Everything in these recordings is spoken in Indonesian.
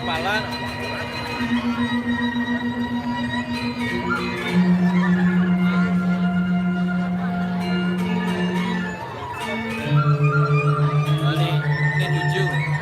kepala. Ini 7.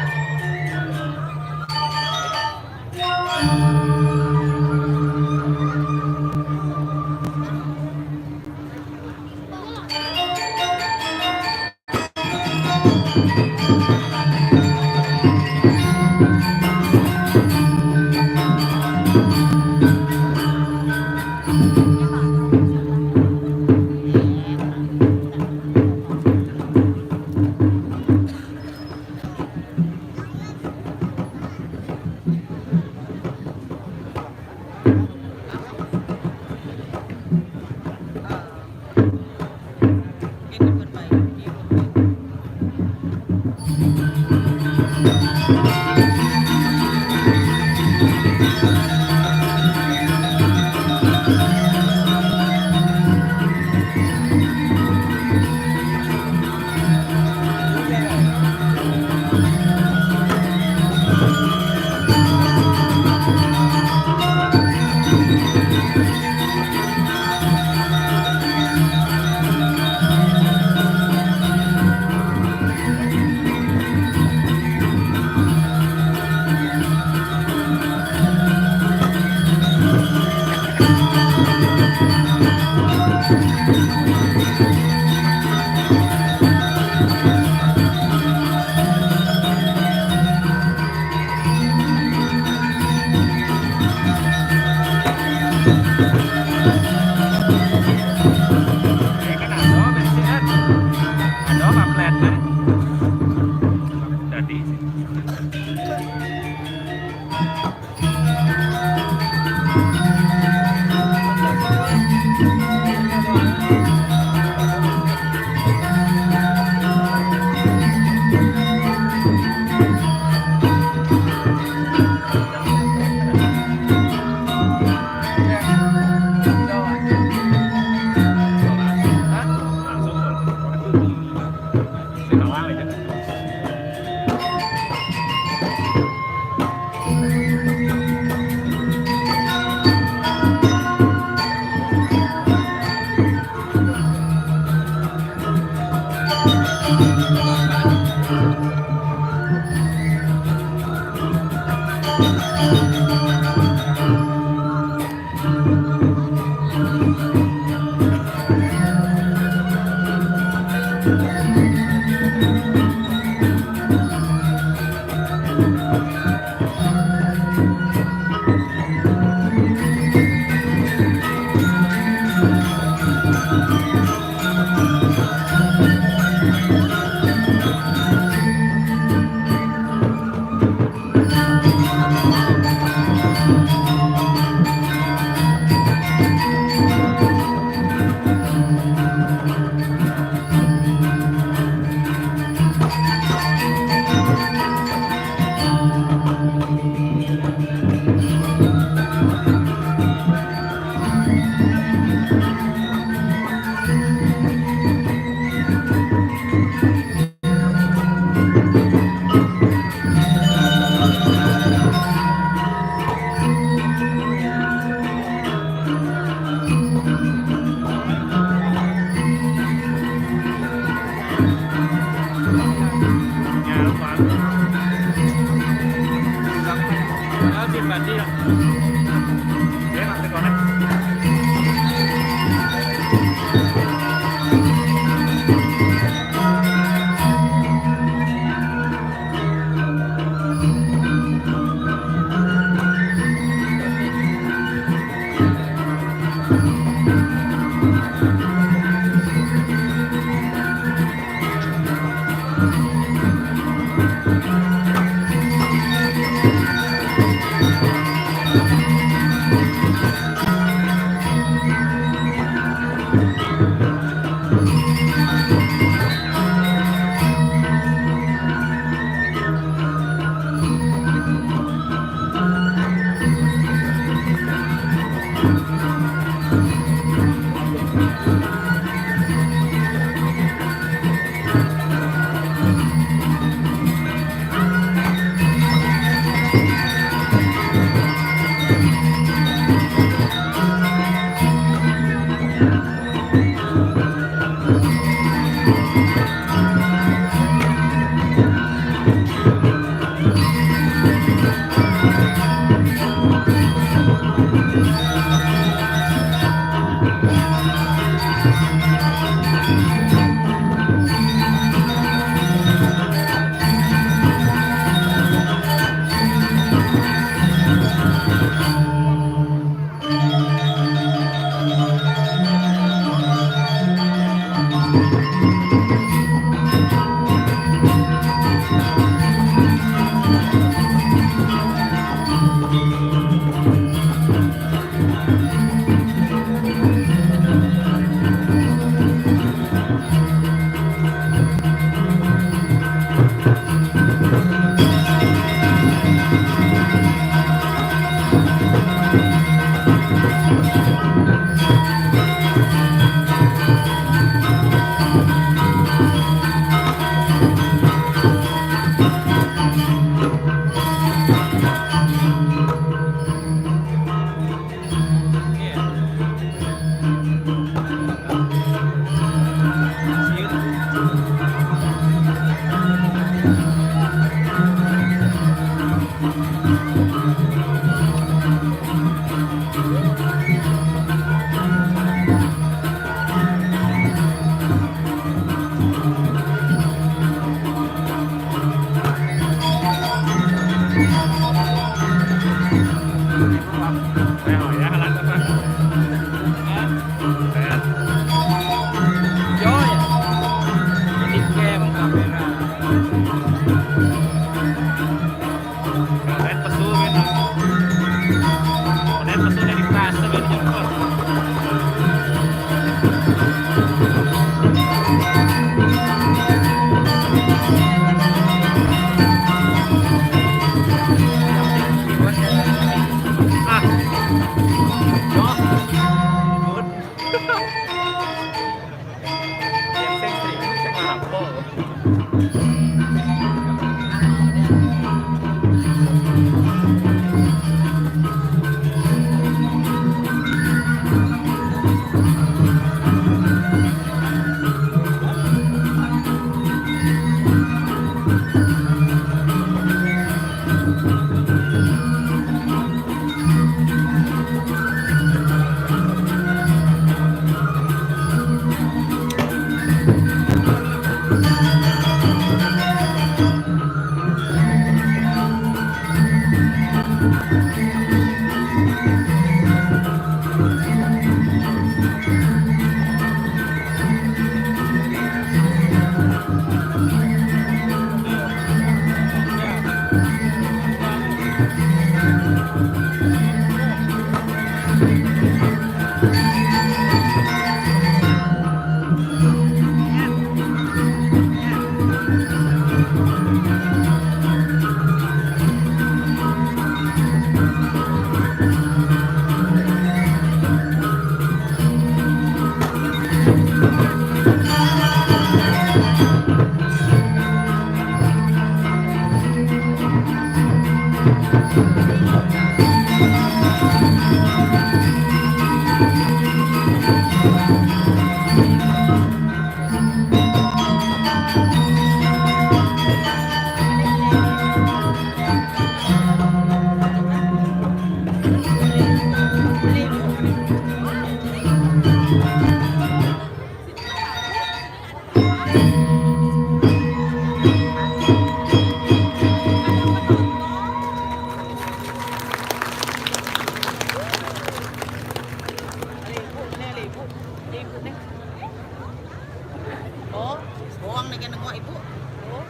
Oh, bawang na ganun mo, ibu. Oh.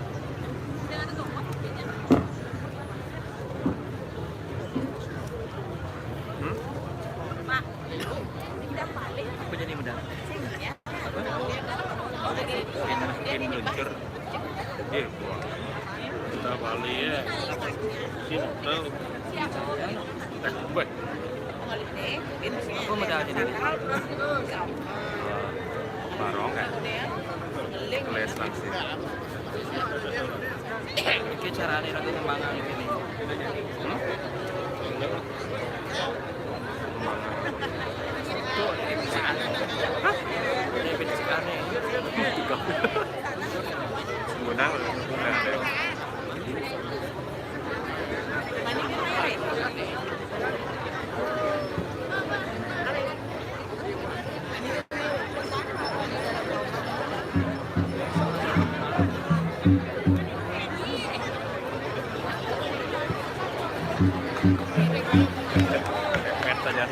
Mak, tidak balik. Apa jadi mudah? Ya. Makin meluncur. Buah. Kita balik ya. Sini tahu. Baik. Aku mudah jadi. Barong kan? Keles langsung. Ini cara nih lagi kembangan ini. Tuh, ini bisa aneh. Hah? Ini bisa aneh. Mudah, saja.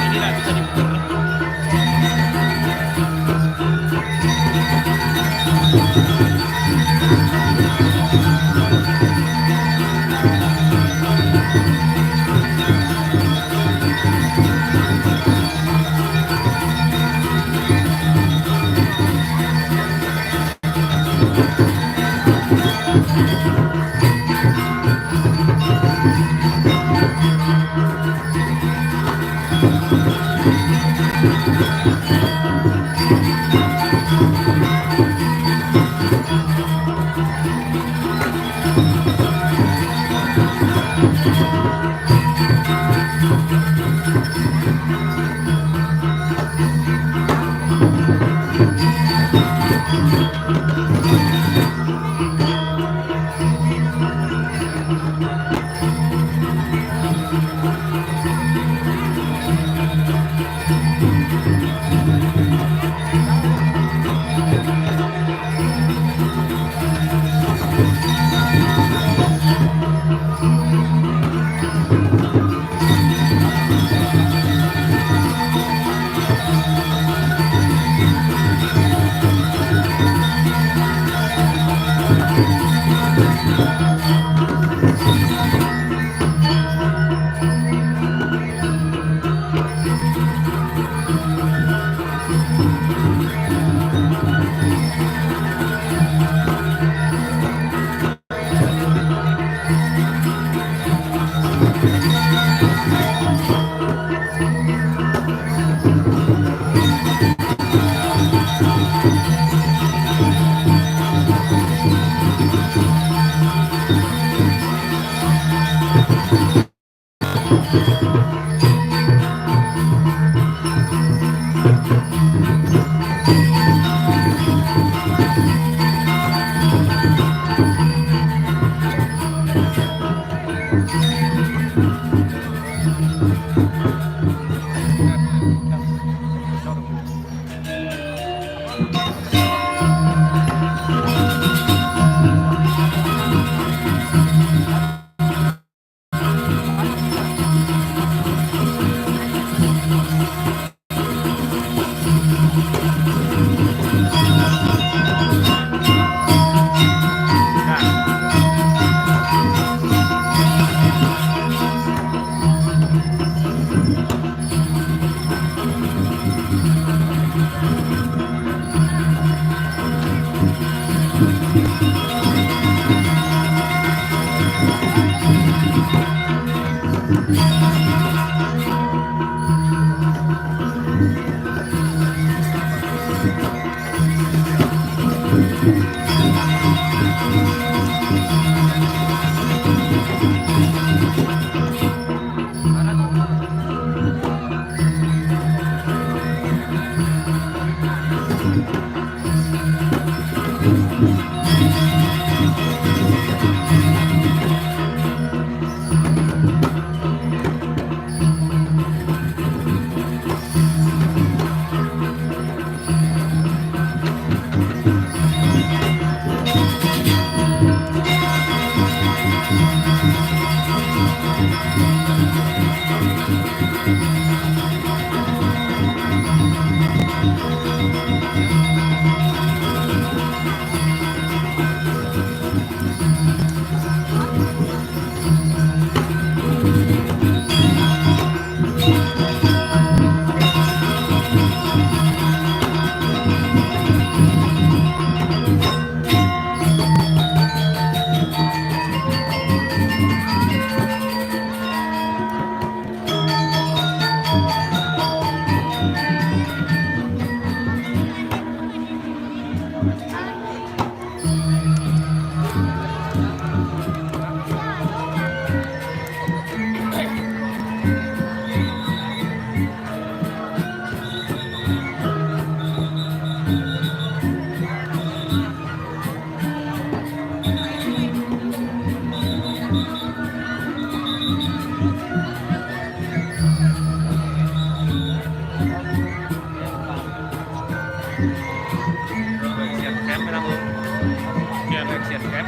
Ini lah bisa diputar.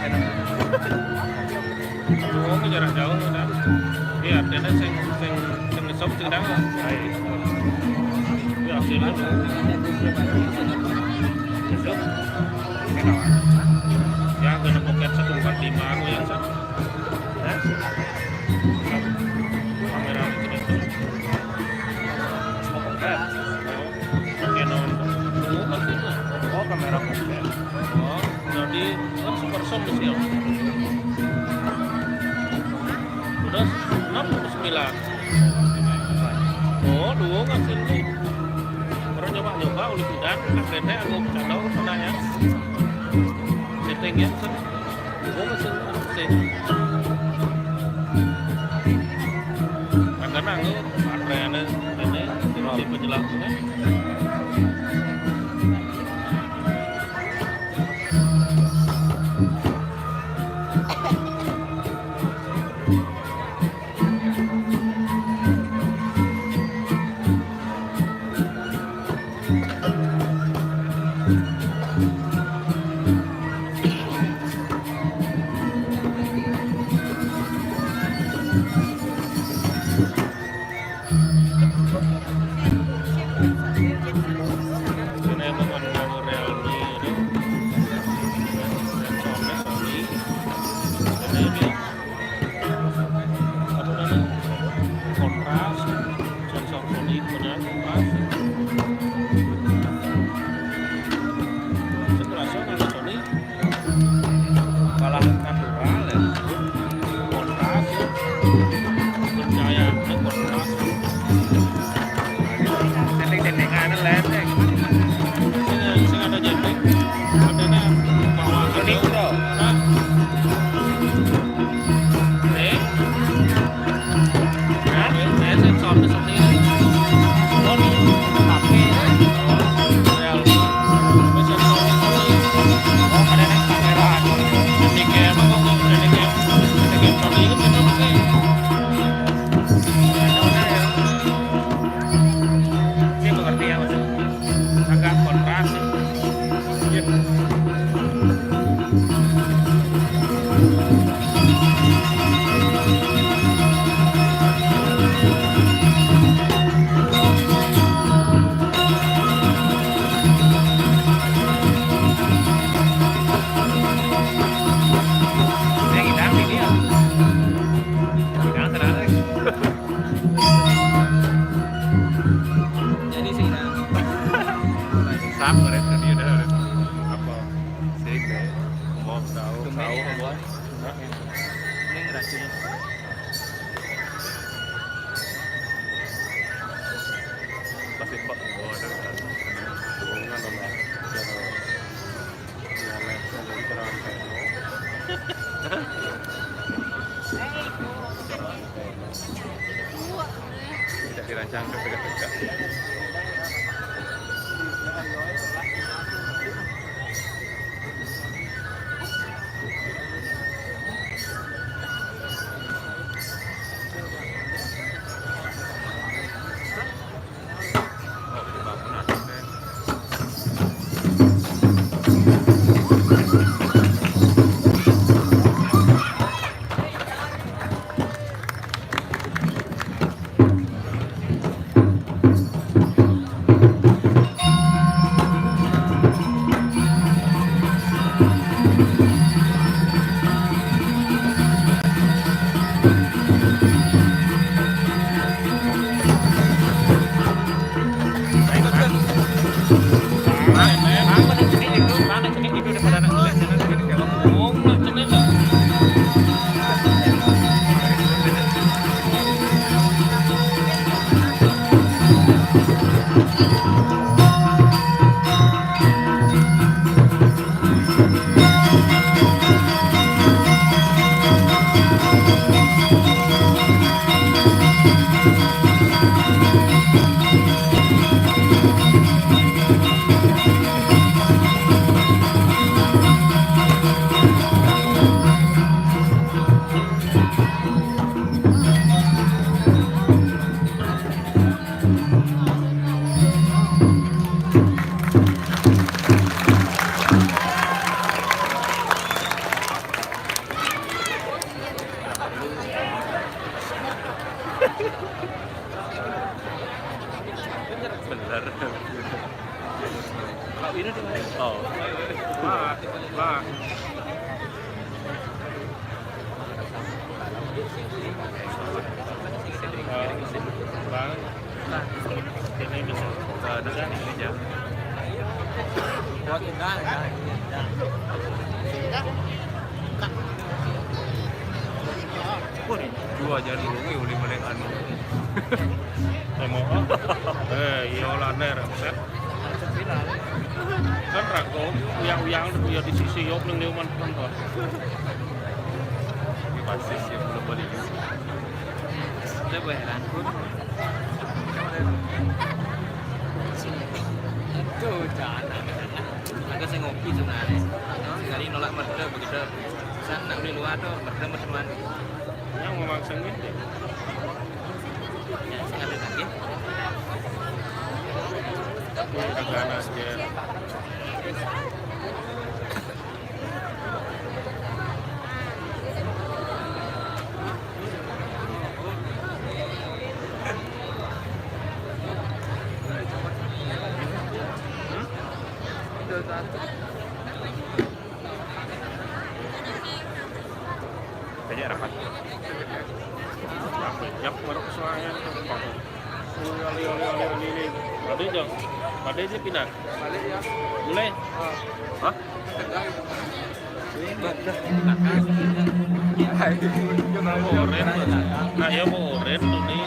Oh, cái jarak jauh udah. Iya, artinya sing ngesop sing dang. Ya, hasilnya besok. Ya, kena poket 145 aku yang satu. Kamera itu. Poket. Canon. Oh, kamera poket. Oh, jadi kan super sound di sini. Udah 69. Oh, dua nggak sih? Orang nyoba uli kudan, akhirnya aku cadau sananya. Settingnya sen, dua mesin sen. Karena aku baterainya ini di penjelasannya. Tidak dirancang ke tegak-tegak. Lah, lah. Bang, ini bisa. Ada kan ini aja. Buat enggak. Wah, dua jadi lu uli meneng anu. Mau iya lah ner set. Kan rago uyang-uyang ya di sisi yop ning leuman kantor. Pasti sih belum balik. Udah bayaran pun. Itu jangan. Agak saya ngopi sebenarnya. Kali nolak merda begitu. San nak beli luar tuh merda teman. Yang memaksa gitu. Ya, saya ada lagi. Udah ganas dia. Kayaknya rapat. Nyap baru kesuayan tuh. Ali. Tadi dong. Tadi dia pindah. Balik ya. Mulai. Hah? Oren. Nah, ya mau oren tuh nih.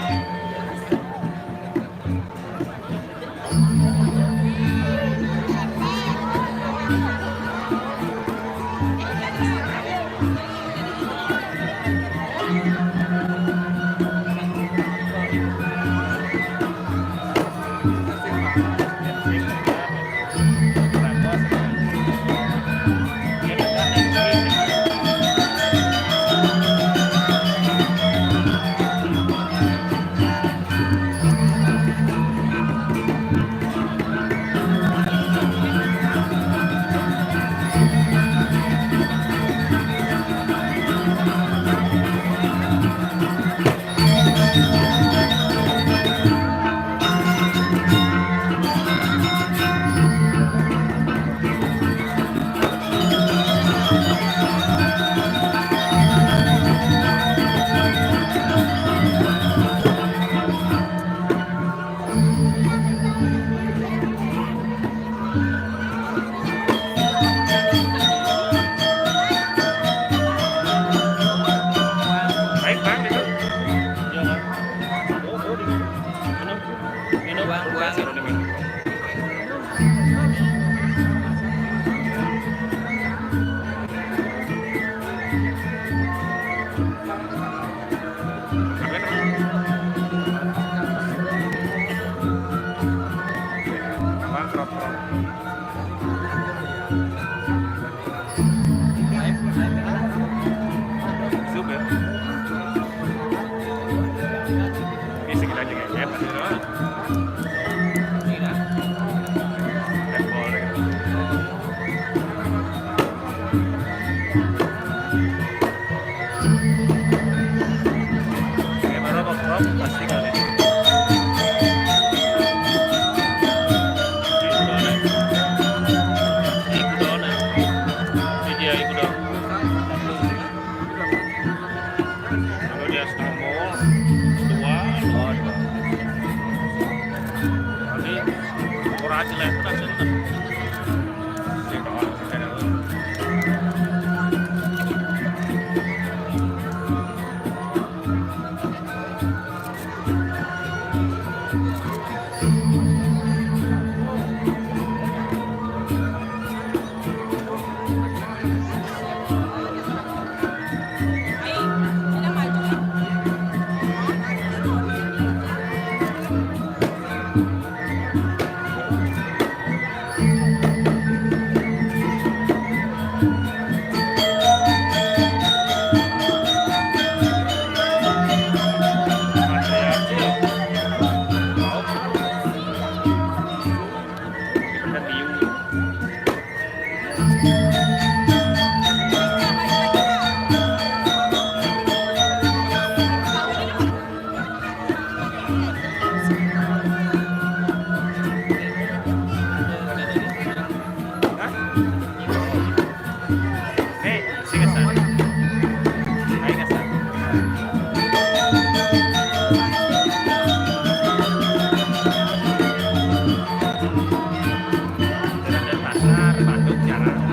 di Bandung jarang.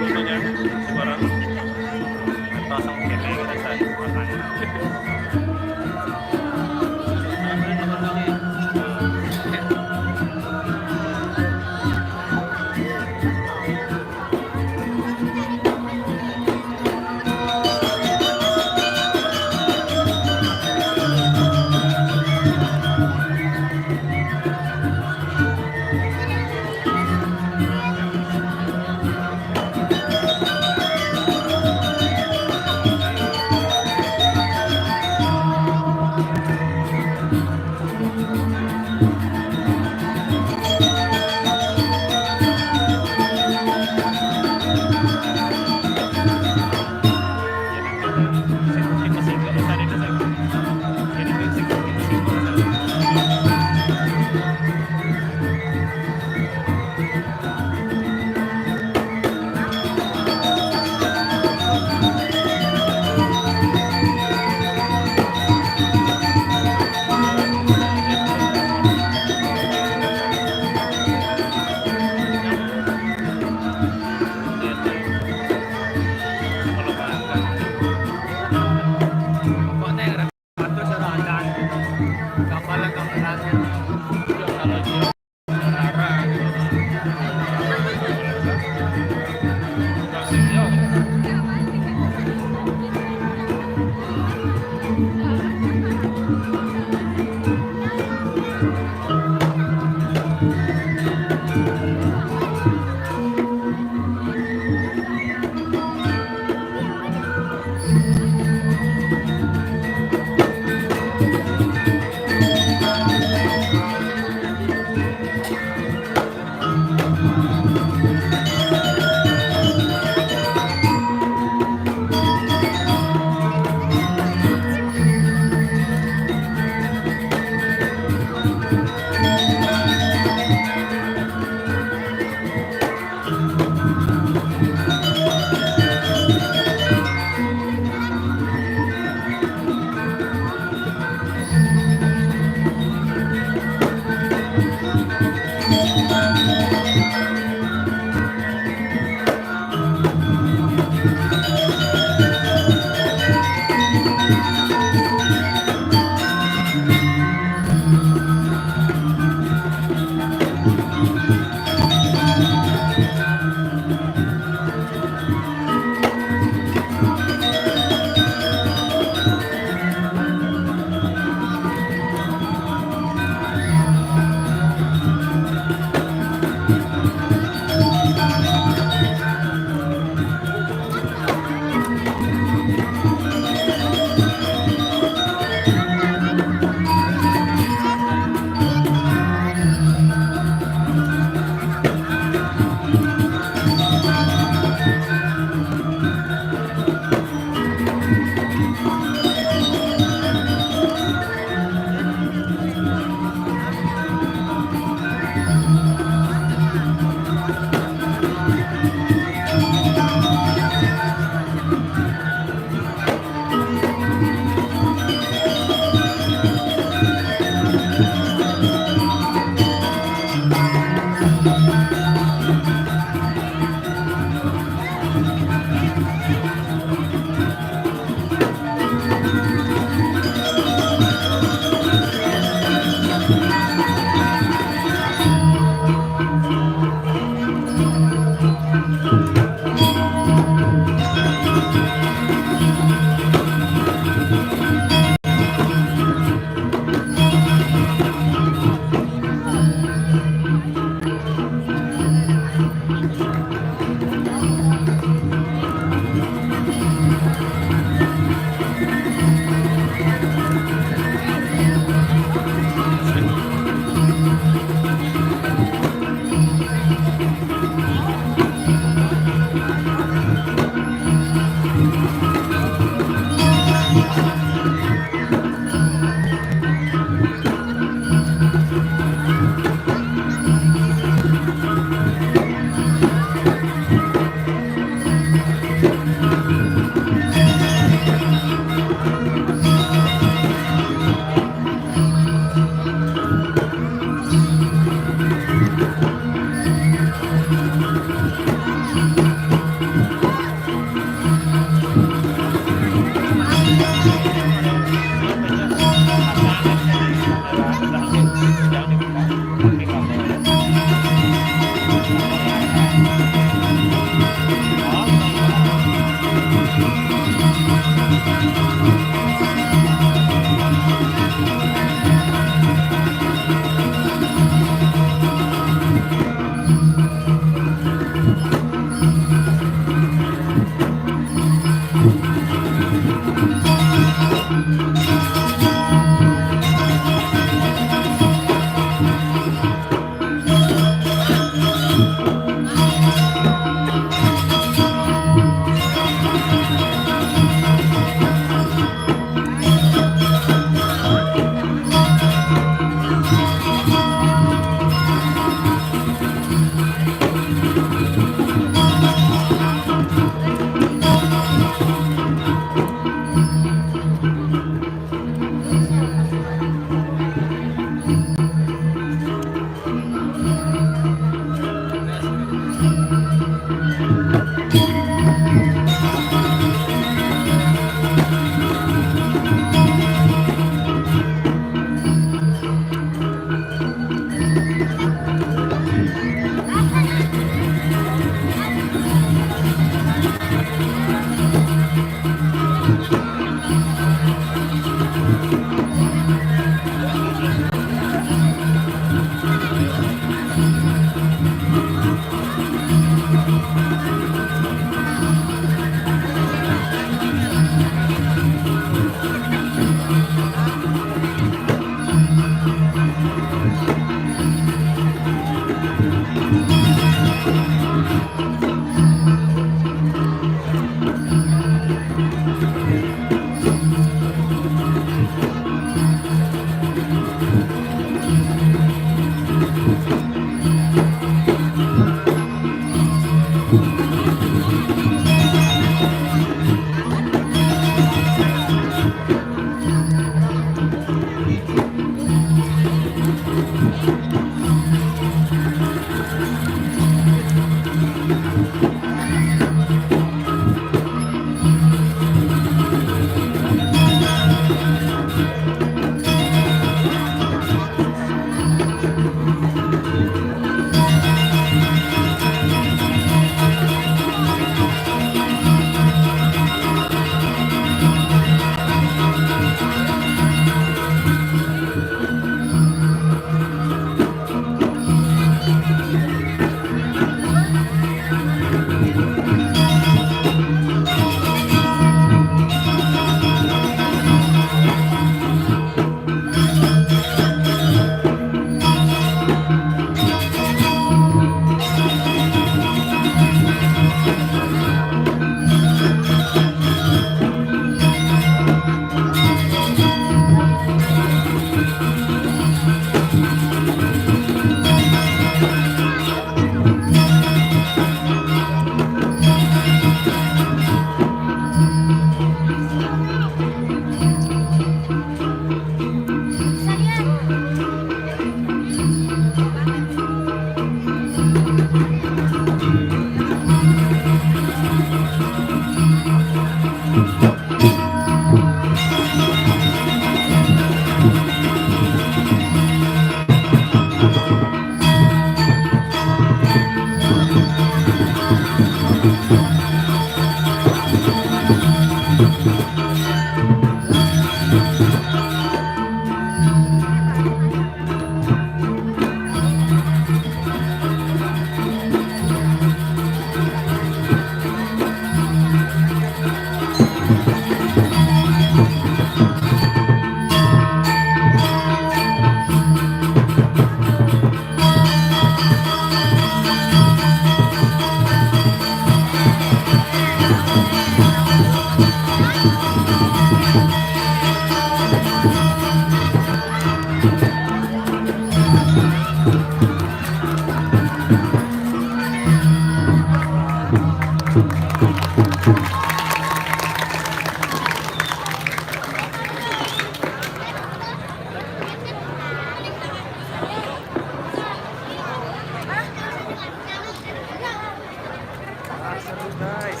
guys.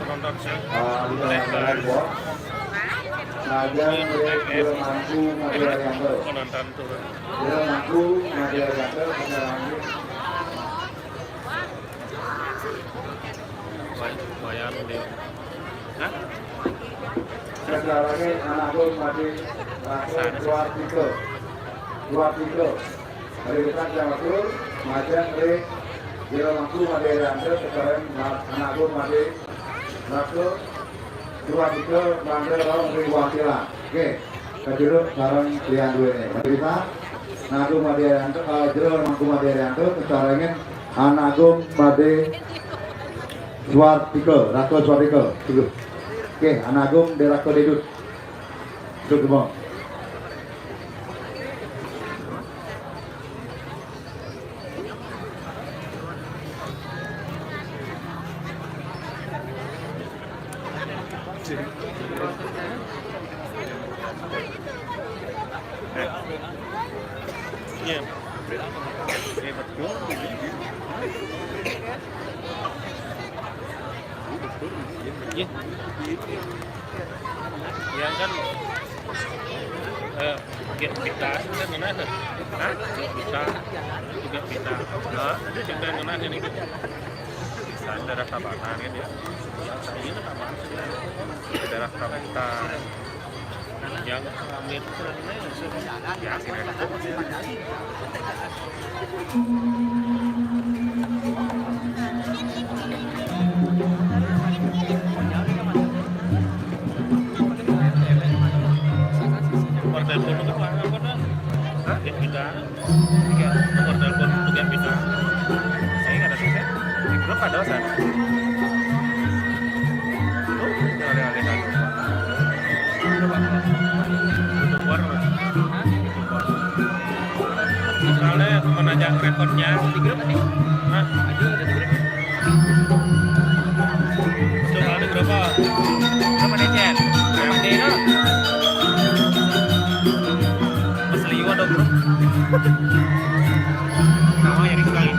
Penonton sih. Najang Biro Mangku Madya Yanto. Penonton turun. Biro Mangku Madya Yanto penyerangan Bayan dia. Hah? sejarahnya anakku Madi dua tiga dari dekat Jawa Timur Najang Biro Mangku Madya Yanto sekarang anakku Madi dua tiga mandor orang riwakilan. Oke, kejurut bareng lian dua ini. Kita Agung Madya Yanto, Jero Mangku Madya Yanto, kecarengin Anagung Madya Swartika, Rako Swartika. Oke, Anagung Derako Dedut. Duduk bang. Iya. Betul. Iya. Ya kan kita kan mana tuh? Hah? Kita juga kita. Nah, itu juga mana ini? Daerah Tabanan kan ya. Ini Tabanan sih. Daerah Tabanan. Yang mirip ya kira-kira Portal pun itu apa dah? Hah? Yang kita, portal pun itu yang kita. Saya nggak ada sih, di grup ada sana. Soalnya menanjak rekodnya di grup nih. Hah? Ada di grup. Coba di grup apa? Grup ada chat. Grup ada itu. Mas Liu ada grup. Nama yang dikali.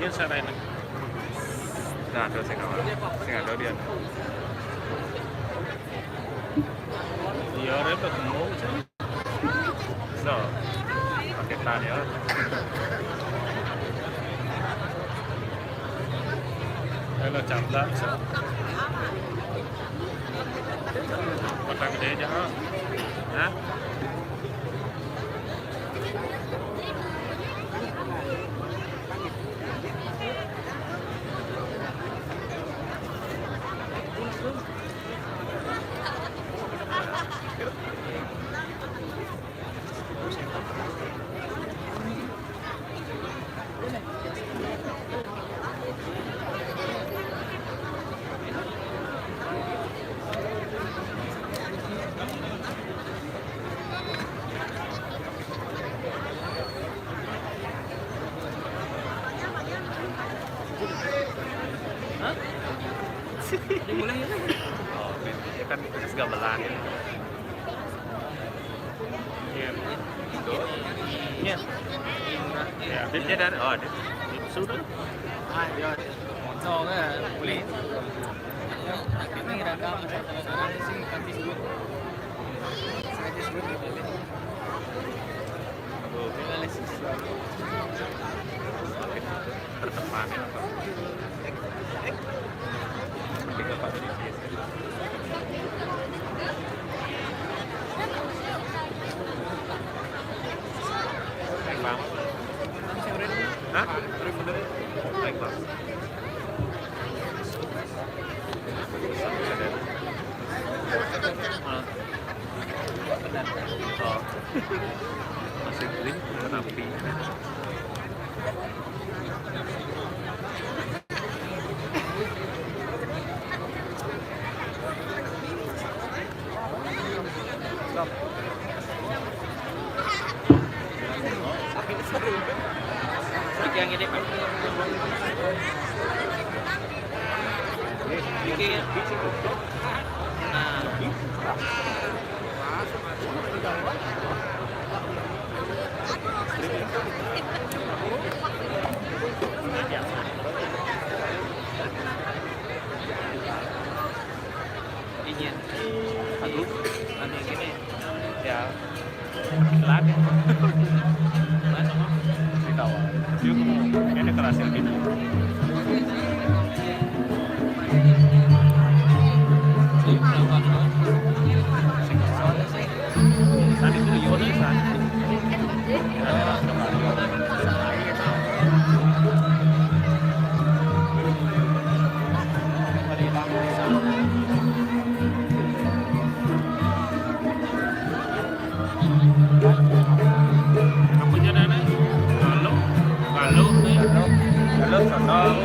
Yan sa rin. Nah, ada sing ada dia. Dia orang bertemu. No, pakai tanya. Kalau camda, kotak gede aja, Hah? Dimulai ya. Oh, ini kan gamelan ya. Iya. Itu. Iya. Ya, dia dan dia. Sudah. Ya. Motor kan boleh. Ya, kita ngerekam sekarang sih kanti sebut. Sengaja sebut boleh. Analisis. Berteman ya. Tiga Pak ini. Baik bang. Hah? Baik bang. Oh. Masih green, terapi. Yang ini Pak. Bikin. Nah. Ingin. Aduh, anu gini. Ya. Pelan ya. Mana? Di bawah. Yuk, ini kerasa gitu. Tadi itu Yono kan. Kira-kira apa jadinya? Kalau sodong.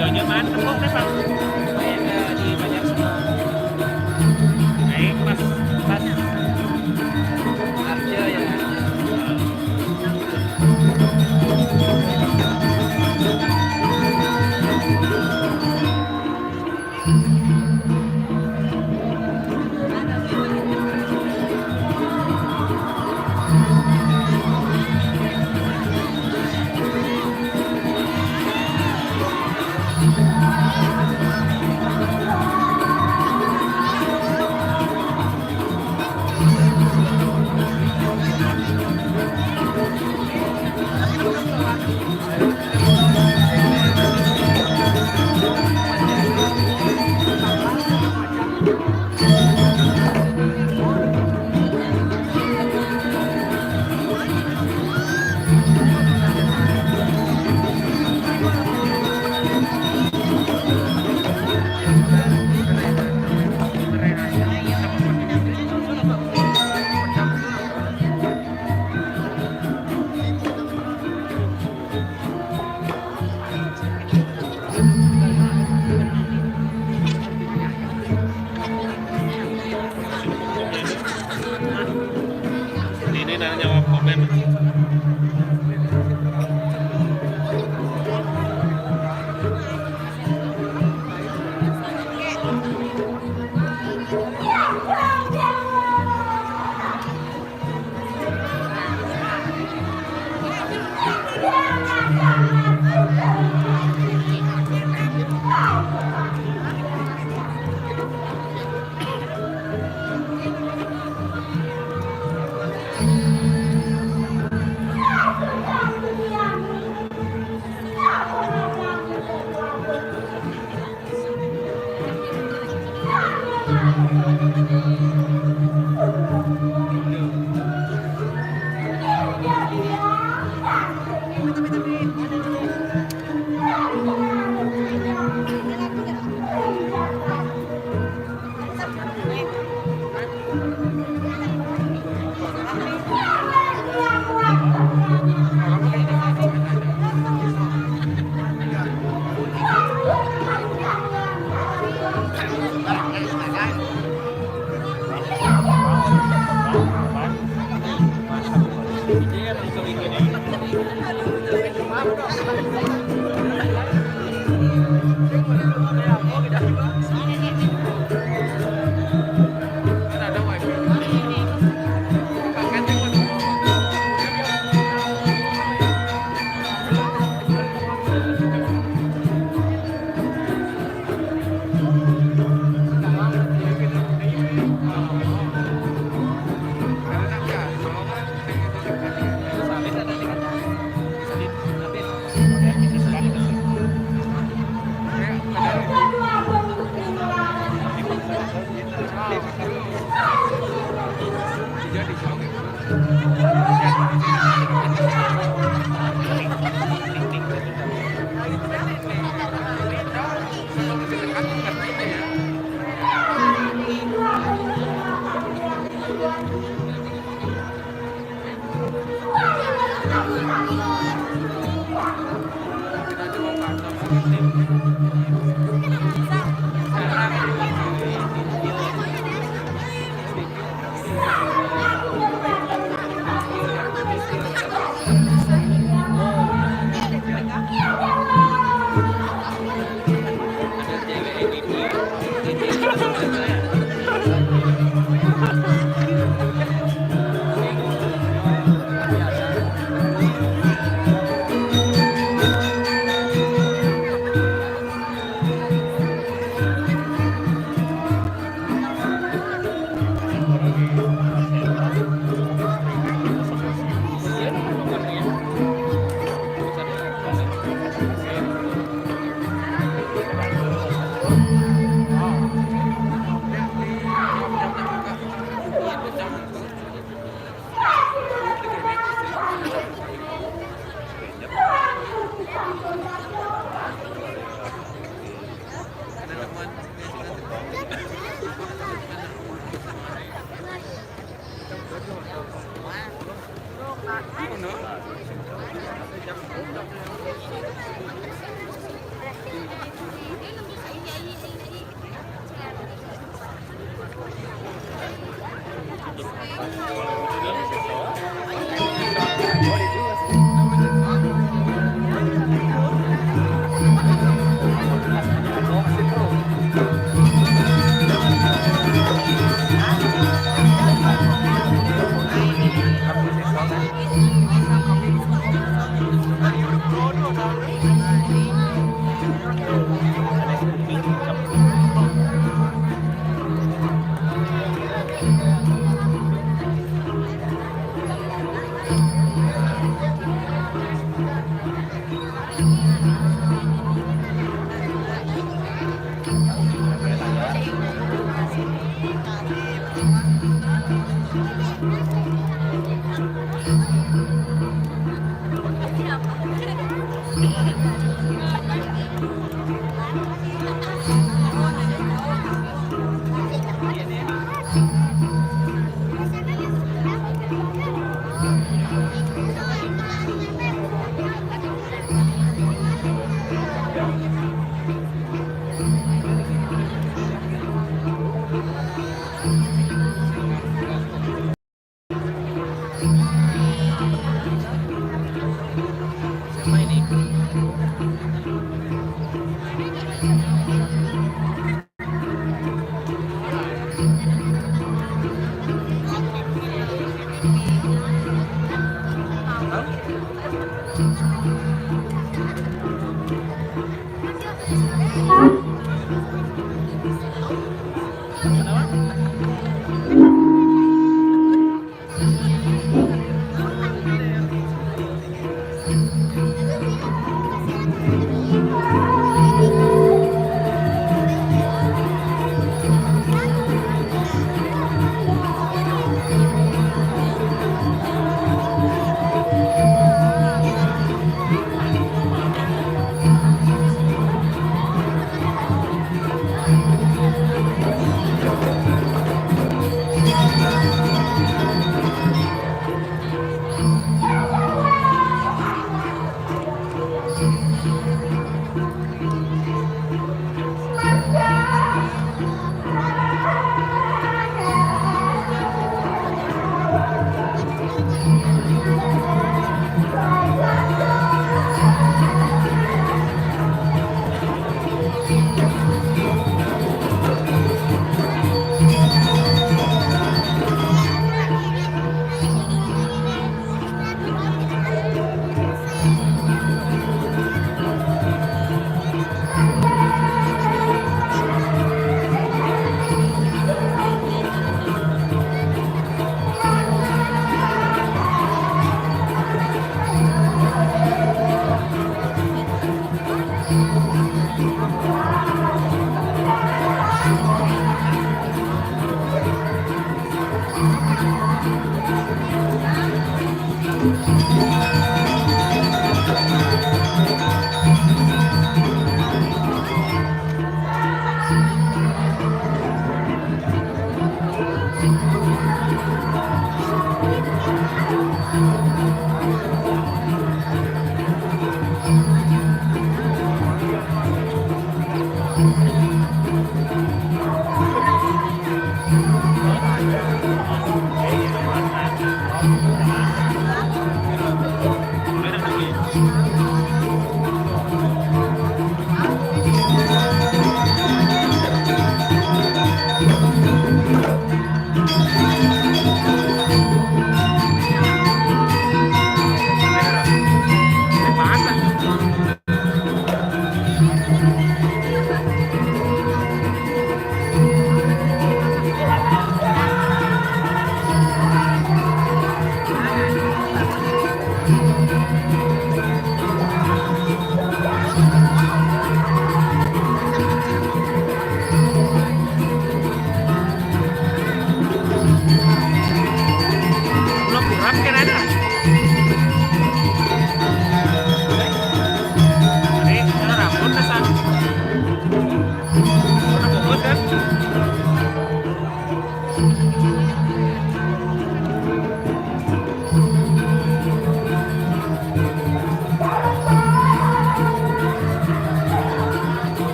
Hijaunya mana tepung deh Pak? Di banyak semua. Naik pas Harga ya. ini nanya jawab komen.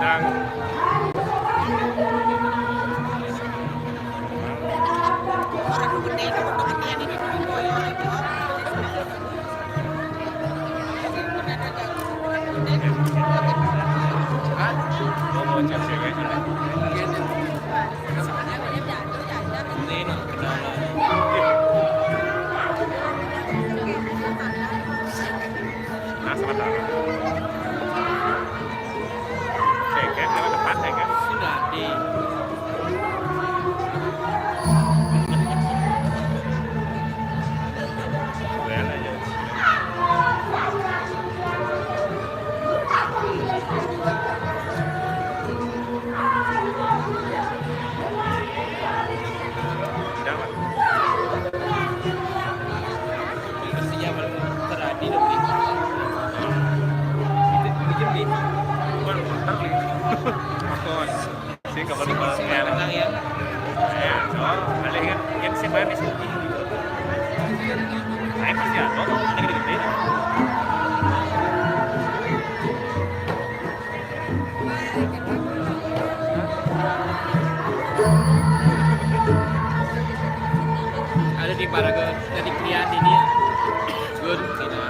sedang Orang gede kamu pengertian ini koyo itu. mau ngecek cewek juga. Ini kenalan. Nah, sementara. Ceket, lewat depan ceket. Sudah di Lihat aja. Jangan. Persija teradi lebih. Itu lebih. Bukan muter nih. Makos. Sih kalau di kelas kayak Menang ya. oh, ada yang si manis. Naik pasti jatuh, ada gede-gede. Ada di Paraga dari Krian ini. Good, sini.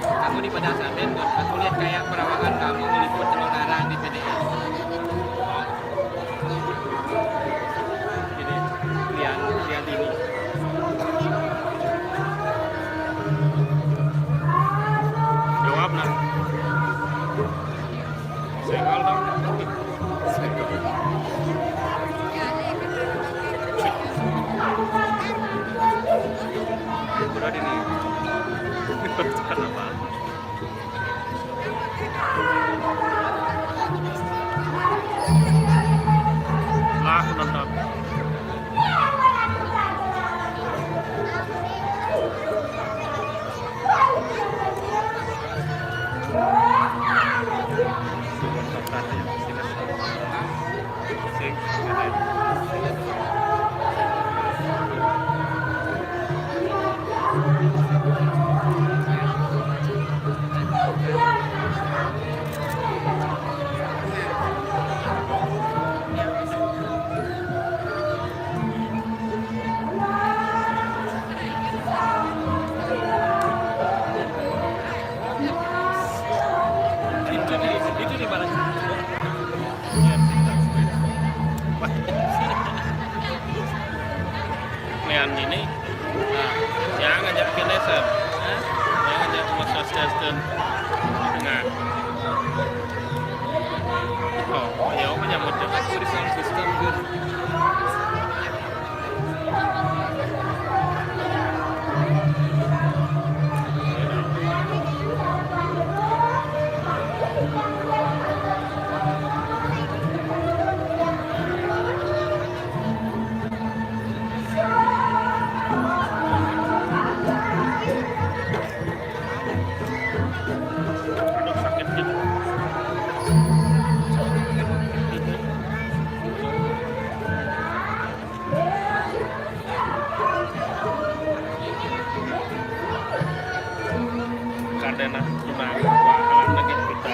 Kamu di Pedasamen, Good. Aku lihat kayak perawakan kamu meliput telur darah di PDS. Jadi Krian ini. Jawab lah. Senggol dong. Udah ini. Kenapa? Lah, aku nonton. Itu di mana? Lian ini, nah, yang ngajak Kineser, yang ngajak Mas Sosdesten, nah, oh, ya, menyambut dengan Sound system good. aduh sakit gitu. Kadena tunang alam lagi kita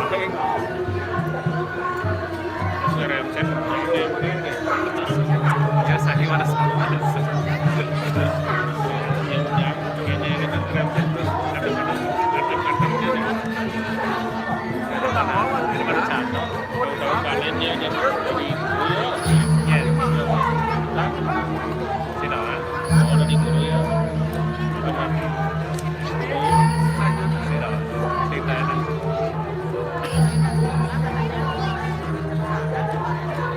apa yang serem set ya sahi mana sama yang kayaknya kita serem set terus kadang-kadang ada tanah daripada cano kalau panennya yang dari guru ya tidak mau dari guru ya benar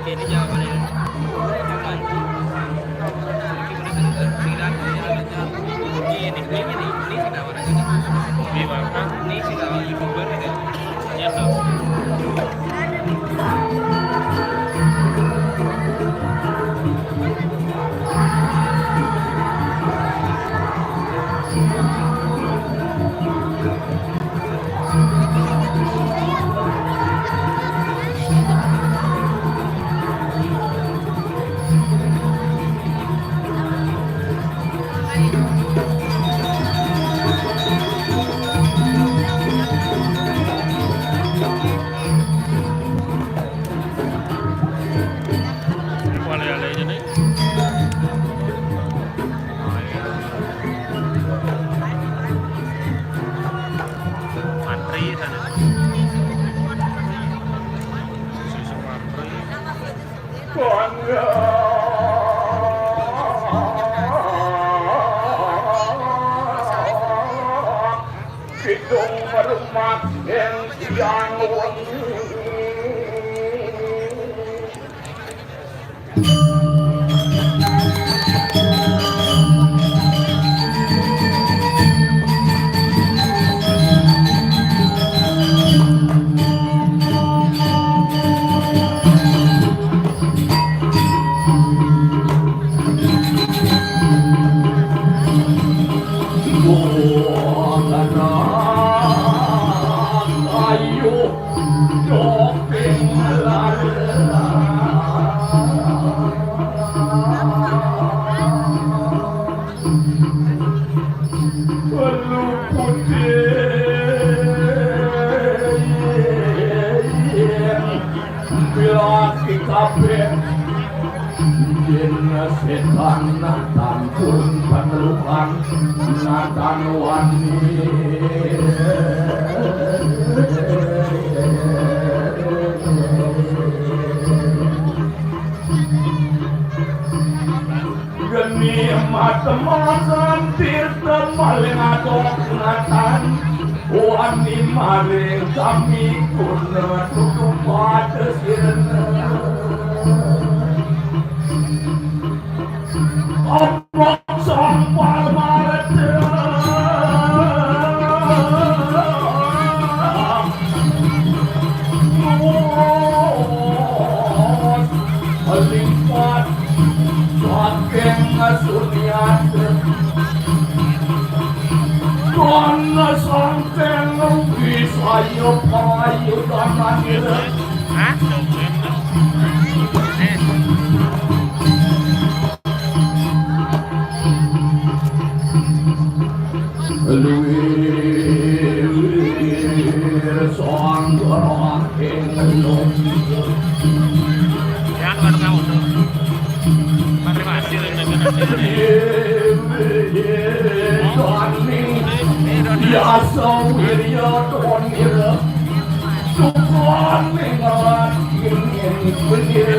Ini jawabannya. Ini sih tawaran ini. Di mana? Ini sih tawaran YouTuber ini. Ya, Kidung merumak yang siang wengi setan natan pun penelukan natan wani geni matemakan tirta maling adok natan wani maling kami kuna tutup pada sirna Omong sampal marada Alimpat saking suniat Karena saking bisa payu dan langit Luir soang gorong kelom Ya, baru kamu tuh. Terima kasih. Biasa wirya tonir Tuhan mengawan ini benih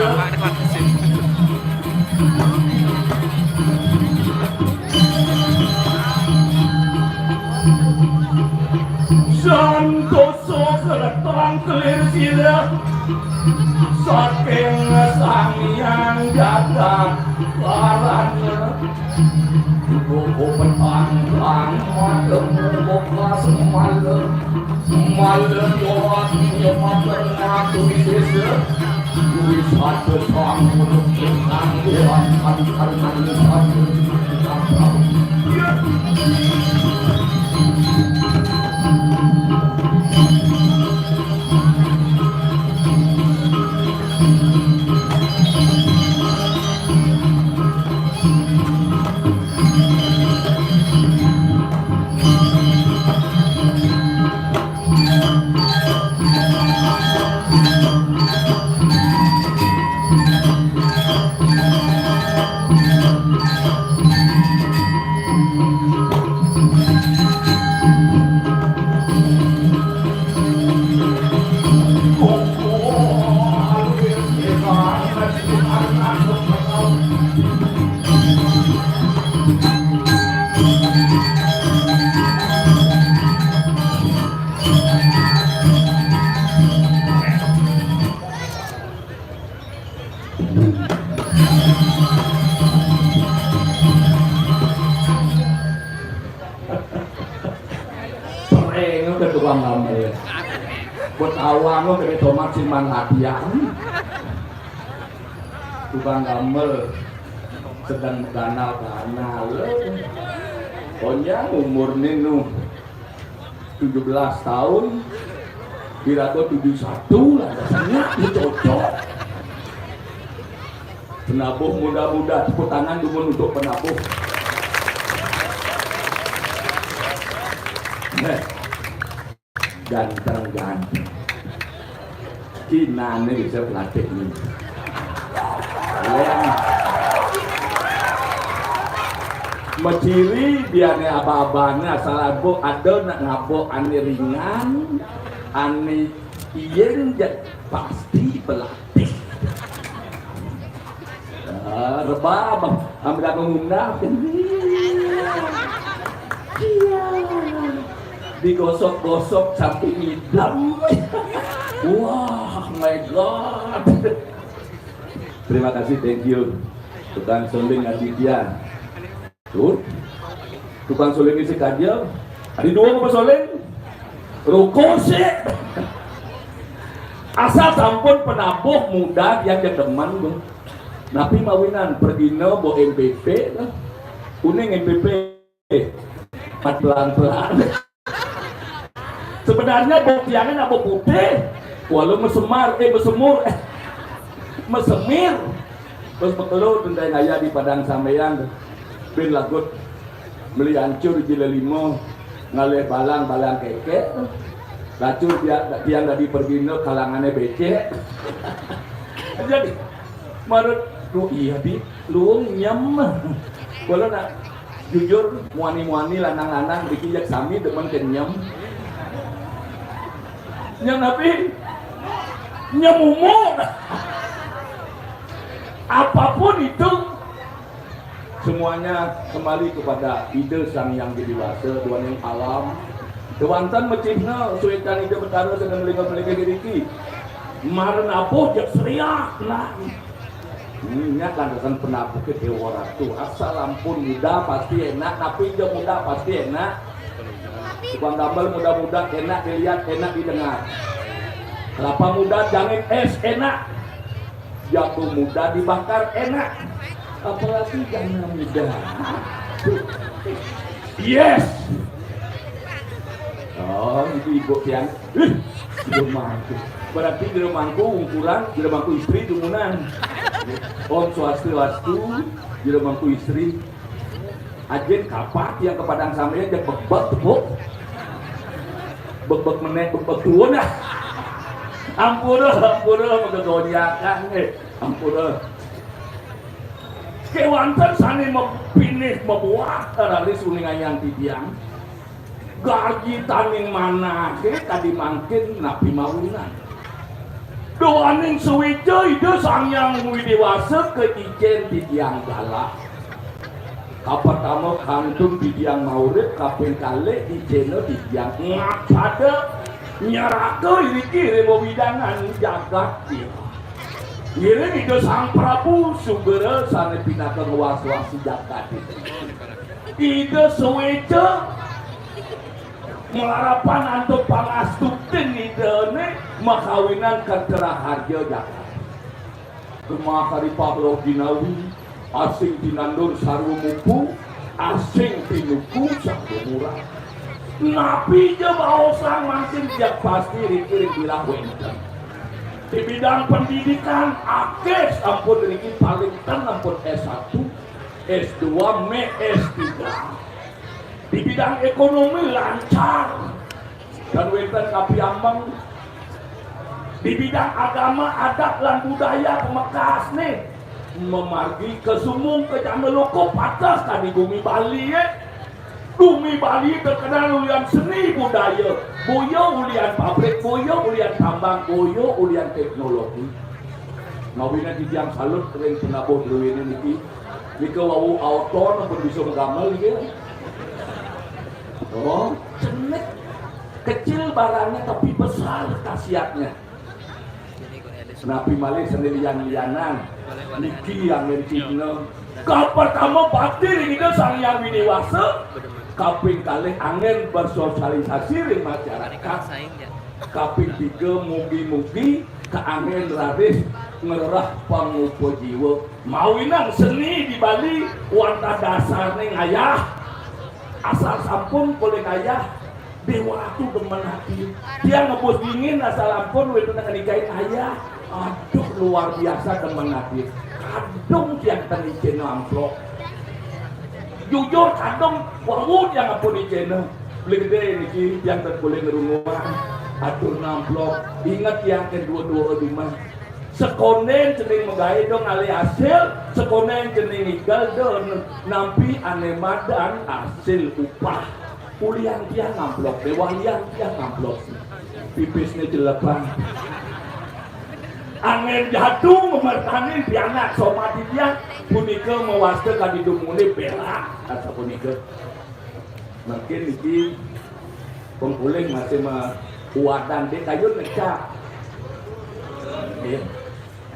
Santoso keretang kelir sila saking sang yang jaga laranya buku petang lang malam buka semalam malam doang yang pernah tulis satu sang untuk tentang dewan kan satu ke tukang gambar buat awam lo kayak tomat siman hadiah tukang gambar sedang kanal pokoknya umur nih 17 tahun kira-kira 71 lah rasanya cocok penabuh muda-muda tepuk tangan dulu untuk penabuh ganteng-ganteng Cina ini bisa pelatih ini Maciri biarnya apa-apanya salah bu ada nak ngabok ane ringan ane iyen pasti pelatih rebab ambil aku ngundang iya digosok-gosok sampai ngidam wah my god terima kasih thank you tukang soling Aditya tuh tukang soling isi kajal ada dua mau soling ruko sih asal sampun penabuh muda yang demen tuh napi mawinan pergino bo MPP kuning MPP pelan-pelan sebenarnya bo tiangan apa putih walau mesemir terus bekelur tentang ayah di padang sampeyan ben lagut beli hancur jila limo ngalih balang keke lacur tiang tadi pergino kalangannya becek jadi menurut lu iya bi lu nyem kalau nak jujur muani lanang-lanang dikijak sami demen kenyem nyem tapi nyemumuk apapun itu semuanya kembali kepada ide sang yang dewasa Tuhan yang alam kewantan mecihna suitan ide betara dengan melingkar diri marah napo jak seriak nah ingat landasan penabuh ke dewa ratu asal ampun muda pasti enak tapi jauh muda pasti enak tukang gambal muda-muda enak dilihat enak didengar kelapa muda jangan es enak jatuh muda dibakar enak apalagi jangan muda yes oh itu ibu yang di rumahku berarti di rumahku ukuran di rumahku istri dumunan om swastiastu di rumahku istri ajen kapak yang ke padang sampeyan jak bebek tepuk bebek meneh bebek tuun ah ampura megegoniakan ampura kewanten sani mepineh mebuah terari suningayang tidiang gaji taning mana tadi mangkin napi mawinan doaning suwijo ide sangyang widewasa ke ijen tidiang galak kapan kamu kantun tidiang maurib kapin kali ijeno tidiang ngacada nyerake ini kiri widangan jagat dia ini ide sang Prabu Sugera sana pinakan was-wasi jagat ide suwijo melarapan untuk pangastutin idene makawinan kentera harja jagat kemah kari Pablo Ginawi asing tinandur sarwa mupu asing tinuku sarwa murah napi je baosang makin jak pasti dikirim bilang wenten di bidang pendidikan akes ampun riki paling ten ampun S1 S2 me S3 di bidang ekonomi lancar dan wenten kapi ambang di bidang agama adat dan budaya pemekas nih memargi ke Sumung ke Jandeloko patas kan di bumi Bali bumi Bali terkenal ulian seni budaya boyo ulian pabrik boyo ulian tambang boyo ulian teknologi ngawina di jam salut kering penabuh dulu ini nika wawu auto nampun bisa menggamel gitu oh cenek kecil barangnya tapi besar khasiatnya Nabi Malik sendirian-lianan niki yang mencina pertama batin ini sang yang winewasa kaping kali angin bersosialisasi di masyarakat kaping tiga mugi-mugi ke angin raris ngerah pangupo jiwa mawinan seni di Bali wanta dasar nih ayah asal sampun boleh ayah dewa itu demen hati dia ngebus dingin asal ampun wetu nikahin ayah aduh luar biasa demen hati kadung yang tadi channel amplop jujur kadung wawud yang ampun di channel beli gede niki yang boleh ngerunguan atur amplop ingat yang kedua-dua rumah sekonen cening megay dong ali hasil sekonen cening igal don nampi ane madan hasil upah kuliah dia ngamplok dewalian dia ngamplok pipisnya jelepan angin jatuh memertanin pianak somati dia punika mewasta kadidumune bela asa punika. Mungkin iki pengkuling masih wadan di kayu ngecak. Iya,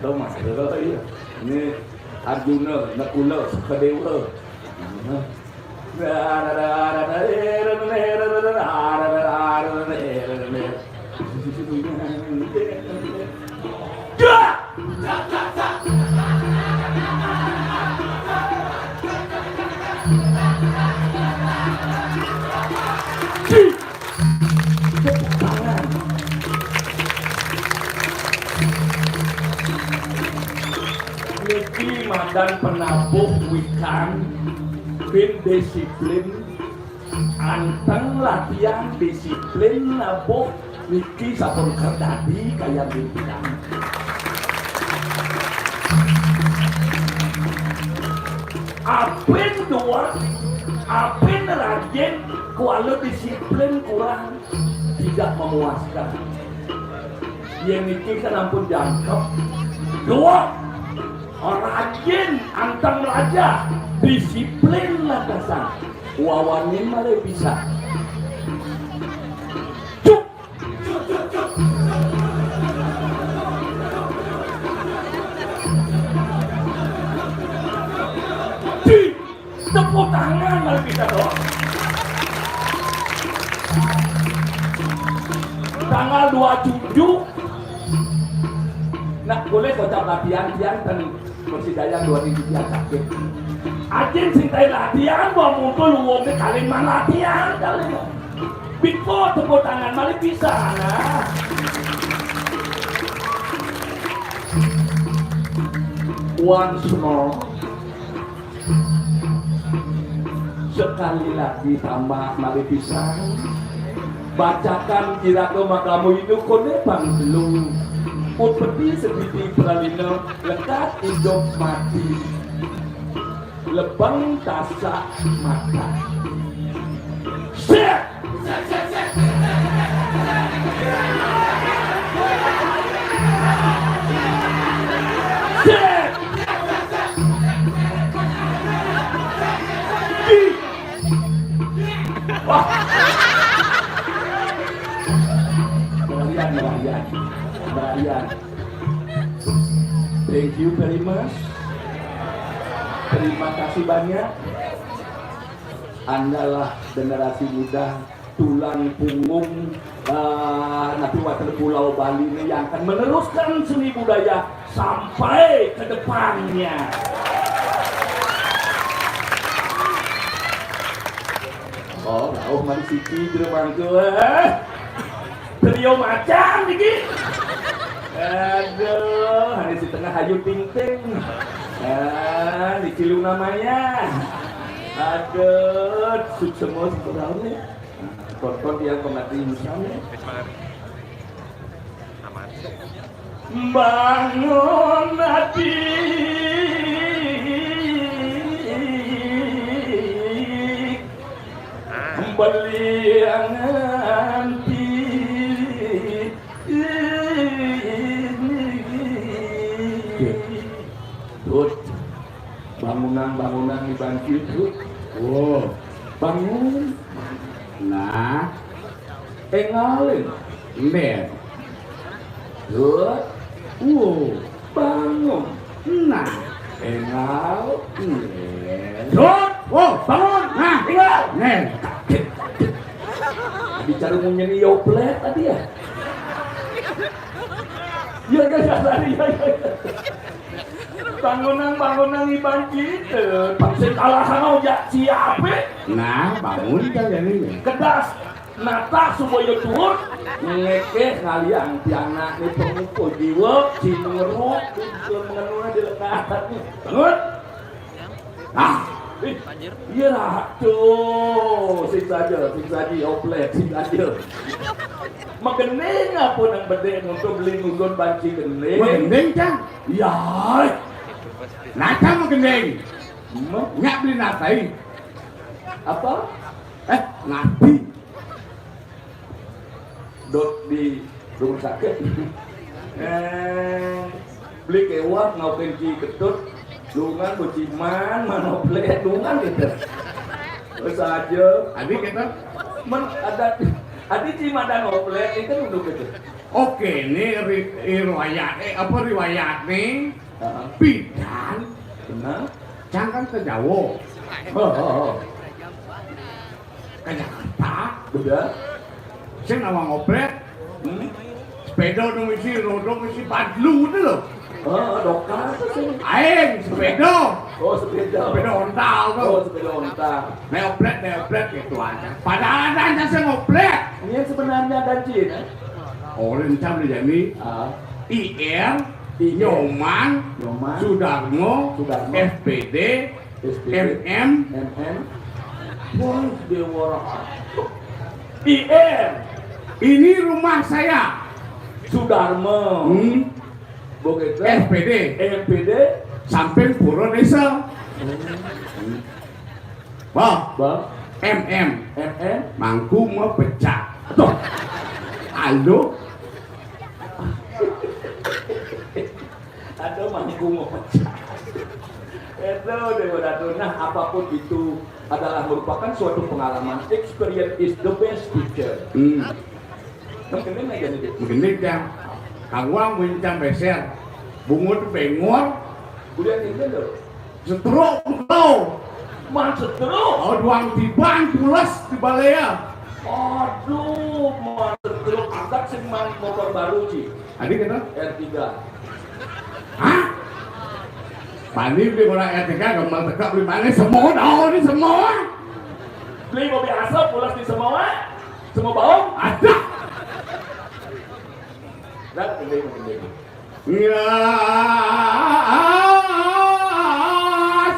do mas iya. Ini Arjuna, Nakula, Sukadewa. Niki madan penabuh wikan bin disiplin anteng latihan disiplin nabuh niki sampun kerdadi kaya pimpinan. Apin dua, apin rajin, kalau disiplin kurang tidak memuaskan. Yang niki kan ampun jangkep. Dua, rajin anteng raja, disiplin latasan. Wawanin malah bisa. Cuk. Tepuk tangan malah bisa doang. Tanggal 27 nah boleh kocak latihan dan Persidaya 2003 sakit. Ajin sintai latihan bawa mumpul uangnya kaliman latihan kalian. Biko tepuk tangan malah bisa nah. Once more. Sekali lagi tambah mari pisang bacakan kira-kira makamu itu kone bangselung utpeti sedikit pralina lekat hidup mati lebang tasak mata set wah, Brian. Thank you very much. Terima kasih banyak. Andalah generasi muda tulang punggung nanti wakil Pulau Bali ini yang akan meneruskan seni budaya sampai ke depannya. Oh, mari siki jeremangku. Trio macam nih. Aduh, hari si tengah hayu ting-ting. Di Cilung namanya. Aduh, sukses semua sebentar nih. Tonton dia pemerhati misalnya. Bangun hati. Beliangan Tut, bangunan dibantu Tut. Oh, bangun. Nah, engalin, men. Tut, bangun. Nah, engal, men. Tut, bangun. Nah, engal, men. Bicara ngomongin Yoplet tadi ya? Ya tadi ya. Bangunan iban kita. Pasti kalah sama ojak siapa? Nah, bangun kalian ini. Kedas, nata supaya turun. Ngekeh kalian tiana nih pemukul jiwa, cinurut, mengenuna di lekatan nih. Bangun. Nah. Iya lah, tuh, siksa aja, oplet, siksa aja. Magening apa nang bedeng untuk beli ngunggun banci gening. Magening cang? Iya. Nata magening. Nggak beli natai. Apa? Ngati. Dot di rumah sakit. Beli kewat ngaukin ki ketut. Dungan buciman, manople, dungan gitu. Terus aja. Adik kita. Adik cima dan ople itu duduk gitu. Oke, ini riwayat nih. Bidan. Benar. Jangan ke Jawa. Oh. Ke Jakarta. Udah. Saya nawang oplet. Sepeda misi rodo misi badlu itu loh. Dokter sih. Aing sepeda. Oh, sepeda. Sepeda ontal tuh. Oh, sepeda ontak. Neoplet gitu aja. Padahal ada saya ngoplet. Ini sebenarnya dan Cina. Orang cam jadi IR, Nyoman, Sudarmo, FPD, MM, Wah, Dewa. IR. Ini rumah saya. Sudarmo. Begitu. FPD, MPD. samping Puro Desa. Bah, MM, mangku mau pecah. Tuh. Halo. Ada mangku mau pecah. Itu Nah, apapun itu adalah merupakan suatu pengalaman. Experience is the best teacher. Mungkin aja nih. Begini jam. Kawang mencam beser. Bungut bengor. Udah ini loh. Setruk betul. Maksud terus. Oh, duang tiban pulas di balea. Aduh, maksud terus agak sih motor baru sih. Adik kita? R3. Hah? Pani beli orang R3 gambar tegak beli mana? Semua dah ini semua. Beli mobil asap pulas di semua. Semua bawang Ada. dan gede. Ya,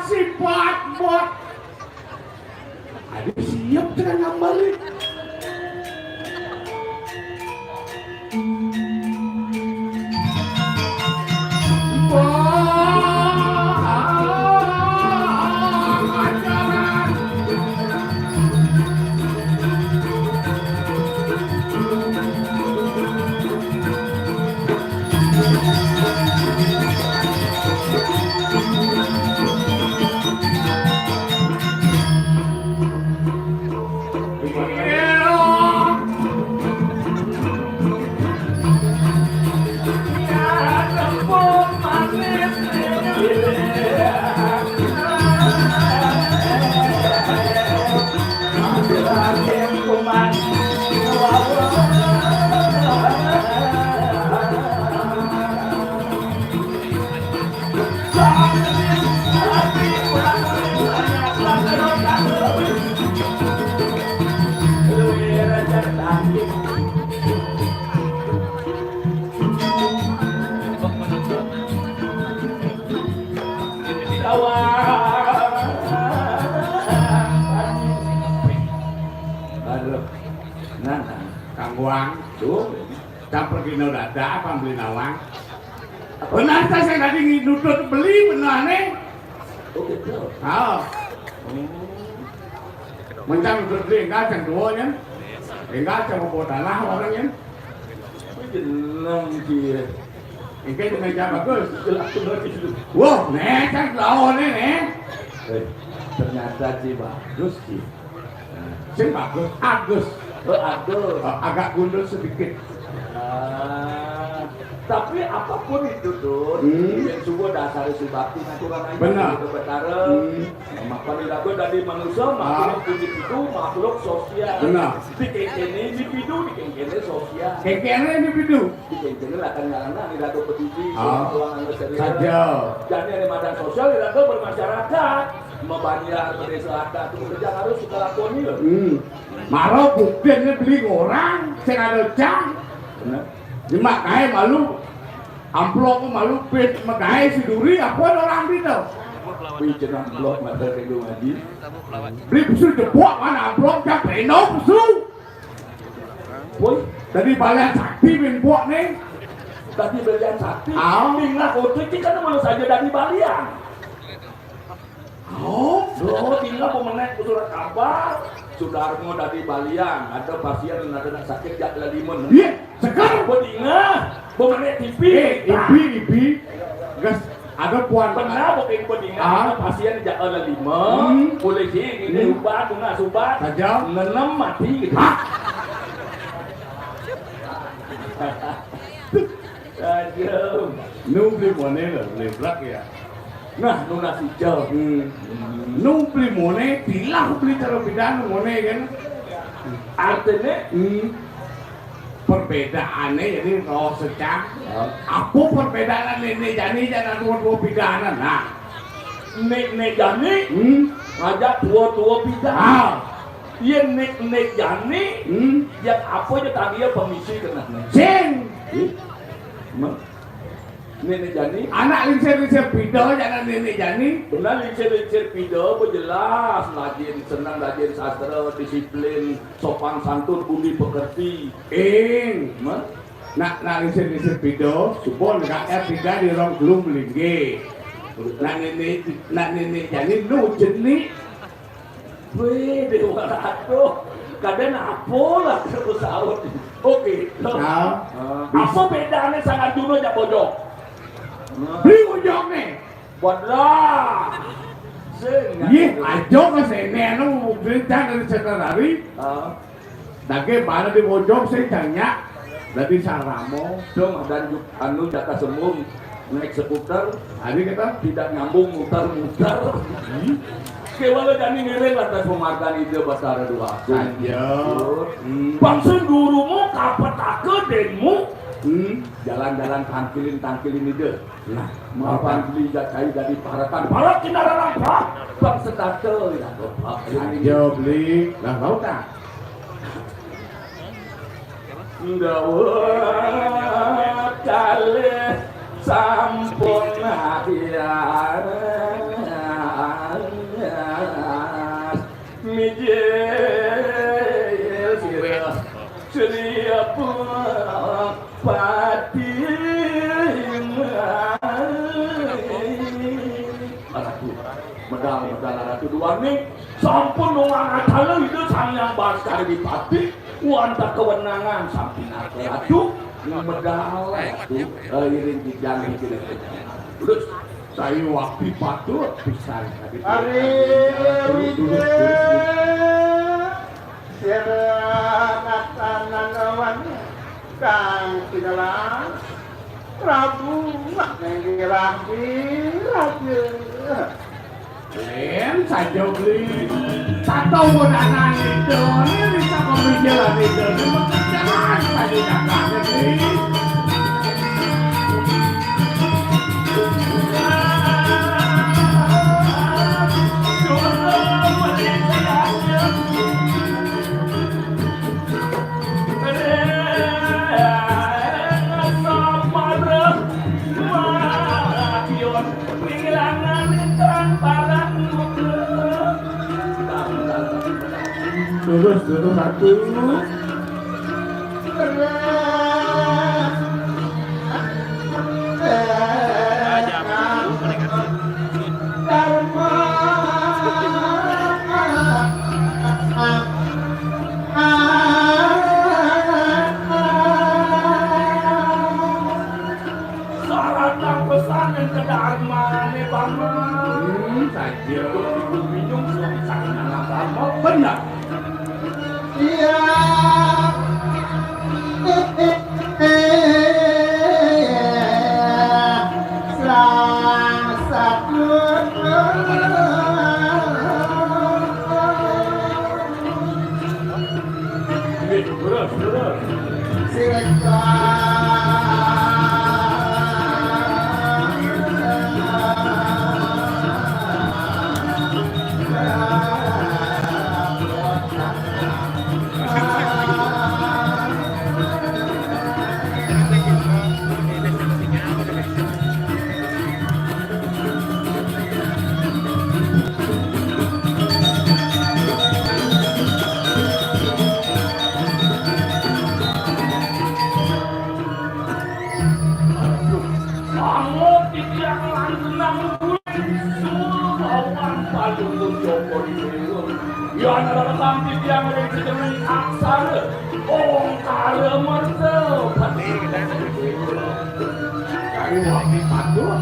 sifat bot. Adik siap dengan ngambali. Kangguang tuh, campur kino dada apa beli nawang? Benar saya tadi nutut beli benar nih. Oh gitu. Oh. Mencang nutut beli enggak cang dua nya, enggak cang mau tanah orangnya. Jeneng dia. Ini dengan cara bagus. Wah, nih cang lawan nih. Ternyata sih bagus sih. Sing bagus, Agus. Aduh. Agak gundul sedikit. Tapi apapun itu tuh, yang sungguh dasar si bakti natural aja. Benar. Bertarung. Maka dilaku dari manusia makhluk individu, makhluk sosial. Benar. Dikengkene individu, dikengkene sosial. Kekene individu. Dikengkene lakan ngalana dilaku petisi, Oh. keuangan serius. Saja. Jadi ada badan sosial dilaku bermasyarakat. Membayar pedesa ada tuh kerja harus kita lakoni loh. Marah buktinya beli orang, saya ada cang. Benar. Cuma kaya malu, amplop malu, pet makanya si duri apa orang itu? Wih cenah blok mata kendo ngaji. Beli pesu jebok mana amplop jak reno pesu. Woi, Tadi balian sakti bin buat nih. tadi belian sakti. Ah. Tinggal kotor kita kan malu saja dari balian. Oh, Loh, tinggal pemenang surat kabar. Sudarmo dari balian. Ada pasien yang ada sakit jak lalimun. iya, sekarang Kau tinggal pemenang TV. ibi, gas ada puan Pernah booking pendingan pasien ada 5, polisi ini ubat, tengah subat, saja 6 mati gitu. Aduh. nu beli mone lah beli berak ya Nah, nu nasi jauh. nu beli mone tilah beli cara pidana mone kan Artinya perbedaannya jadi roh secak apa perbedaan ini jadi jangan dua pidana nah nek jani ngajak tua pidana. Iya nek jani yang apa aja tadi ya pemisi kena. sing Nenek jani anak lincir pido jangan nenek jani benar lincir video jelas rajin senang rajin sastra disiplin sopan santun budi pekerti nak lincir pido supon kakek tiga di rong belum lingge nak nenek jani nu jenis weh dewa ratu kadang apa lah terus sahut oke apa bedanya sangat dulu aja bodoh beli ujung nih bodoh iya ajo ke sini anu berita dari sekretari dake mana di bojong saya tanya dari saramo dong dan anu jaka semum naik seputar hari kita tidak nyambung mutar-mutar kewala jani ngiring atas pemakan ide basara dua aja bangsa gurumu kapetake denmu jalan-jalan tangkilin ide nah maafan beli jacai dari parakan para kinara apa bangsa tate ya aja beli lah mau tak Dawet kali sampun hadiah mijil sirah ceria pati medal ratu dua nih sampun nuang atala itu sang baskar di pati wanta kewenangan samping ratu medal itu iring dijani terus saya waktu patut bisa Hari Siranakan Kang Pinalang Prabu Raja Len saja beli satu bodanan itu ini bisa pembicaraan itu jangan tadi kakaknya beli Terus satu sarana pesan yang ke Dharma nih paman saja minum sangat apa benar Iya Sang satu dari wangi patuh.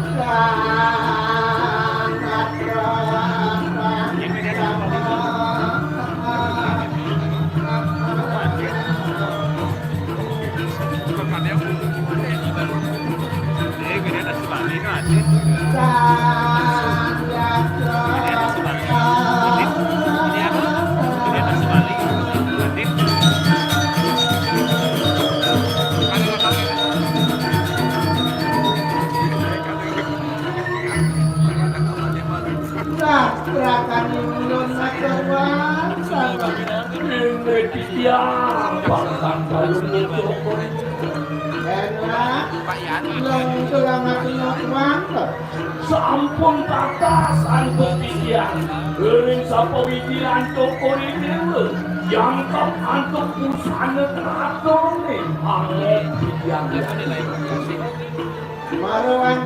Sampun kata santuk pikiran Gering sapa wijilan cokori dewa Jangkap antuk usana teratone Angin pikiran Maruan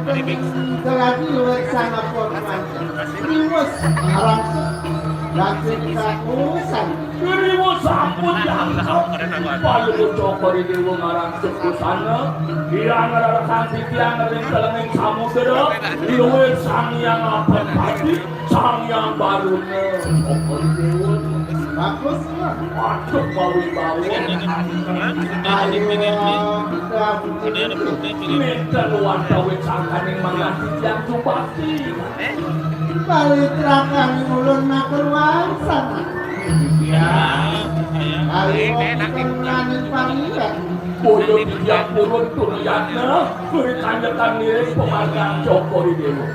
keladi luwek sama porman Riwes arang Dancing kakusan Kiriwo sampun jangkap Palu cokori dewa ngarang sekusana Kirang ngarang pikiran ngering telenging samudera Luwek sang yang apa pati Sang yang barune cokori dewa Bagus lah Waduh bawi-bawi Minta luar dawet sangkaning mangan yang subakti Balik terakan mulun makeluar sana Kali penganin panggilan Boyo yang turun tuliannya Berikanyakan nilai pemanggang Joko Dewa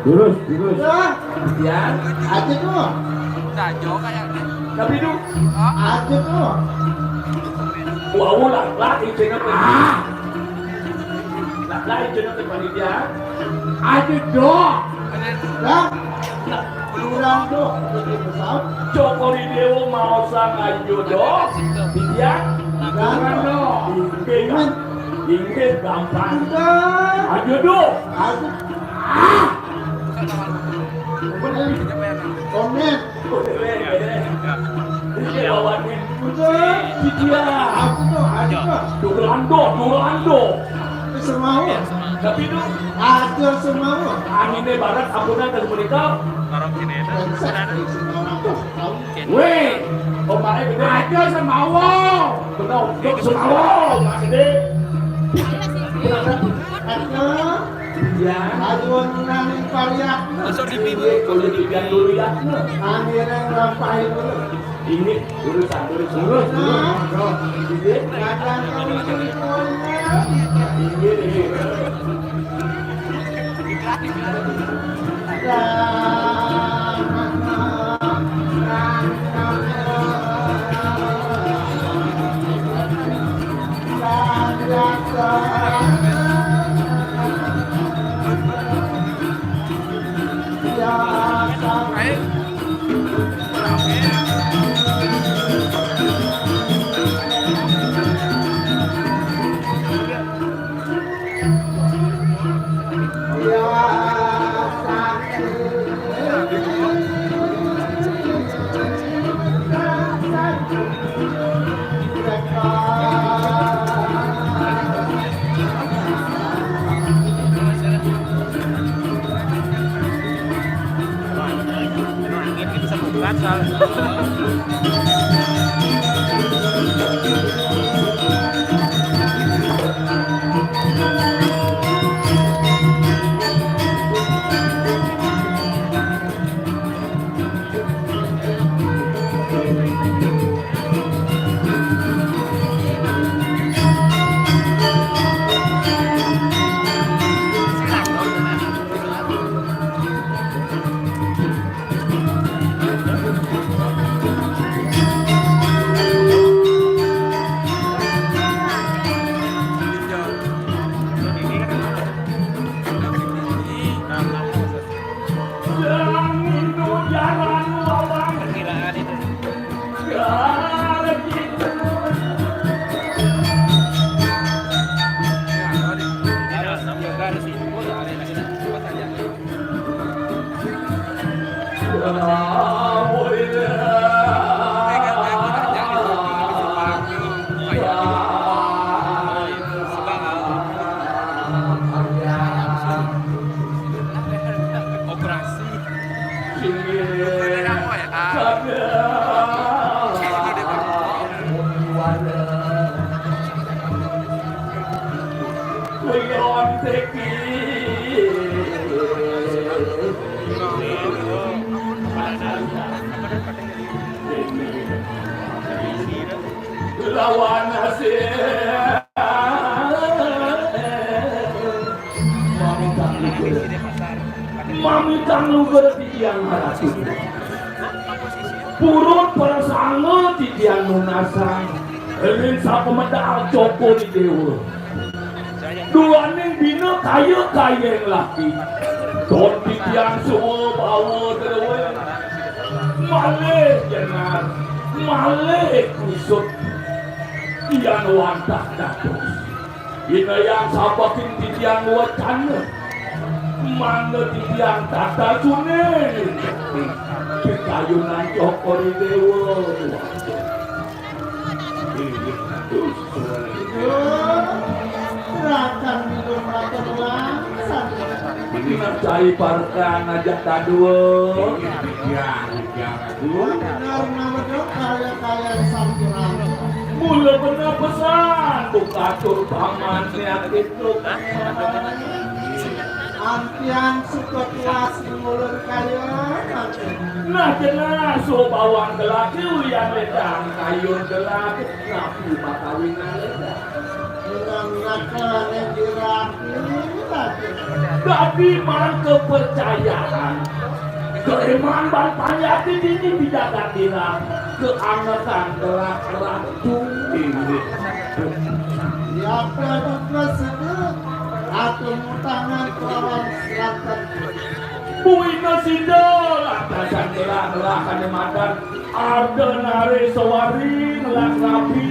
Terus Ya, aja tuh Dajo kayaknya. Tapi itu Aja tuh Wow lah izinnya Lah izinnya panitia Aja dong. Lah Kurang tuh Jadi pesawat Joko Dewa mau sang ayo dong Iya Jangan dong Ingin gampang Udah Ayo dong Aja Komen Ini bawain Udah Iya Aja tuh Durando Semau Tapi itu Aja semau anginnya barat ampunan dari mereka Weh, Omae gede aja semawo. Benar untuk semua Mas gede Aja Ya Aduan nangin pariak Masuk di pibu. Kalau dilihat dulu ya Akhirnya ngerampain dulu Ini urusan Terus. Ini Kadang kamu semuanya kuyon teki. Lawan hasil. Mami kang berarti yang harus purut perasaan di tiang nunasan elin sa pemedal Joko di dewa dua ning bina kaya yang laki don di tiang semua bawa dewa malih jangan malih kusut tiang wantah datus ina yang sabakin di tiang wacan mana di tiang tata sunin kayunan Joko di dewa Rakan hidup rakan langsan. cai parkan aja tadua Benar nama dok kaya sampiran. mula benar pesan bukatur paman nyakit lu Ampian suka tuas ngulur kaya. nah jelas so bawang gelak yang ledang kayun gelak napi makawinan ledang Bilang rakan yang diraki lagi. tapi marang kepercayaan keiman ban panyati ini bidakan dirang keangetan gelak rantung ini Siapa buka sedek atau tangan kelawan selatan. Bui nasidol atasan gelak kanemadan ada nare sewari ngelak rapi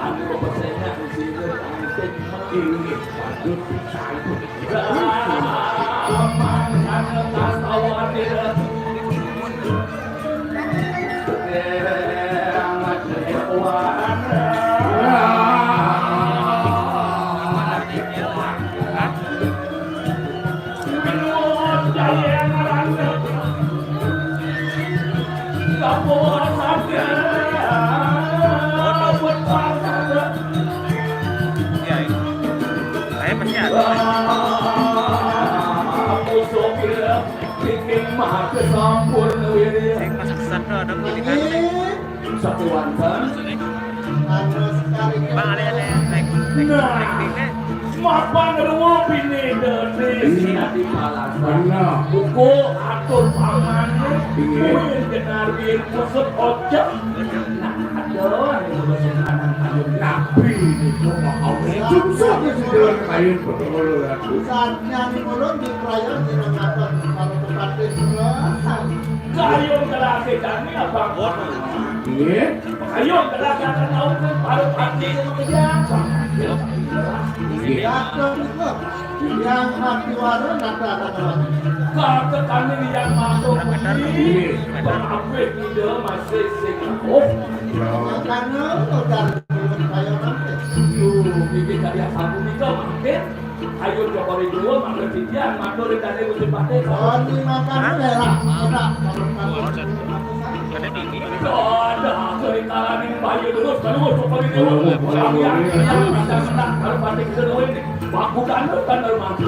lalu pesennya di sini antek ini padu pisayu aman atas awan dia amat kewan satu wantan mapan ruwo bini denis di palasan buku atur pangan kuih jenar bir kusut ojek nah aduh nabi itu mau susah kesudahan kain betul Saatnya di mulut di perayaan di mengatakan kalau tempat itu kayun gelake kami abang kayun gelake akan tahu kan paru pati biasa Jatuh juga yang hati warna nata kata kami yang masuk ini pengapit ide masih singkup karena udah kayak nanti. Bibi karya sabu itu makin ayo Jokowi dulu makan tidian makan dari musim pate Oh di makan daerah Ada tinggi. ada kerikalan ini bayu terus kalau Jokowi dulu kami yang ada senang kalau pate kita dulu ini baku kan mati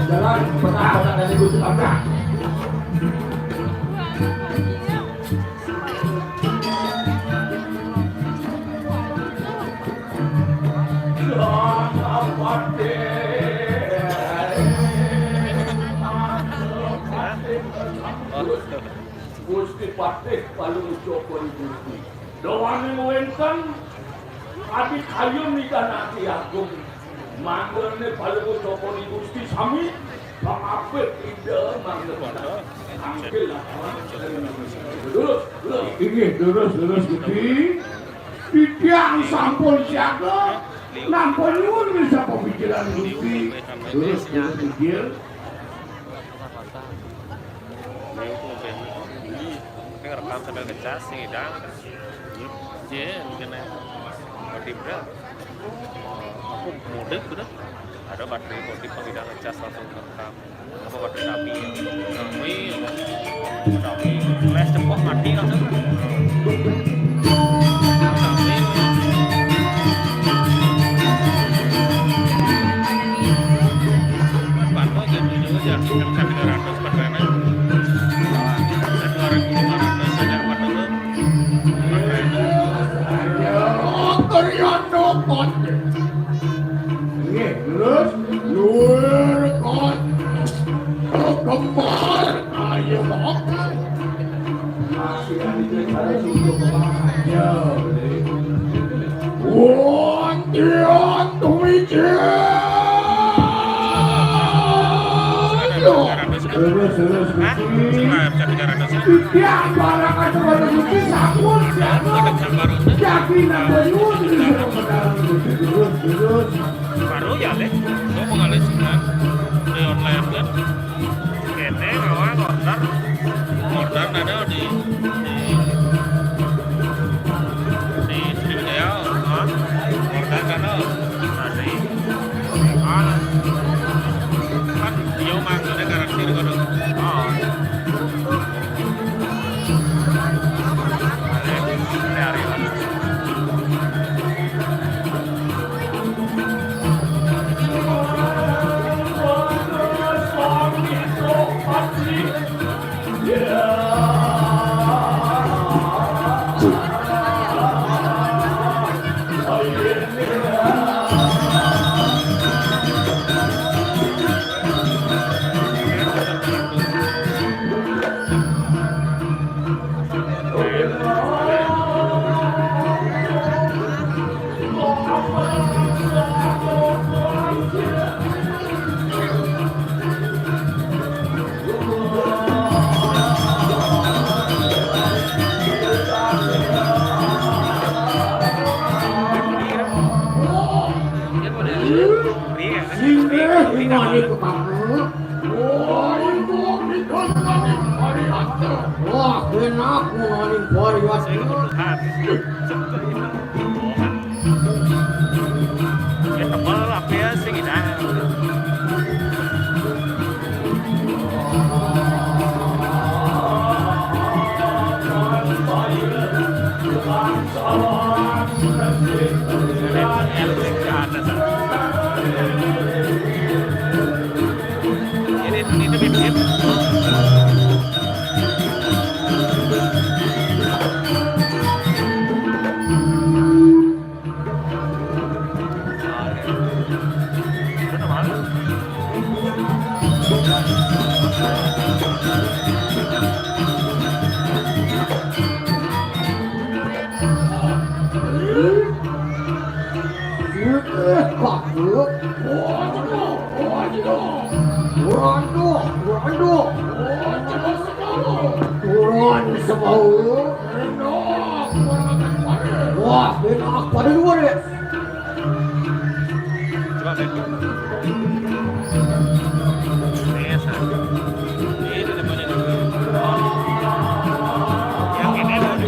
jalan petang-petang dari Gusti Tabrak. Gusti Patih paling Jokowi Gusti. Doang ngewengkan adik kayun nikah nanti agung. Manggone paling Jokowi Gusti sami pangapit ide manggone. Ambil lah. Terus Gusti. Di tiang sampun siaga. Nampun nyuwun bisa pemikiran Gusti. Terus pikir. Cái rekam sambil ngecas sing idang. Jen kena motif dah. Aku mudik udah. Ada baterai motif pengidang ngecas langsung rekam. Apa baterai api? Tapi flash cepok mati langsung. Ya, kan 300 baterainya. Dan 2.500 saja baterai. Teriano kon. Nggih, terus luar kon. Kembar ayo makan. Masih ada cara susu aja. Wah, dia tuh Terus Hah? Setelah bisa 300 ya? ya barang aja pada mesti sakut ya. Jadi namanya terus. Baru ya deh, gue mau ngalih sekarang di online kan. Kene ngawang order ada di Sriwijaya, order karena tadi kan dia maksudnya garansi itu kan. Dari Wah, enak ngoning poriwas. ya tebal apa ya sih kita. Ini bibit. Wah, enak pada luar ya. Coba deh. Ini depannya dulu. Yang ini dulu.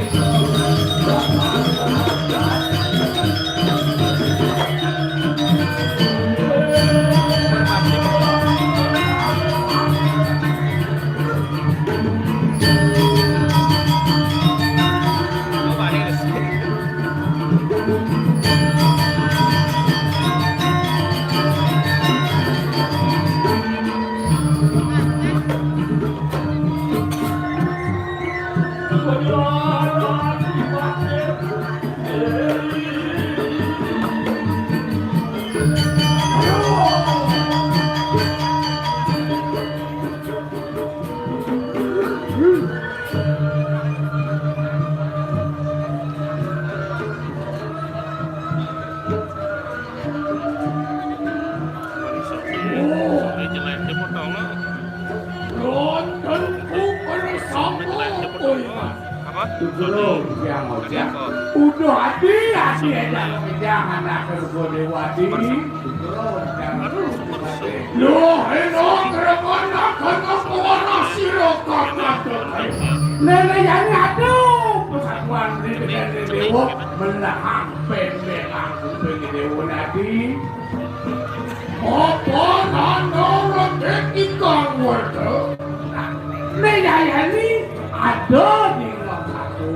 Udah hati aja jangan aku Dewati. Loh, enak remana kana kuara sira kakak. Nenek yani aduh, pesatuan di dewa menahang pendek aku pengen dewa nadi. Apa nana rotek ikang warga? Nenek yani ada di satu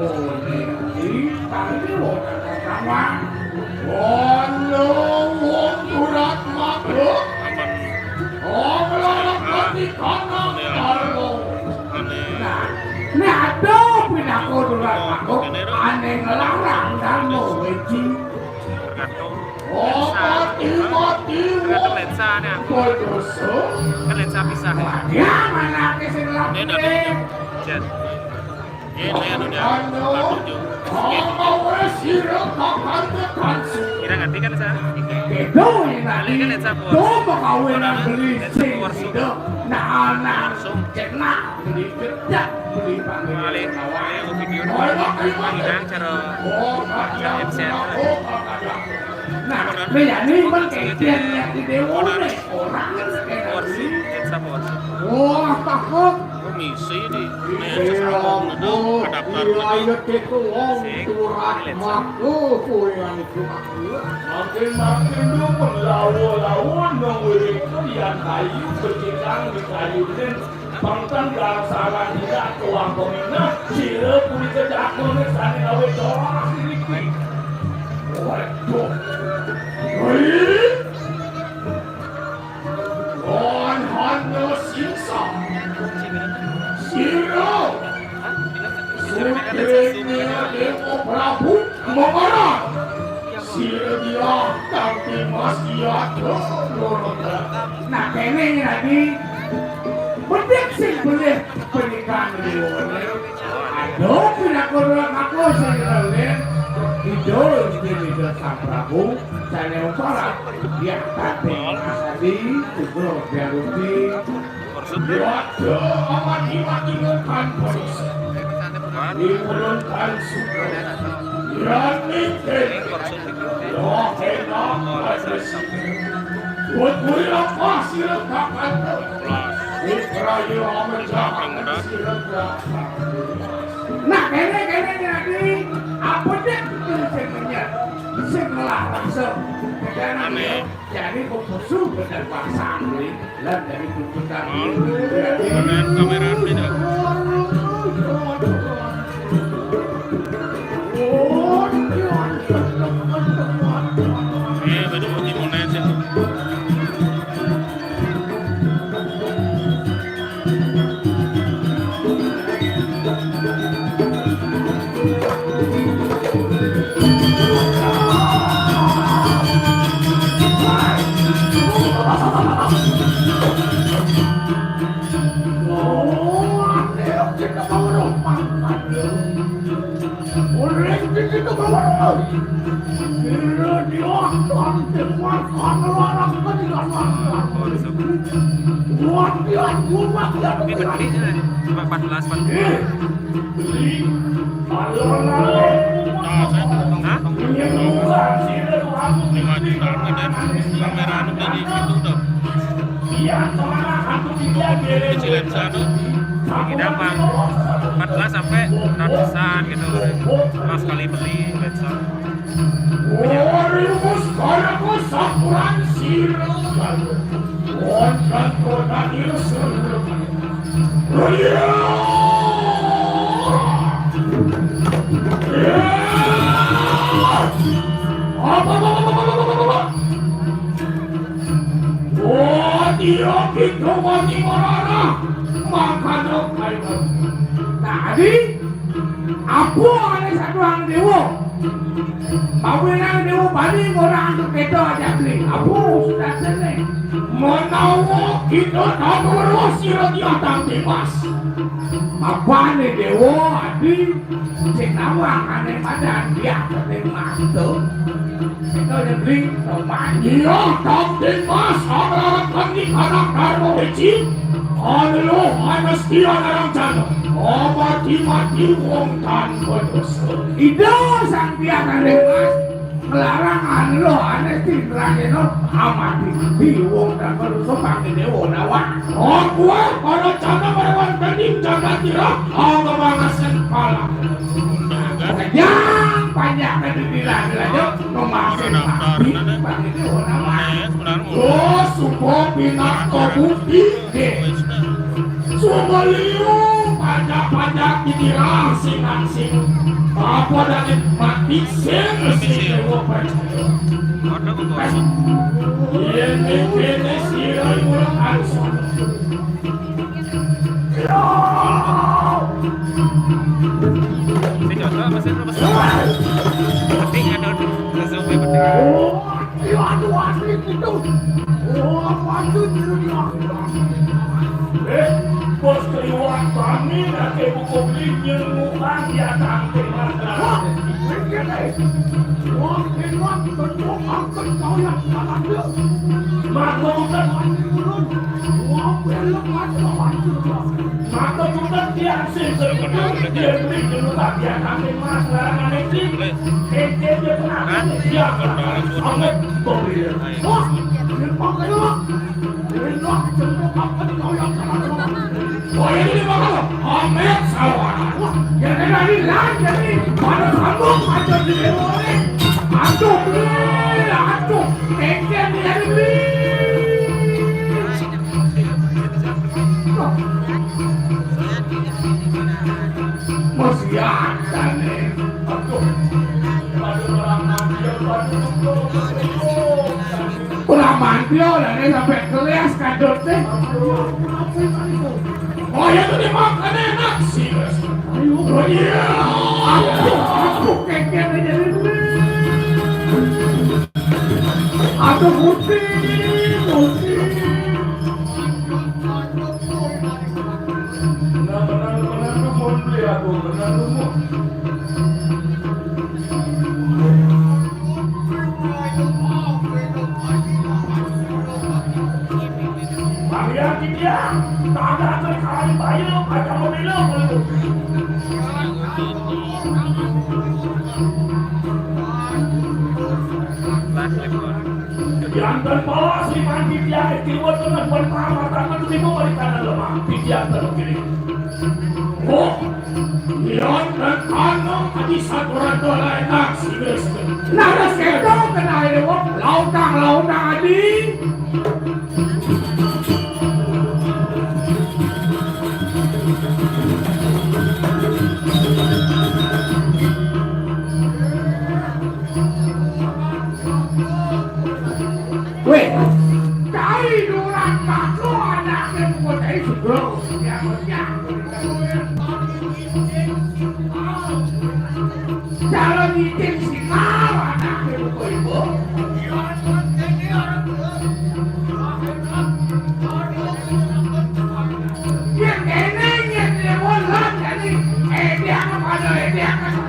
nadi, tapi wong sama. Wano wong surat makhluk. Oh, melalui di kanan kalau. Nah, aduh, pindah kodoran aku. Aneh ngelarang dan mau weci. Oh, mati. Tergantung lensanya. Kodoso. Kan lensa pisah. Ya, mana keselam. Ini nanti Jen. Ini anu dia. Kira ngerti kan sana? Itu nanti. Tuh pekawin yang beli sing itu. Nah, cenak beli kerja beli Kali video hilang cara absen. Nah, ini kan kejadian yang di dewa nih orang Porsi, lensa porsi. wah takut Komisi di Silang ada adaptar wilayah itu wong surat makhluk kuliah itu makhluk Makin-makin lu melawan dong yang kayu bercikang di kayu dan bangtan gak salah tidak tuang komina sila kulit kejakun sana gawe doang sedikit waduh Wan hanya siksa Siro Sutenya Dewa Prabu Kemakaran Siro dia tapi masih ada Nah kene tadi Betik sih boleh pernikahan Dewa Aduh pindah kodok aku sih Idol di Sang Prabu saya uparat dia tadi asadi itu beruti waduh amat dimatikan polisi dimulunkan suku yang mikir loh enak agresi buat gue apa sih lekakan Ibrahim amat jangan sih lekakan nah kene nanti apa deh sing ngelarang Aneh. jadi kudu bener pasang lan dari tuntutan dengan kamera tidak. Betul mau dimulai sih. Mungkin berdiri cuma 14 Hah? 5 juta dan kamera anu dari itu tuh. Kecil lensa tuh. Ini gampang 14 sampai ratusan gitu mas kali beli lensa Orimus karaku sakuran sirkan Wonkan kota ilsun dia kita mati marana makanya kayak tadi aku ada satu orang dewa Pawinang dewa bali orang kita aja beli aku sudah selesai menawa kita tak berwasi lagi atang bebas apa nih dewa adi cek nawang aneh badan dia keterima itu kita udah beli sama dia tak bebas orang di kanak darmo beci Halo, anas dia larang jano mati wong tanpa dosa Ido sang dia karemas ngelarangan lo aneh tindrangin lo amati biwong dan manusia pakai dewa nawa oh gue kalau cana merewan bening jaga tira oh kebangasan kepala banyak dari nilai-nilainya memakai mati pakai dewa nawa oh suko pinak bukti suko liu pajak-pajak ditirang sing-sing apa dari mati sing dewa percaya ini sirah murah alson bos keliwat kami nanti buku belinya ngutang dia tangke masalah maka kita tiang sih dia beli dulu tak dia tangke masalah nanti dia tenang dia sangat boleh bos oh ini bakal amet sawah ya dari lain jadi pada sambung aja di dewa ini aduh keknya dari beli masih ada nih aduh ulah mandio lah nih sampai kelas kadotnya oh ya tuh dimakan enak sih oh iya aku keknya jadi aduh putih benar-benar mau beli aku benar mau dia tak ada sekali bayar macam mobil diantar bawa si mandi dia keluar dengan pertama tangan lima kali kanan lemah diantar kiri oh lihat dan kanong adi satu rado enak si besti nara sedo kena ini wak lautang adi weh, cari duran kaklo anaknya buat cari sebelum yang jalan itin si kau anaknya buat ibu yang enengnya dia bolan jadi dia kepada dia kan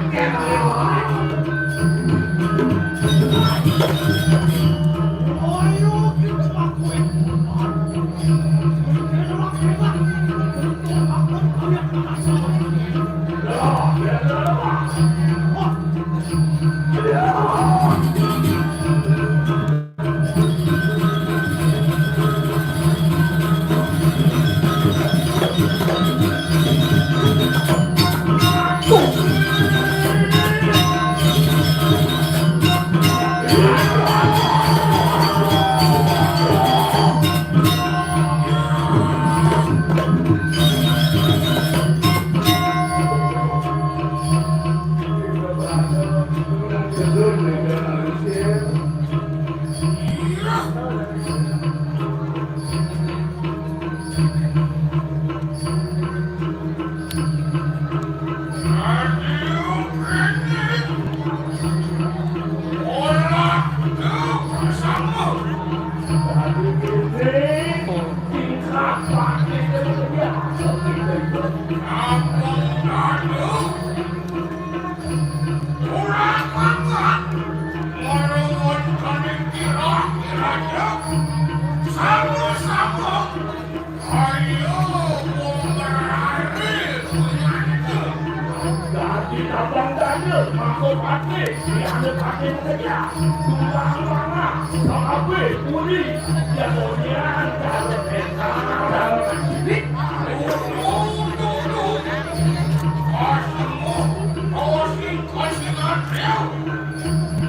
Dinabang dada, masuk hati, diambil hati kerja. Tulang mana, sakabe, puli, jadonian, dalam peta, dalam sidik.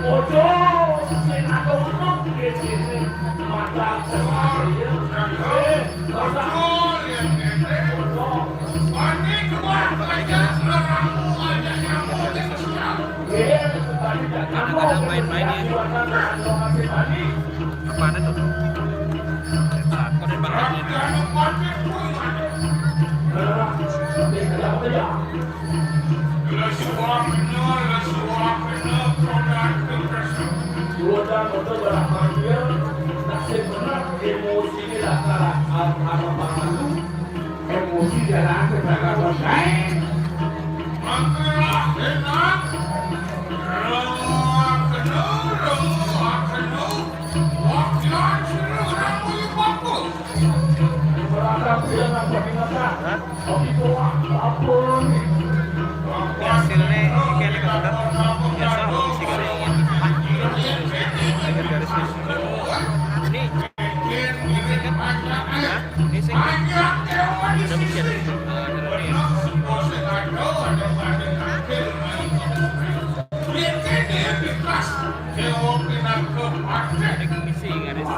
Ojo, senado untuk disini, mata semari, mata kadang-kadang main-main ya. Apaan itu? Kok di bangkanya emosi jalan sebagai bangkai hasilnya kayak udah biasa sih garisnya agar garisnya ini ini sih udah mikir misi garis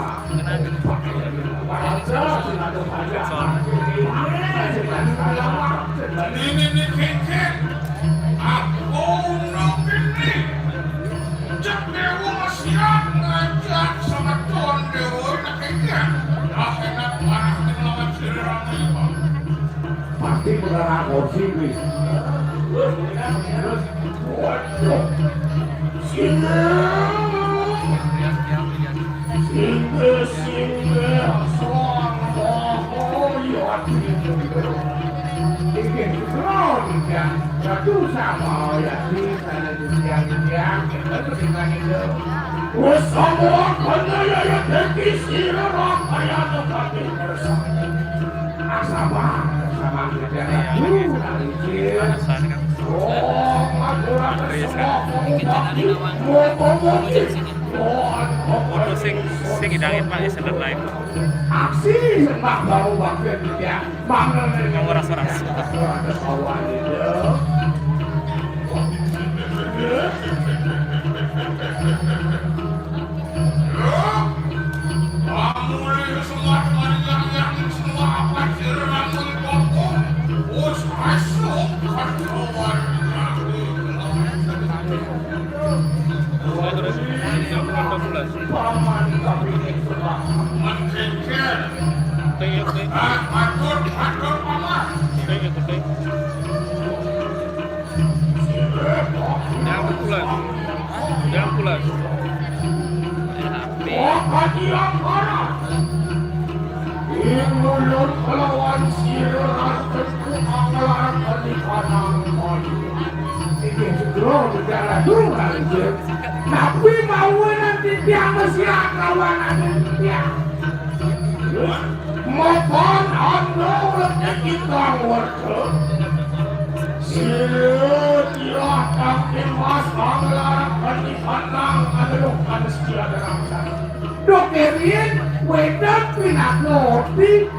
pasti beneran kursi nih. Foto sing idangin Pak Isender live. Aksi sembah bau bagian dia. Mau ras-ras. Jangan pulang. Mulut kelawan sirat keanggaran penikanan maju. Ini segera berjalan dulu aja. Tapi mau nanti dia mesti kawanan dia. Mohon anda kita warga. Sirat dia kaki mas anggaran penikanan adalah setia dalam sana. Dokerin wedang pinak ngerti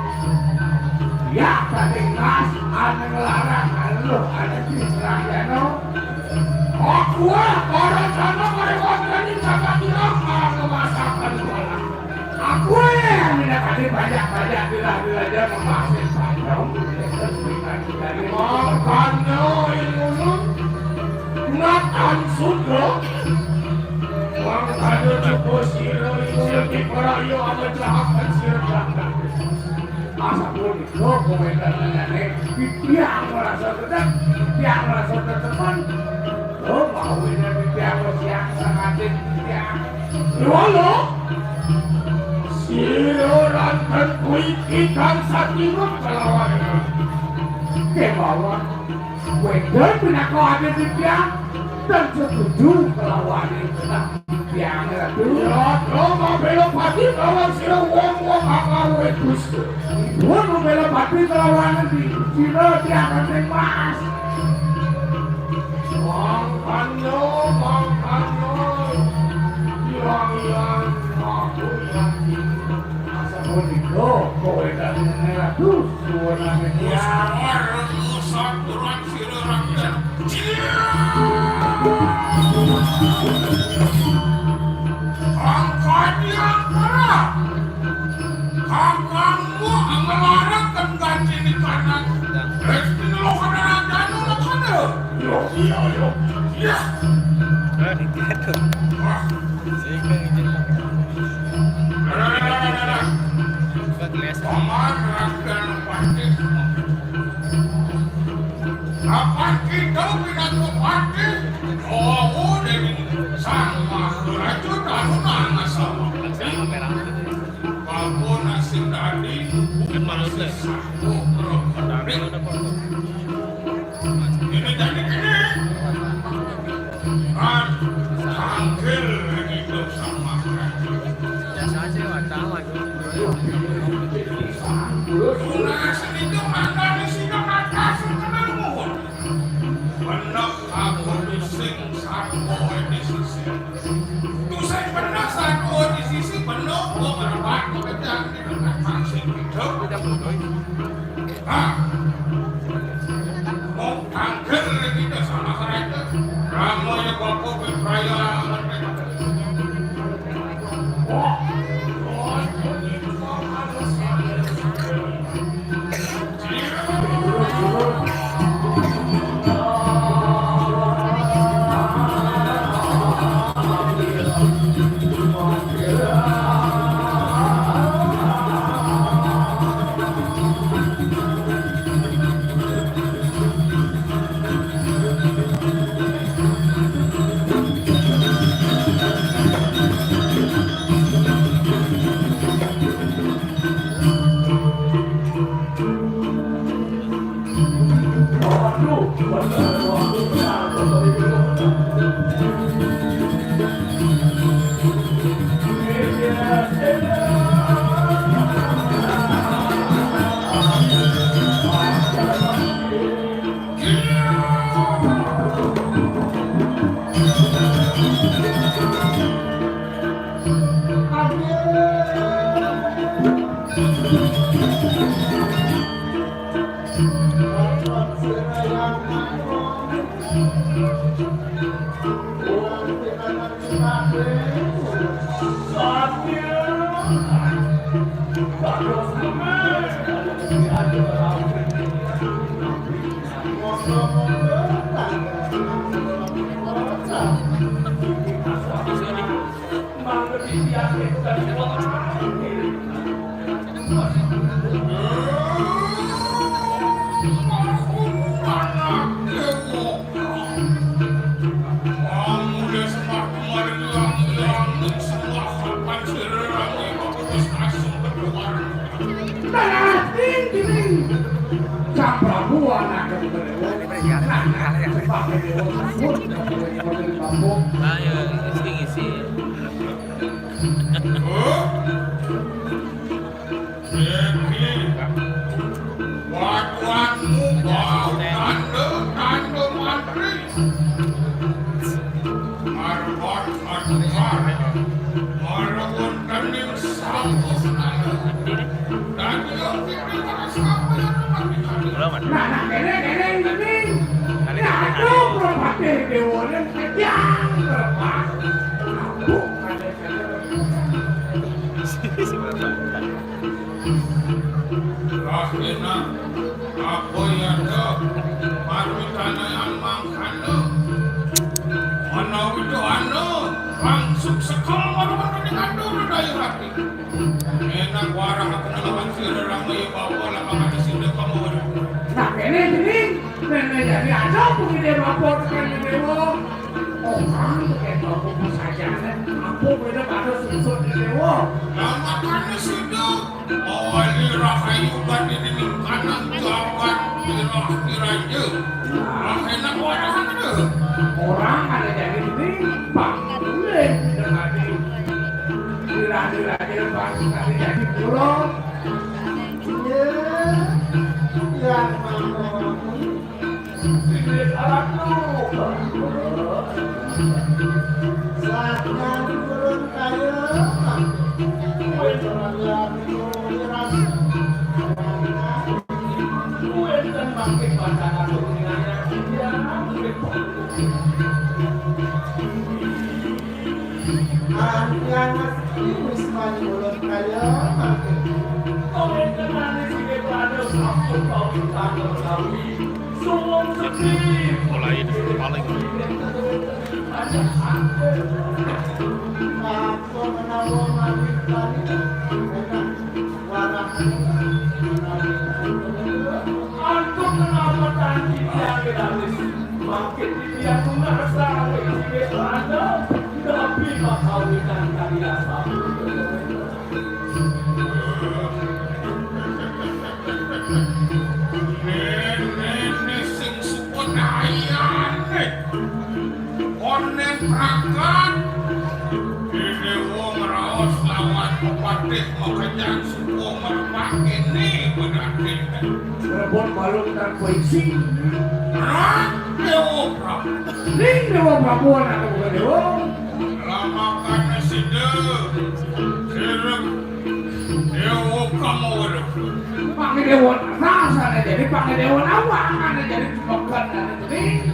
ya kadang-kadang ada ngelarang lu ada di serangnya aku orang sana mereka ini sangat bilang masakan bola aku yang minta tadi banyak-banyak bila-bila dia memasak sayang dari makannya ilmu makan sudah Wang ada cukup siro di perayu ada jahat siro masa pun itu komentarnya yang merasa sedang yang merasa tertekan oh mau ini yang siang sangat yang lalu siro rantan kuih ikan satimut kelawan kemauan wedel pindah kau ada di tiang dan setuju kelawan itu yang lihat lo mau belok hati kawan sila wong-wong akawe kustu gua mau belok hati kawan nanti sila dia akan mas Angkat yang keras. Kakangmu melarangkan ganti di kanan. Resti lo kana danu lo kana. Yo. Ya. Paman rakyat pasti. Kapan kita pinatu pasti? Oh, dari sama racun anu nana sama. Kamu nasi tadi bukan nasi sagu berobati. Ini jadi gini. Kan tangkil itu sama racun. Nasi itu mana di sini mata sebenarnya mohon. Benak aku bising sagu di sisi. Tu saya pernah sagu di sisi benak gua berapa kebetulan dengan masing itu. Mau tangkil kita sama mereka. Kamu yang bapak berperaya mereka. Orang ada jadi ini, bang, boleh dengan diraja bang, jadi pulau. Yang mau saatnya turun kayu, bangkit pada Antian mesti wisman ulun kaya Mulai dari paling aku menawa mawin tani enak warahan Antum kenapa tadi dia gratis? Makin dia merasa ini ada tapi makawinan kalian satu. Nenek sing sepenayan onen prakat ini wong raos lawan patih makanya suku merpak ini berarti Rebon balon dan puisi. Dewa Prabu Ning dewa Prabuan atau bukan dewa? lamakan sida kirem Dewa kamu waduh Pakai dewa rasa jadi pakai dewa awak ada jadi bukan ada ini.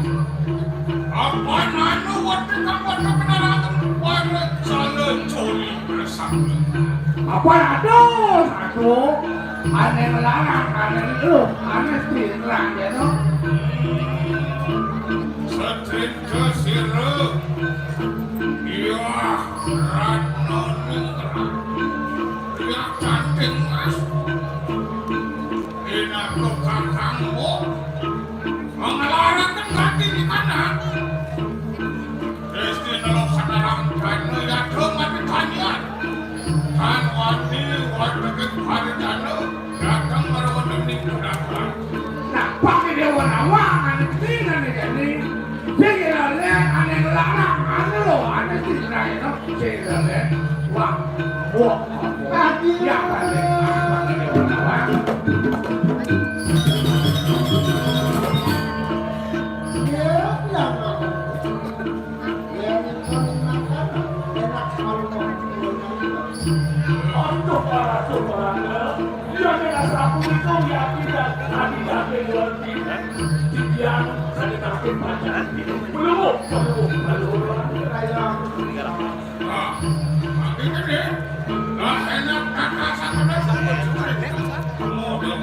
apa nanu waktu kamu kebenaran pada calon coli bersama Apa aduh satu aneh melarang aneh lu aneh tirang ya no. Setrika sira iya Ratno Ningrat iya cantik mas ina ko kakangmu mengelarang kati di mana Desti nolong sadarang kanu ya kemat kanyan kan wadi wadegek pada jana datang merawat demi kudapan Nah pakai dewa awak aneh tirang jadi Saya lihat aneh melarang aneh lo aneh tirang ya no. Saya lihat wah wah ya pakai dewa awak. dia bilang dia minta makan enak kalau mau Untuk para saudara, dia dengan sapu itu yang tidak tadi dari luar dia tadi tapi baca belum kaya ah ini deh lah enak kakak sakit kamu belum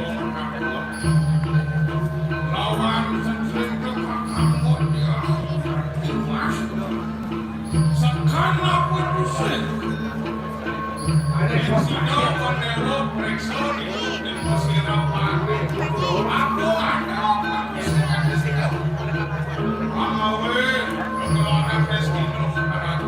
lawan sendiri kakakmu dia mas sekala putusin ada Sino kondewo preksa di posisi rawan aku ada mama we kalau ada prestino sekarang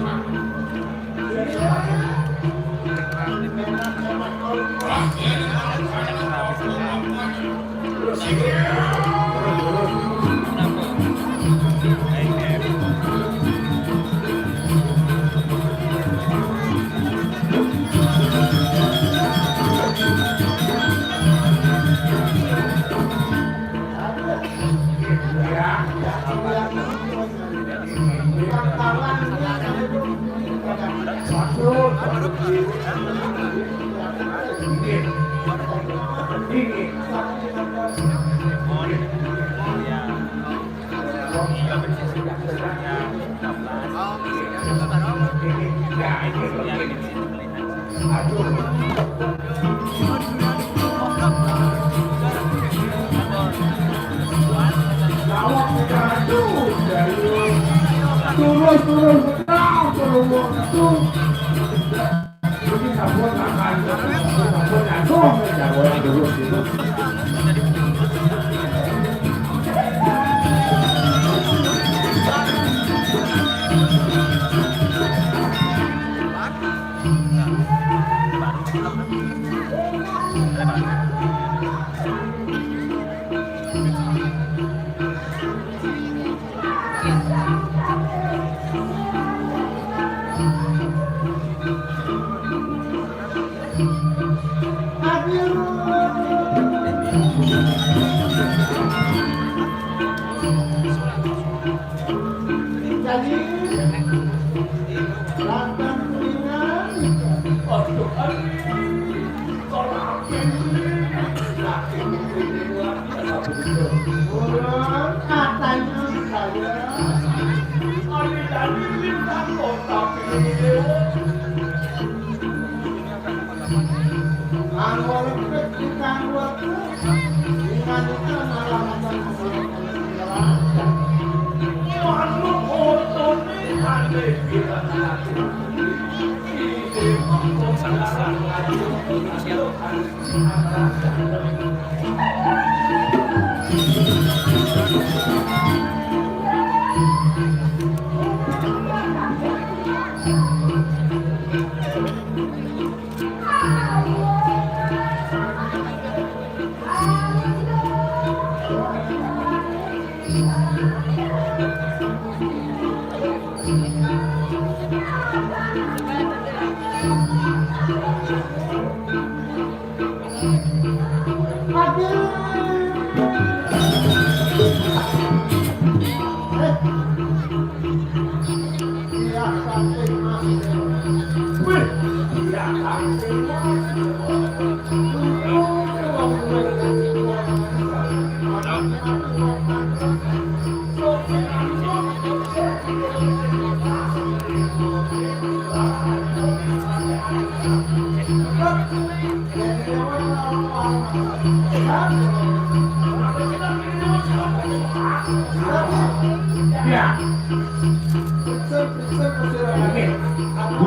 jadi lantan kuningan ulun katanya saya Ani tadi lintang kota pilih. Anggur itu anggur ikan itu malah Manu foto ni ane kira nanti. Ini mengkosan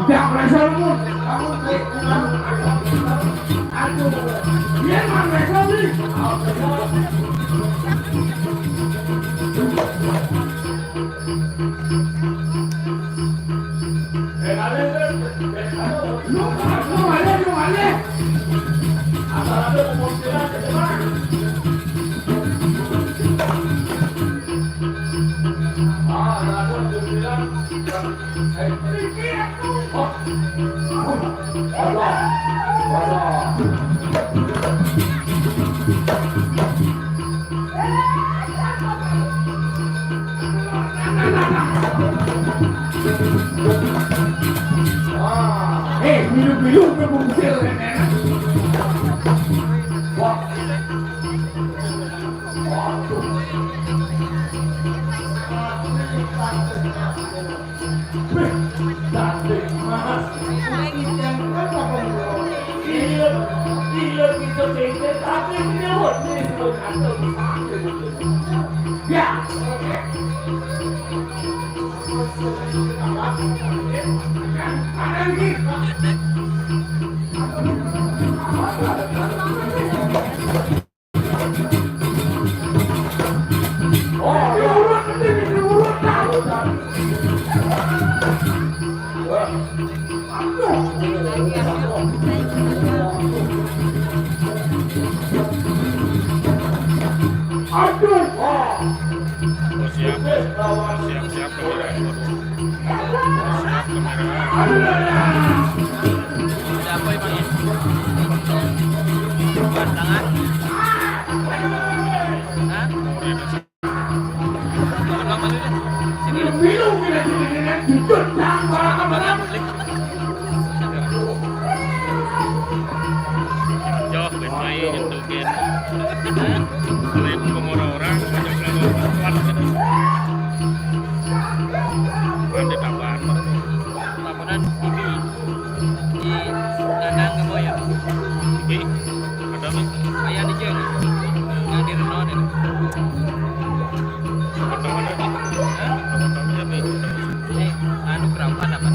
Tidak berasal pun. Dia mah berasal ni. Lu ada. Apa ada pemutiran ke depan? Ada pemutiran. Minum ke bungsil Siap kamera. Ada apa emang ya? Pandangan? Hah? Abang mana dia? Sini. minum kita dengan jujur Abang muslim. Jauh main nyentuhin. Selain ngomong orang, banyak selalu kuat gitu. Ada tambahan. Laporan ini di Nanang ke Boya. Ini ada apa? Ayah di Jeng. Yang di Renon itu. Pertama ada. Hah? Pertama apa? Ini anu berapa dapat?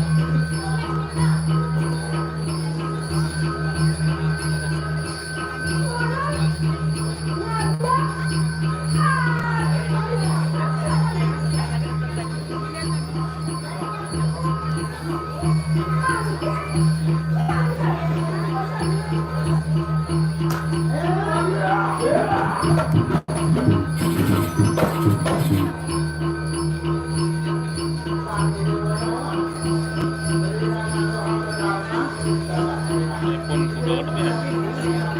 Telepon kudo tu ya.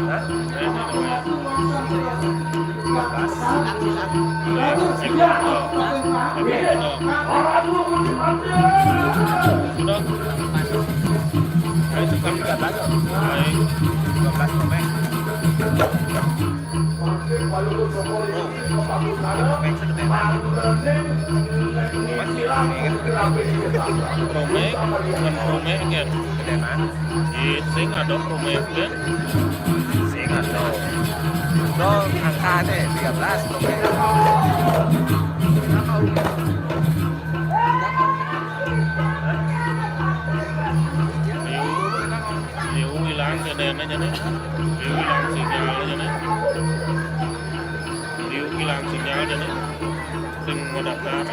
Hah? Ayo suka juga tahu. Ayo 12 komen. Rumah kan sing ada rumah kan Sing atau angka 13 Liu hilang ke den aja nih. Liu hilang sinyal aja nih. Liu hilang sinyal aja nih. Sing mau daftar.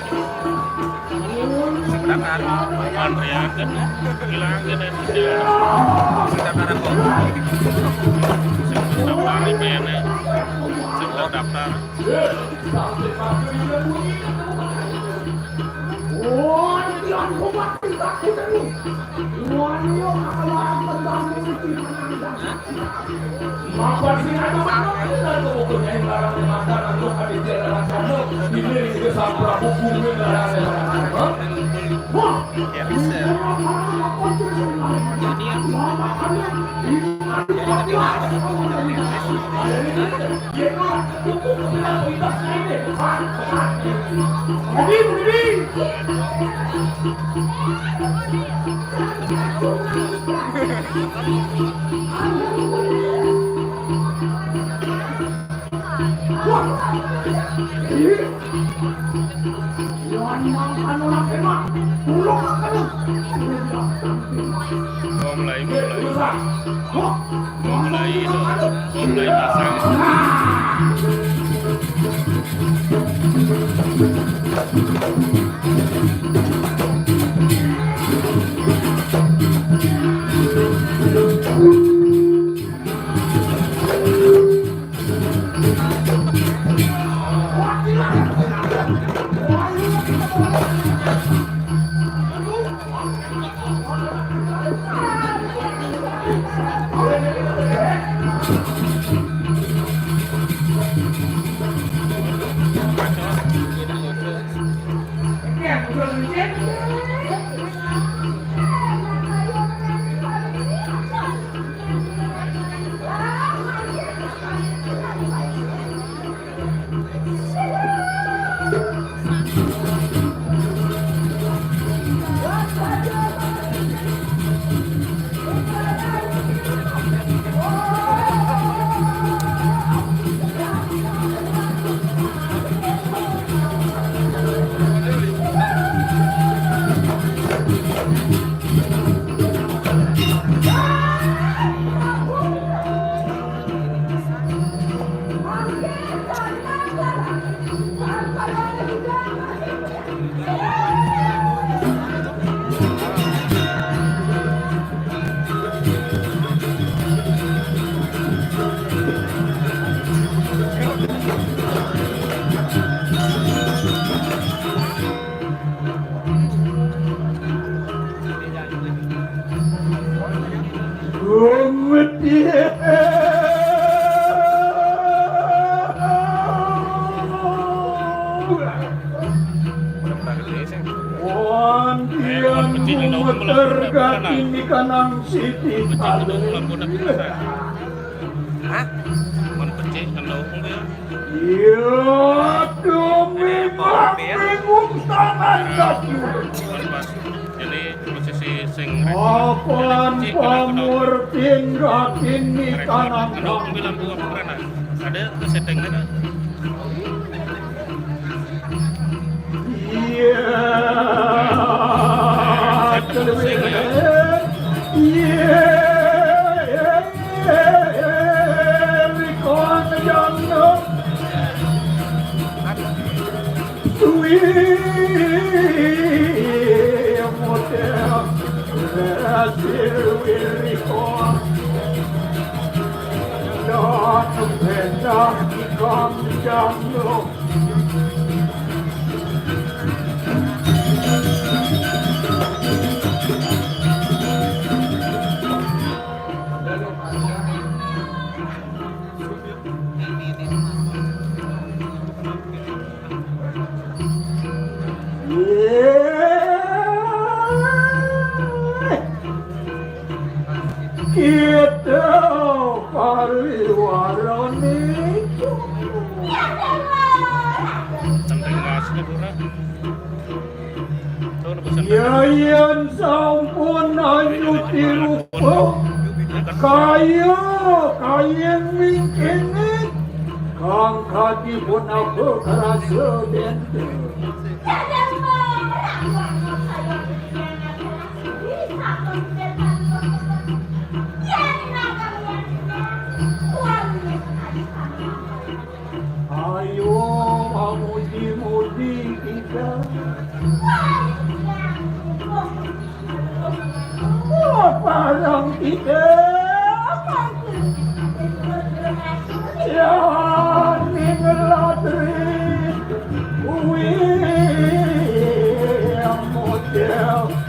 Antrian kan hilang ke den sinyal. Sing daftar apa? Sing daftar IPN nya. Sing daftar. Oh, jangan kuat takut lu. Wanyo alam tentang Maka sih ada mana tuh yang larang makanan tuh habis jalan kamu ini ke sampra hukumin larang. Wah, Ya bisa. Jadi mulai pasang. Ini kanang siti palu. Hah? Mon pecih ando dia. Ya demi bingung tangan kaki. Pas jadi posisi sing Apaan pamur tinggal kini kanang ando bilang dua peran ada setengnya. Iya. Don't Yayan sampun ayu tirupa kaya mingkene kang kadipun aku kerasa dente. Ayo memuji-muji kita. Parang kita. Ya, ngelatri. Model.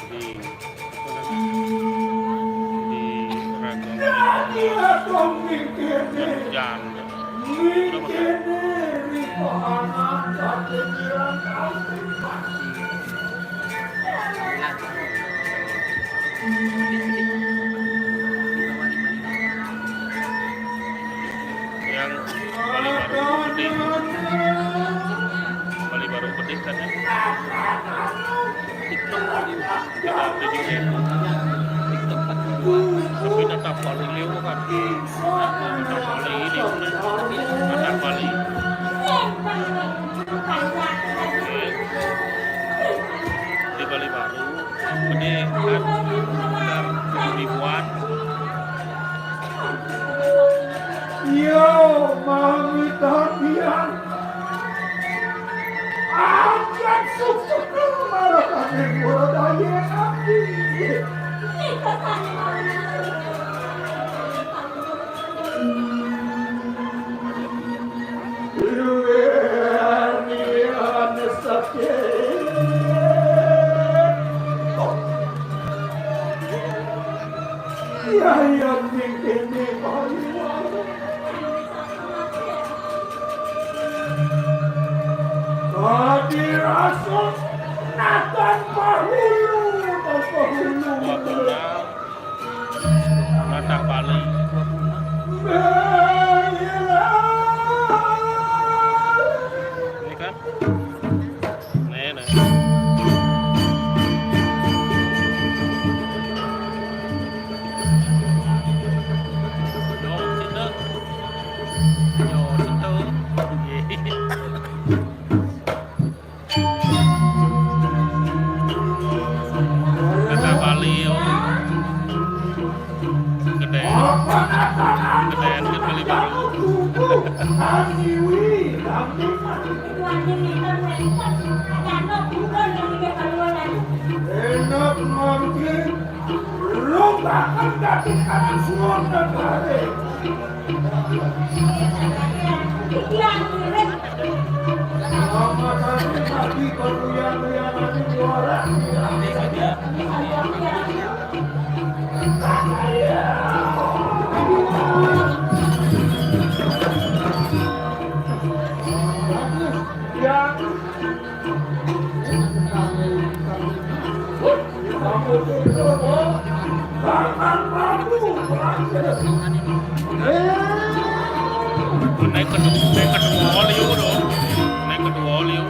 di Ragam Jan yang Bali baru pedih kan ya tidak pedih tapi tetap Bali liu kan tetap Bali ini tetap Bali di Bali baru pedih kan sekitar ribuan. Yo, mami tapian. Angkat sukses marah kami budaya kami. Ya yang bikin dirasa nakan pahulu Natah Bali ini kan nenek Natah Bali gedean ke Bali baru enak mungkin lu bakal dapet kanan semua negara sama tadi tadi perluan-perluan nanti juara naik kedua liu dong naik kedua liu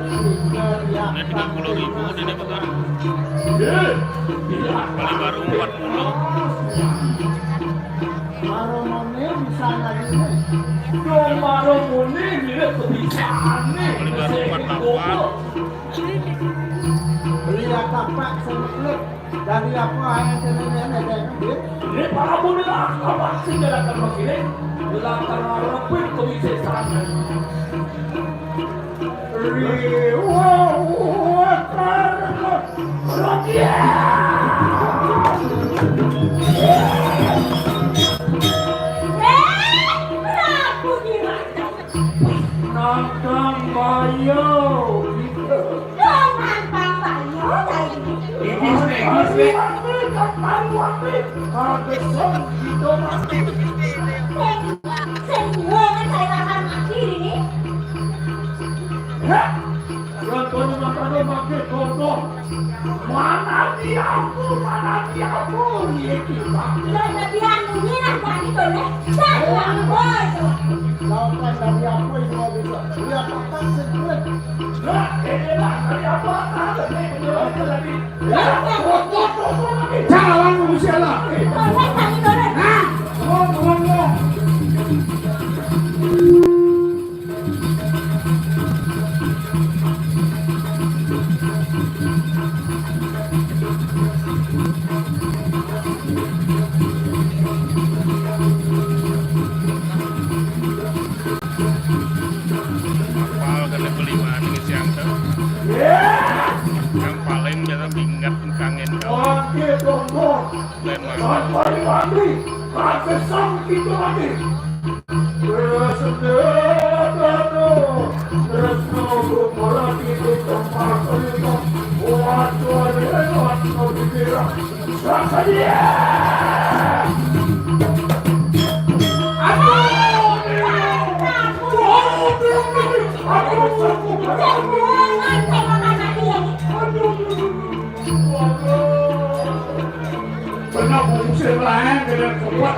naik 30.000 ini bukan Bali baru 40 Maromone bisa lagi. Maromone dia kebiasaan nih. Bali baru 48 Beli tapak selip dari apa yang sebenarnya ada Ini para budak apa sih gerakan begini? Belakang lebih kebiasaan. Nantang bayo gitu. Mana diaku, ya kita. Lawan dari apa yang mau bisa. Lihat tapak selip. Jalan usia kapal kena kelima ini siang tuh yang paling biasa pinggat kangen kau Oke, tunggu. lain mana Sampai mati, sampai sakit lagi. Terus terus nunggu orang itu tempat itu. Waduh, Benar fungsi lain dengan kuat.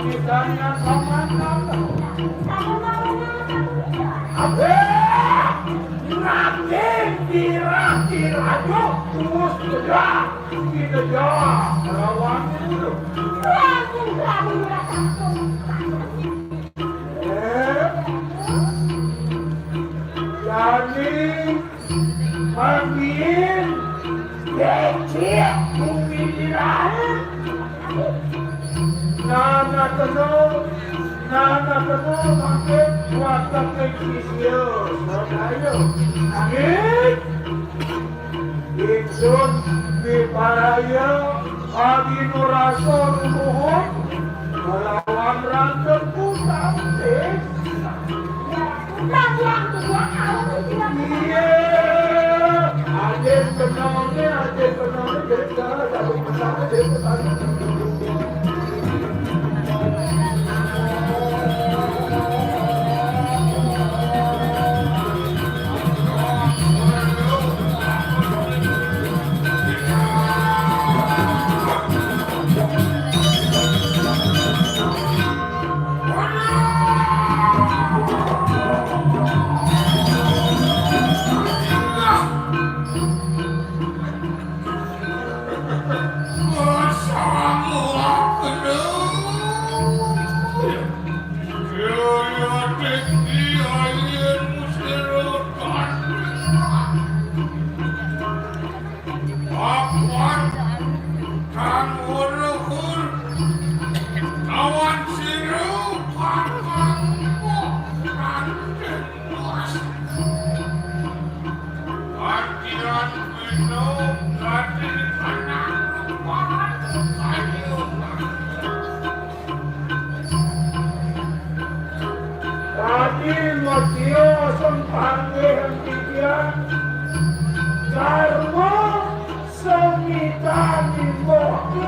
pamitannya paman kamu. Abe, nanti kira-kira terus kerja, kita jawab lawan dulu. Jadi makin kecil pemikiran. Nana tenung makin watak kecil. Ayo, angin. Ingsun di paraya adi nurasa nuhun melawan ranteng pusat. Iya, ajen kenalnya jadi cara dapat bersama jadi petani. Tadi Masio sempanggih tiga karma semita dimokti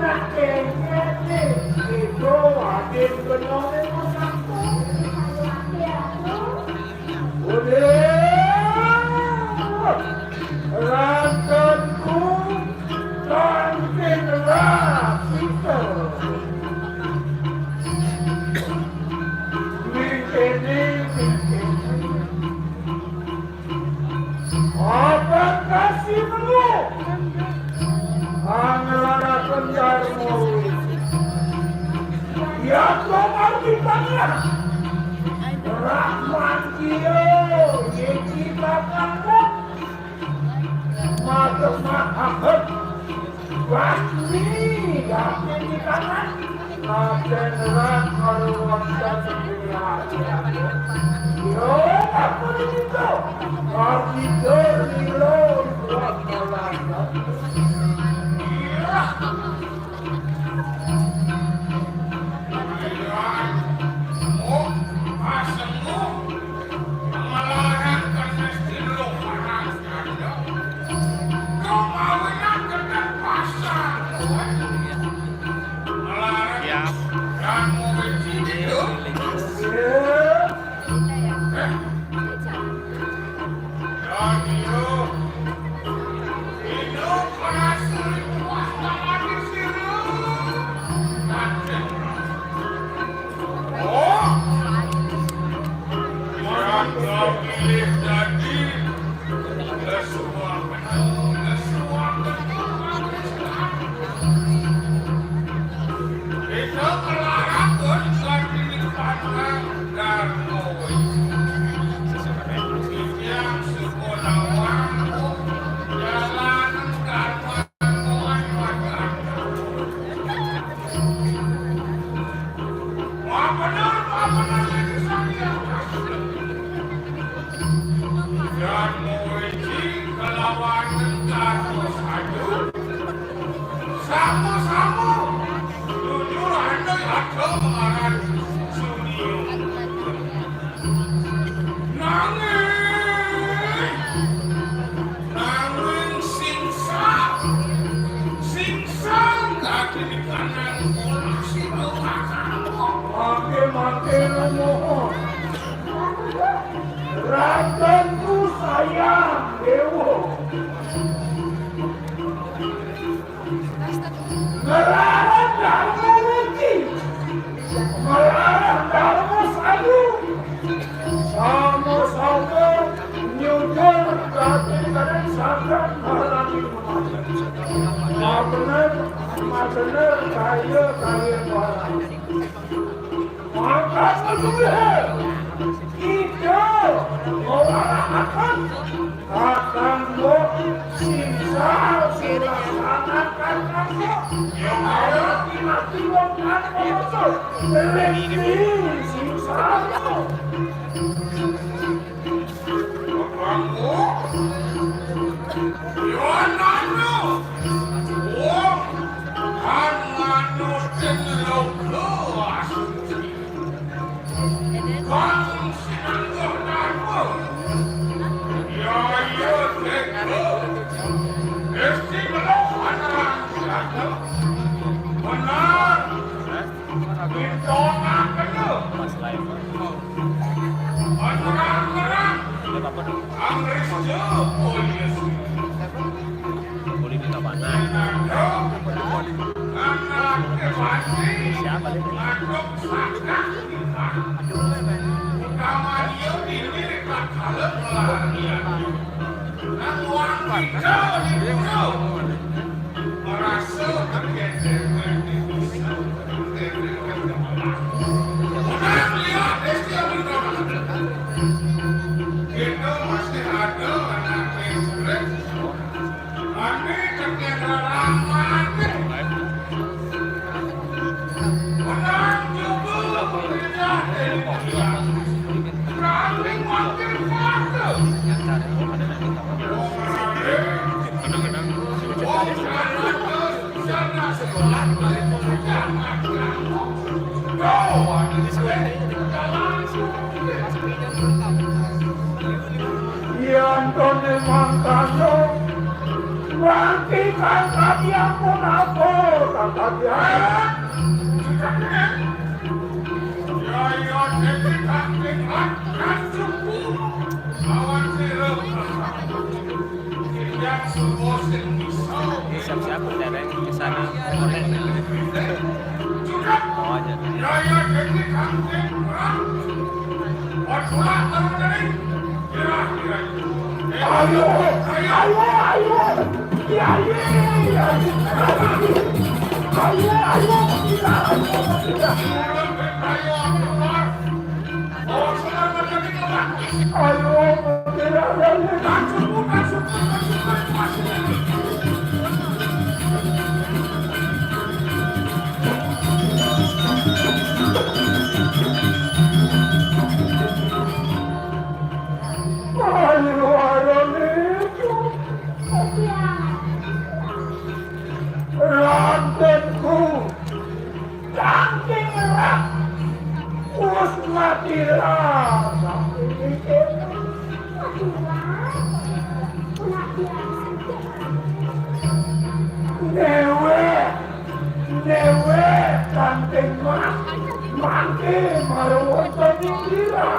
nakengene itu adin kenone masakku udah rantanku kantin rapito apa kasih melu angelarakan jarmu ya komar ditanya rahman kio yeki bakangok maaf basmi gak di kanan naten ran karuan dan yo aku itu Artikel nilai buat Malaysia. Radenku sayang Dewo ngelarang dan memiliki Melarang darah satu. Sama-sama nyudur kaki kanan sangat halangi kematian. Benar kaya barang. Maka sesungguhnya kita akan lo silaksanakan kamu yang ada di mati wongkan koso berhenti siksamu. Kamu Yonano wong Hanano cenderung kelas kamu sinanggur namu ya teko esti melawan rakyat benar ditona kena orang-orang Anggris polis boleh minta mana? anak kemasi Siapa dia? aduk sakak utama dia diri kalau pelarian dan uang kita itu merasa tergeser udah lihat dia itu masih ada anak listrik ini tergeser lama menang juga tidak berani makin waktu Antone mangkano Wantikan kalian pun apa kalian Ya dekat dengan suku Awan sirup Tidak semua bisa Siap-siap dereng ke sana. Mau aja. Ya dekat dengan Wasulah terjadi Kira-kira Ayo, Rantenku Cangking merah Us matilah Newe Cangking merah Mangke Marwonton Indira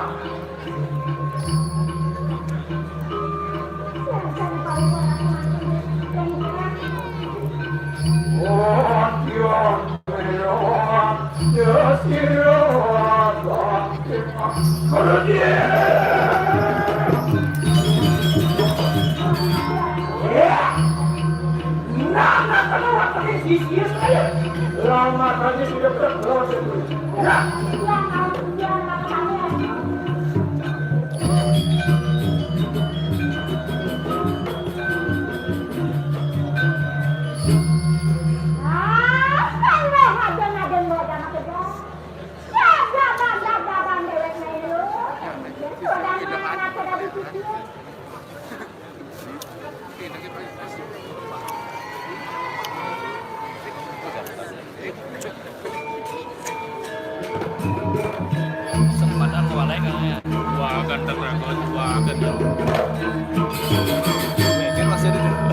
Lama tadi sudah berkeluar. Sempatan walai kan ya. Wah, ganteng banget. Wah, ganteng. Kan masih ada.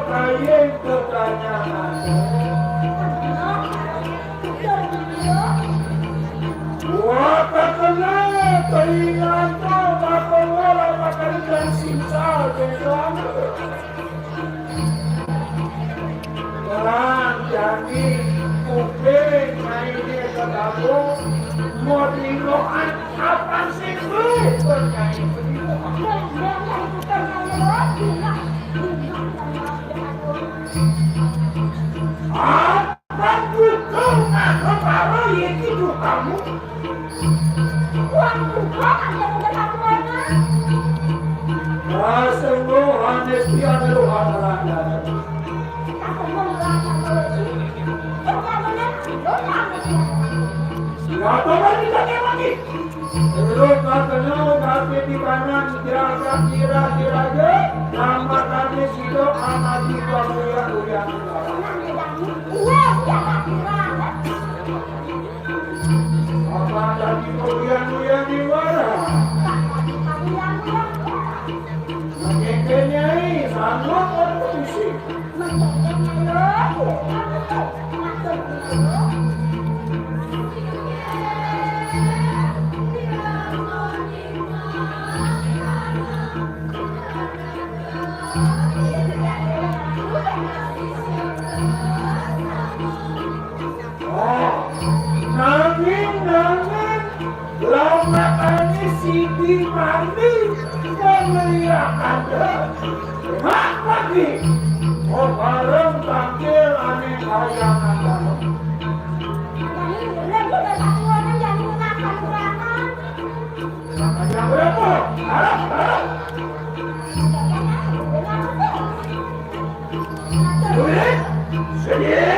kayeng kekanyangan. Wah kakena teringat tuh bakal orang makan ikan simsal beneran. Jalan jadi kuping mainnya ke dapur mau diloan apa sih lu bernyanyi begitu. Apa juga nggak kepala yang itu kamu? Semua sekian Tuhan rakyat. Siapa lagi tanya lagi? Terus katanya kaki di kanan kira-kira aja nama kaki sido anak kita uyan. Apa tadi uyan di mana? Mengenai sanggup kompetisi. Nangin lama ini Siti mandi melihat Anda. Hak lagi mau bareng panggil aneh kayangan kamu. Yang berapa? Harap. Sedih.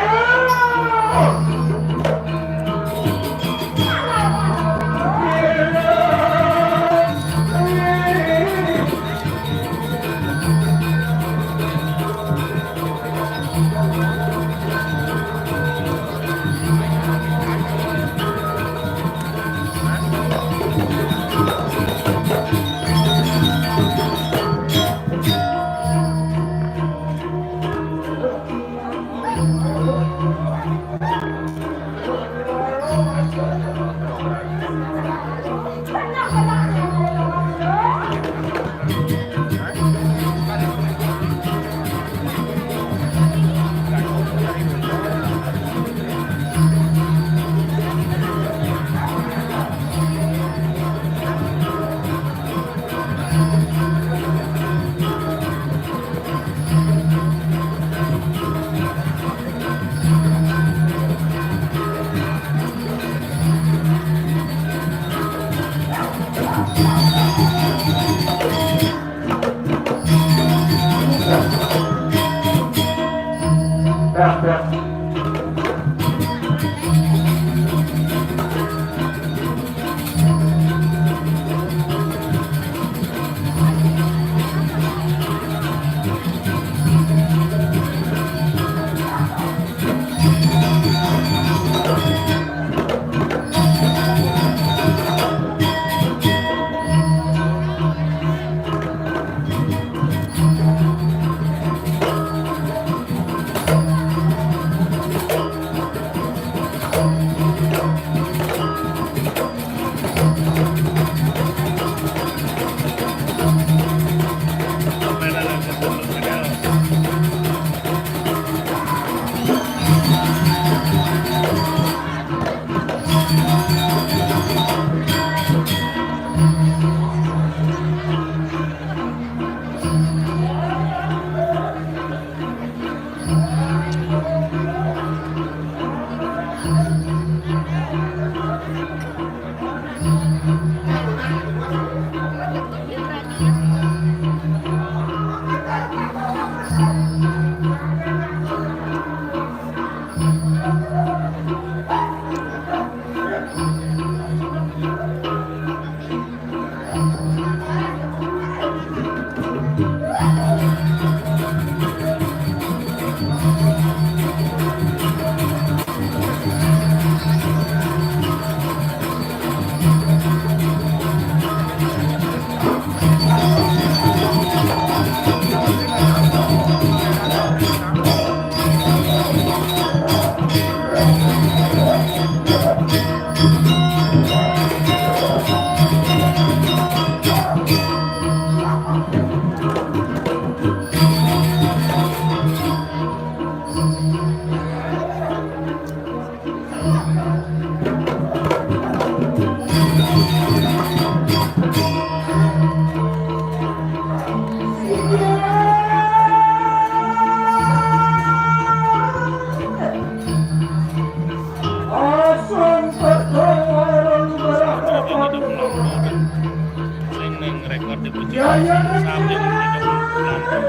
Ya, ya, sampai ya. 30 bulan.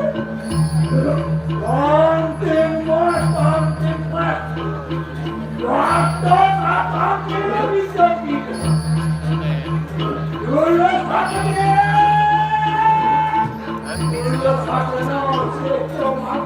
Konting bos, konting bos. Waktu apa kita bisa gitu. Dulu pakai. Dulu pakai nasi tomat.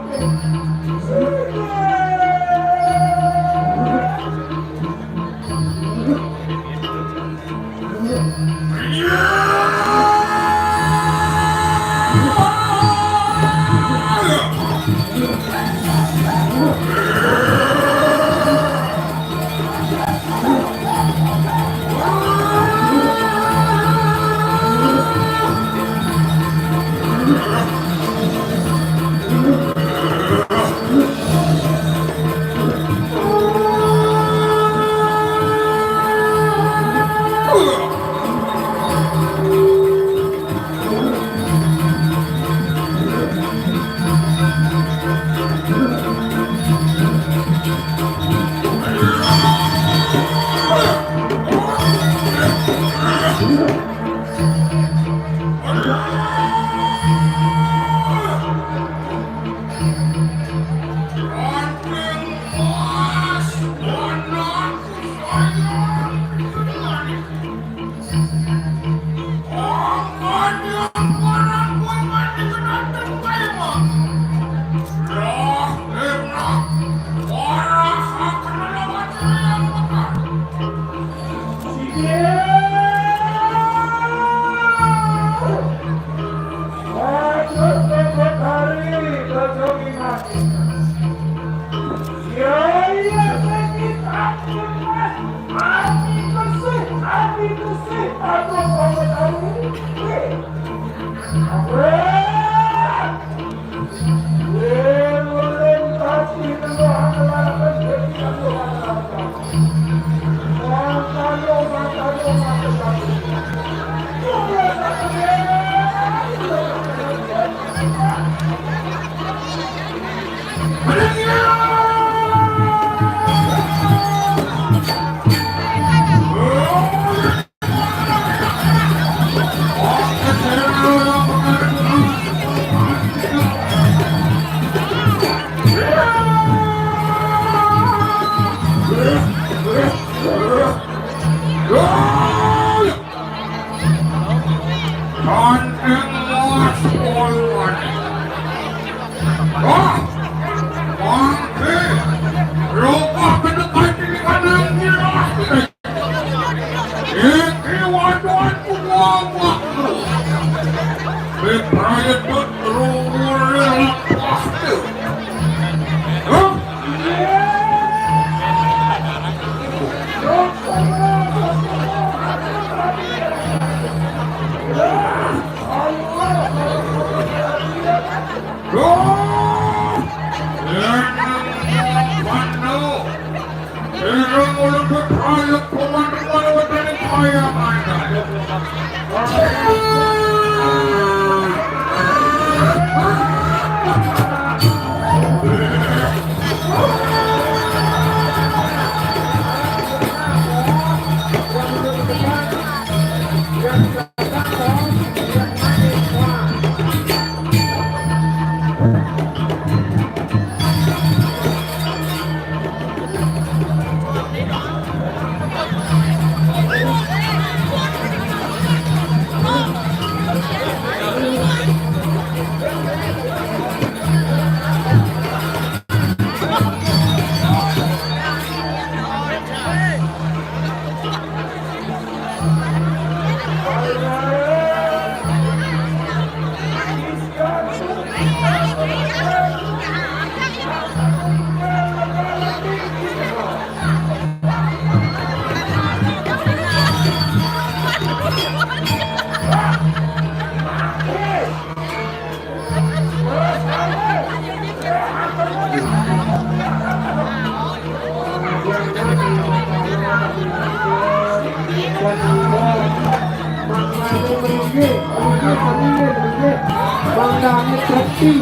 Bangdane Trepti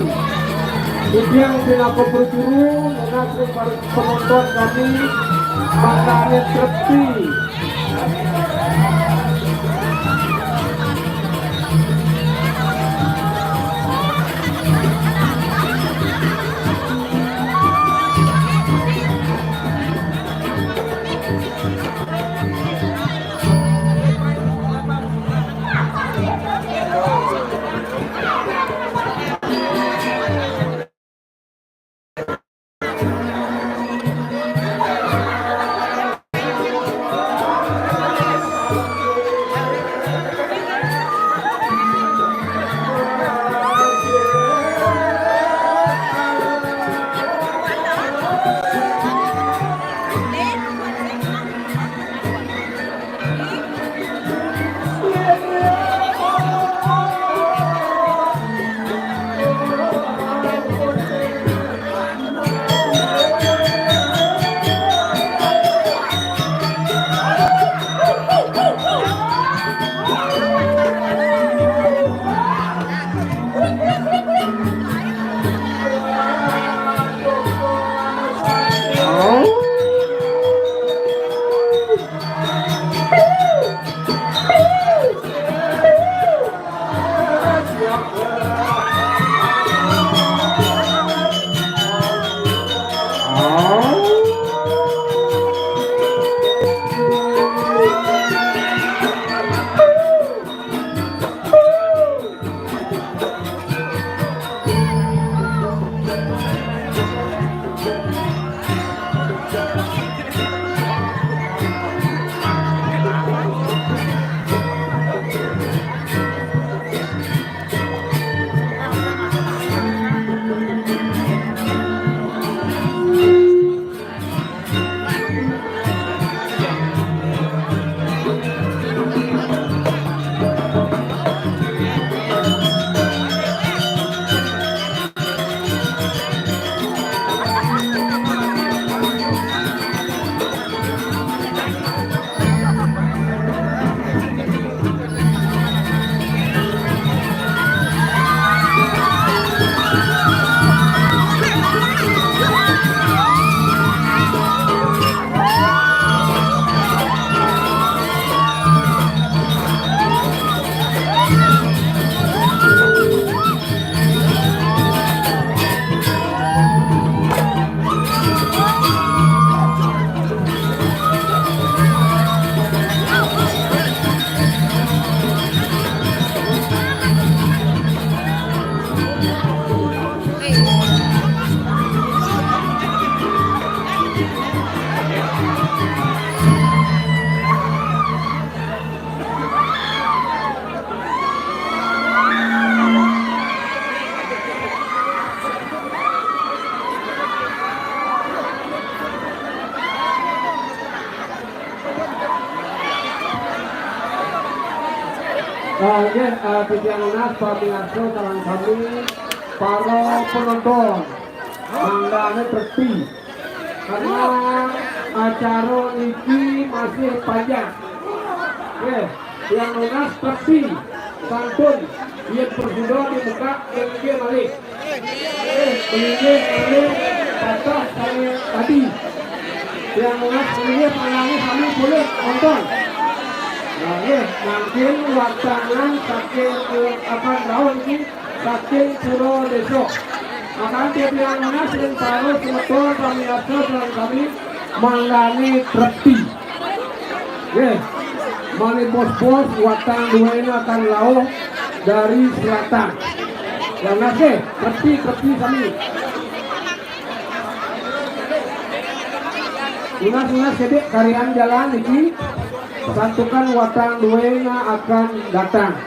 itu yang aku berjuru mengaku penonton kami Bangdane Trepti. Titian Unas, Pak Minarso, kawan kami, para penonton, manggane terti, karena acara ini masih panjang. Yang Unas terti, santun, dia berjudo di muka, dia balik. Balik, patah saya tadi. Yang Unas ini pandangi kami boleh nonton. Mungkin waktangan saking akan tahun ini saking Puro Deso. Maka Titian Unas yang taruh semeton kami atur dan kami manggani trekti. Mari bos-bos watang dua ini akan lauh dari selatan. Yang nasi trekti kami. Unas sedek karian jalan ini. Santukan watang duena akan datang.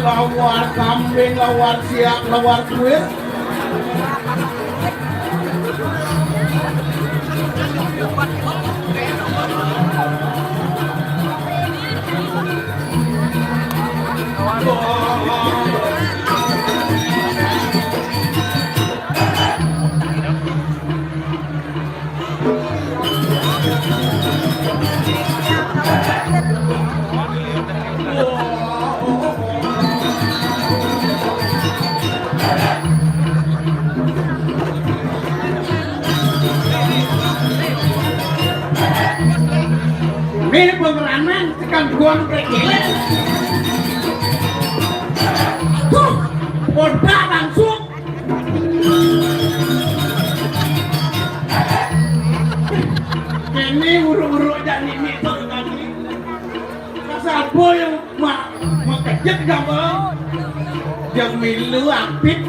Lawan kambing, lawan siap, lawan kuit. Ini pemeranan tekan guang prekilen. Tuh, poda langsung. Ini uruk-uruk jadi ini tuh tadi. Kasabo yang makejek gambar. Yang milu apit.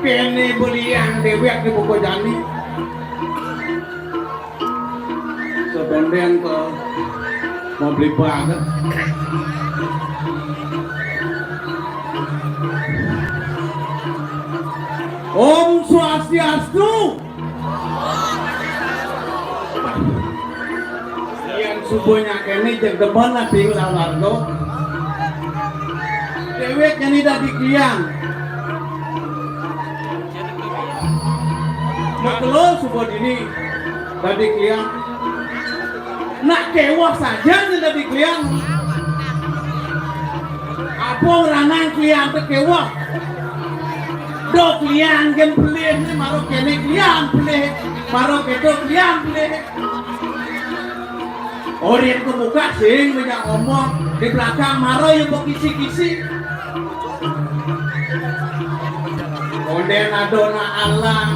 Kene belian dewek di buku jani sebenden ke mau beli banget. Om Swastiastu. Yang subuhnya kene jeung demen ati lawarga. Dewek yang tidak dikian. Maklo subuh ini tadi kliang. Nak kewah saja tidak dikliang. Apa ranang kliang terkewah? Do kliang gen pelih ni maro kene kliang pelih, maro kedo kliang pelih. Orang ke muka sing banyak ngomong di belakang maro yang kisi-kisi. Konden adona alang,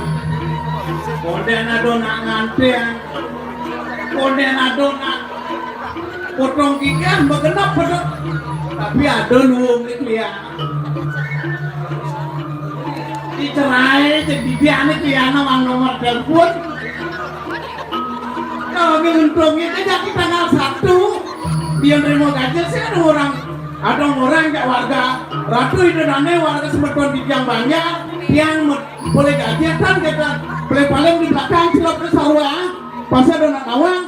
konden adona nganten, konden adona potong ikan begenap pedok, tapi ada luang di kliang. Dicerai jadi dia nih kliang nawang nomor telepon. Kalau nguntung itu jadi tanggal 1 dia nerima gaji sih ada orang kayak warga ratu itu nane warga semeton di tiang banyak yang boleh gaji kan kita paling di belakang cilok ke sawah pasti ada nak awang.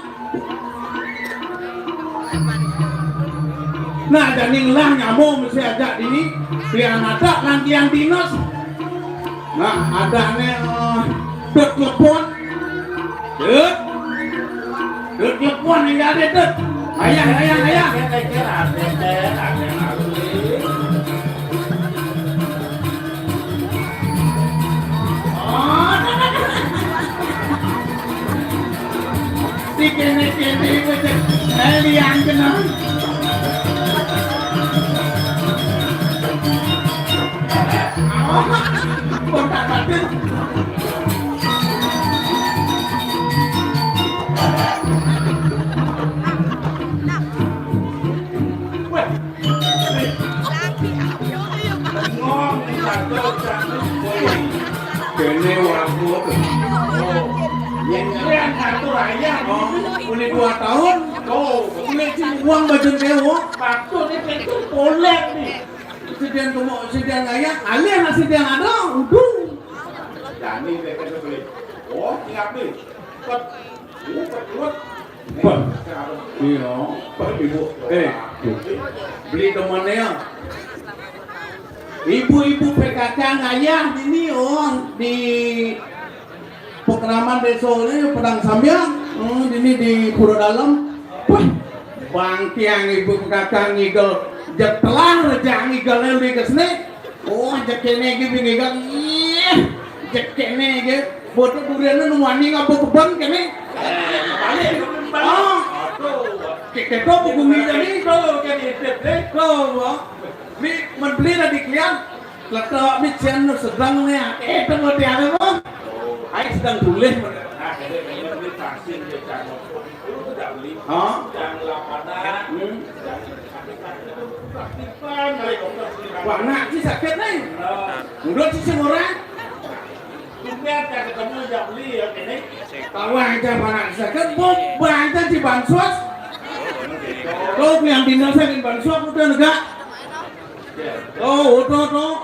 Nah dan inilah nyamuk mesti ajak ini biar ada nanti yang dinas. Nah ada nih telepon telepon yang ada tuh ayah di kene macam alien kena kontak batin kene orang tua tuh yang kartu raya boleh 2 tahun boleh uang baju dewa waktu ini itu boleh nih sedian ayah alih sedian ada udah jadi mereka beli ingat nih iya ibu beli temannya ibu-ibu PKK ayah ini di Pekraman desa ini Pedang Samyang ini di Pura Dalam bang tiang ibu PKK ngigel jetelah rejang ngigelnya lebih ke sini jekene gitu ngigel jekene gitu bodoh duriannya nuwani ngapa keban kene kita buku mie ini kalau ini membeli dari klien letak mie channel sedang nih tengok dia apa Ayo sedang tulis nah jadi beli vaksin dia jangan itu tidak beli jangan lapanan warna sih sakit nih menurut sih orang Jumlah tak ketemu jak beli ya ini kalau aja mana sakit banyak di bansos kau yang dinas di bansos udah enggak tuh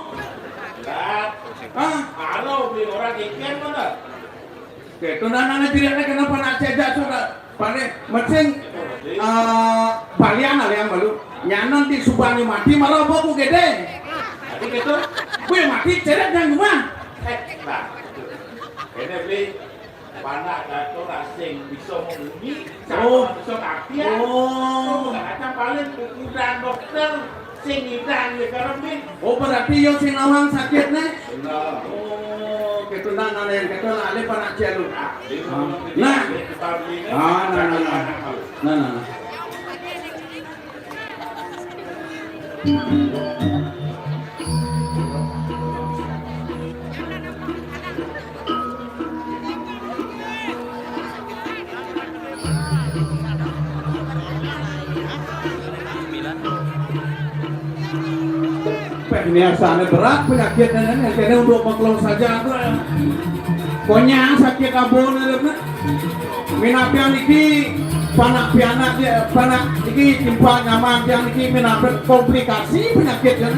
halo beli orang ikan mana? Oke, tunangan tidak kenapa nak cejak sudah pada mesin balian yang baru nyanon di subani mati malah boku gede. Jadi gitu, gue mati ceret dan rumah. Ini beli panak atau rasing bisa mengungi, bisa kapian. Macam paling ukuran dokter. Sing idang ya karena berarti yang sing awang sakit nih ketunan ada yang ketunan ada panak jalur nah ini asalnya berat penyakit ini kayaknya untuk maklum saja pokoknya sakit abon minap yang ini panak pianak dia panak ini timpa nyaman yang ini minap komplikasi penyakitnya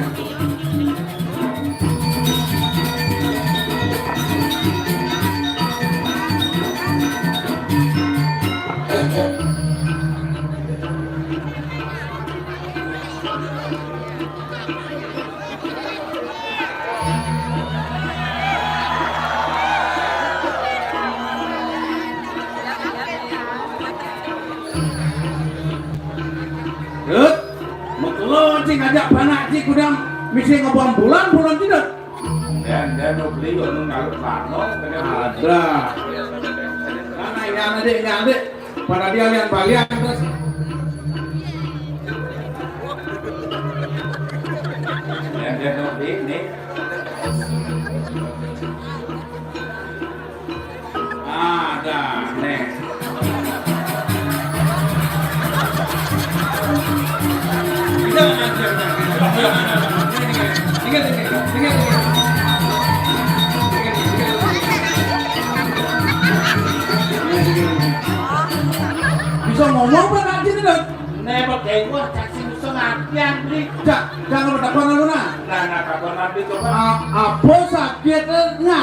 ngajak panak sih kudang mesti ngobam bulan tidak dan mau beli orang ngalut pano ada karena ini adik pada dia lihat balian terus dia mau beli nih ada nih bisa ngomong apa nanti tidak? pakai gua caci sengaja beli. Jangan bertakwa lu nah. Nah kabar nanti tuh Apa sakitnya?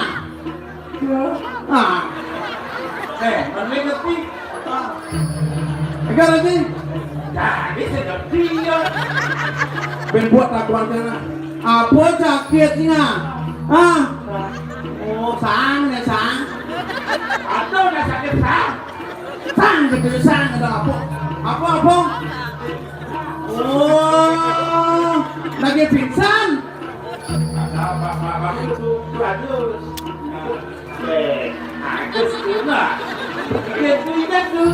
mana ngerti? Enggak lagi. Jadi sedap dia. Buat takuan kana. Apa sakitnya? Oh, sang ya sang. Atau udah sakit sang? Sang gitu sang ada apa? Apa? Oh, lagi pingsan. Apa itu bagus. Aku suka. Kita tuh.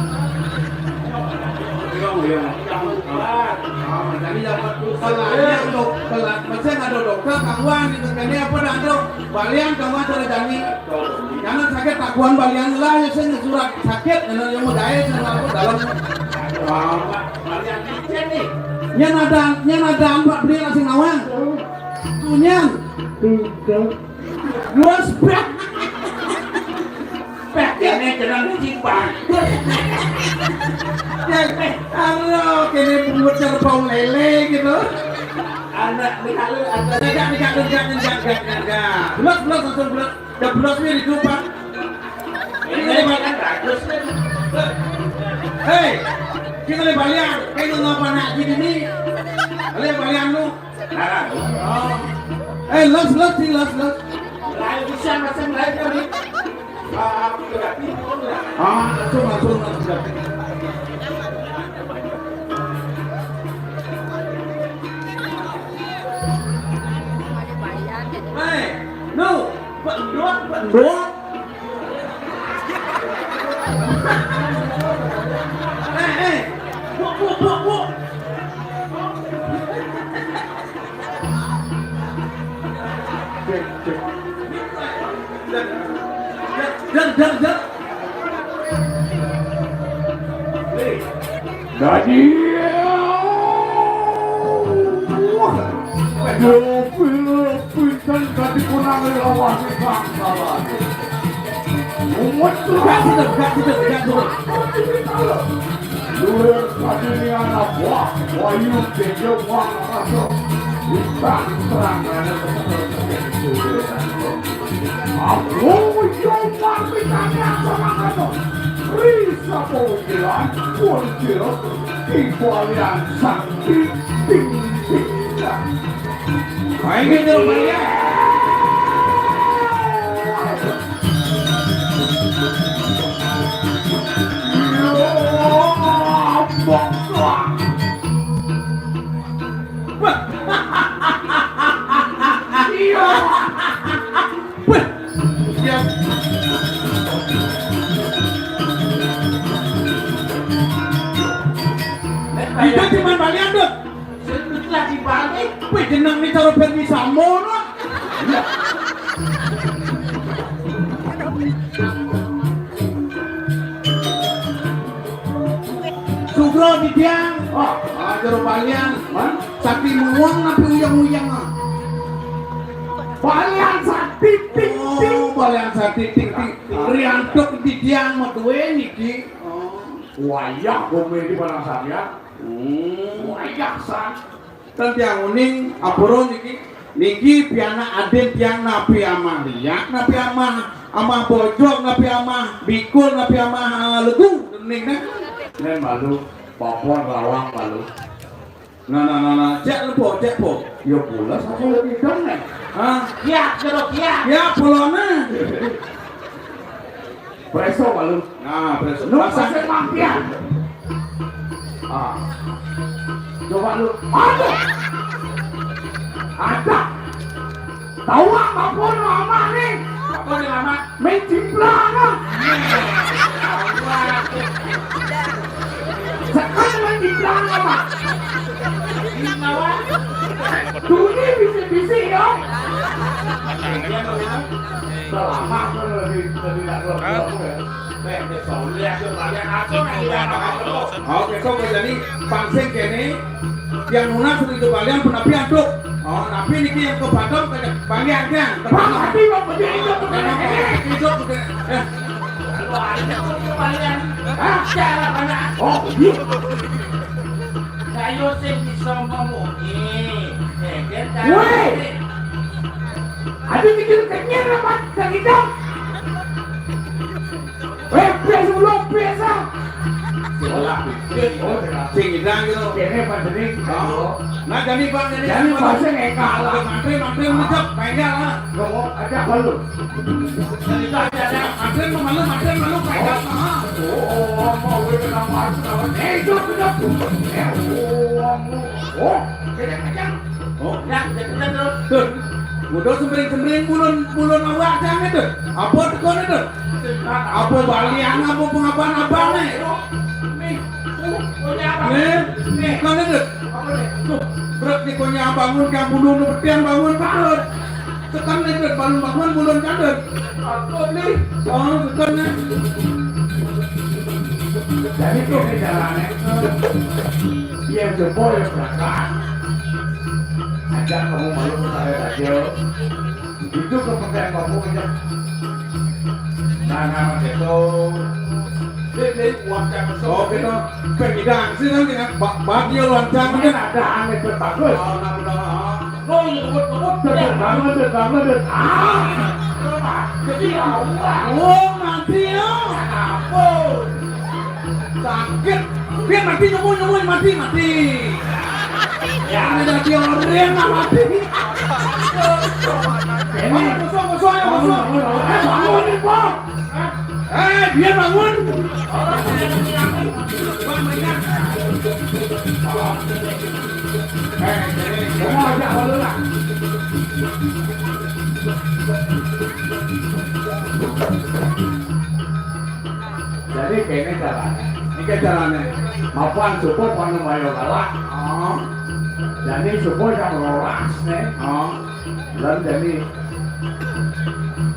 Jadi dapat kalau macam ada dokter kawan itu kan apa ada balian kawan ada jani. Jangan sakit takuan balian lah ya saya surat sakit yang mau daya sama dalam. Balian licin nih. Nya nada empat beli langsung nawang. Tunyan. Dua spek. Ini jangan dicipang. Halo, kini buat terbang lele gitu. Anak dikali Enggak. Belas langsung belas. Dah belas ni di depan. ini makan bagus nih. Hei, kita le balian. Kamu ngapa nak gini ni? Le balian lu. Los. Lain bisa macam lain kali. Aku tidak tidur lah. Langsung. Hei, no, pendot. Hei, bu. Jangan. Jadi, Filipin tadi kurang lawan bangsa. Umat Ganti. Dua tadi ni anak buah, wayu kerja buah masuk. Terang ada aku yang berbicara sama kamu. Risa panggilan, panggilan, kembalian sakit, tinggal. Main gitu balian. Itu cuma balian dok. Lagi balik. Wih, jenang ni cara pergi samo no. Sugro di tiang. Cara balian. Sapi muang napi uyang-uyang. Balian sakti ting. Balian sapi ting. Riantok di tiang mah tuwe niki. Wayak komedi pada saya. Wayak san. Dan tiang uning apuro niki piana aden tiang napi ama liak napi ama bojok napi ama bikul napi ama legu ning na Nen malu, papon rawang malu. nah cek po Ya pula satu lagi dong nih. ya pulona Preso malu. preso Lu pasang mampian. Coba lu. Ada. Tahu apa nama nih? apa ni lama Menciplang. Sekarang menciplang apa? Tuni bisi-bisi ya. Selama lebih tidak oke kok jadi pangsing kene yang lunas itu balian penapian tuh napi niki yang ke Batam balian kan Mati mau berdiri hidup Balian. Cara mana? Oh, iya. kayo sing bisa memungi. Woi, aduh mikir kenyang apa kang itu? Biasa belum biasa. Sing idang gitu. Kene pandemi. Nah jadi Pak Jadi bahasa ngekalah. Mantri ngejep pegang lah. Ngomong ada balu. Mantri malu pegang. Oh, mau gue kenapa? Itu sudah. Oh, kenyang. Oh, ya, terus. Udah sembring bulun awak jangan itu. Apa tekon itu? Apa balian apa pengabahan abang nih? Nih, kan itu. Tuh, berat di konya bangun kan bulun bertiang bangun bangun. Tekan itu bangun bulun kader. Apa nih? Oh, tekan nih. Jadi itu jalannya. Dia jempol yang berangkat. Ajak kamu malu saya radio. Itu kepentingan kamu aja. Nah, itu. Ini uangnya besar. Oh, kita pengidang sih kan dengan dia loncang Mungkin ada aneh berbagus. Oh, iya, ngebut. Banget. Jadi Allah. Oh, mati ya. Apa? Sakit. Dia mati nyemui mati. Ya, ada dia orang nggak mati. Ini Kosong ya. bangun nih, Pak. Dia bangun. Kamu ajak balu lah. Jadi kayaknya caranya. Ini caranya. Mapan subuh panu mayo galak. Oh, Jadi subuh yang rolas nih. oh. Dan jadi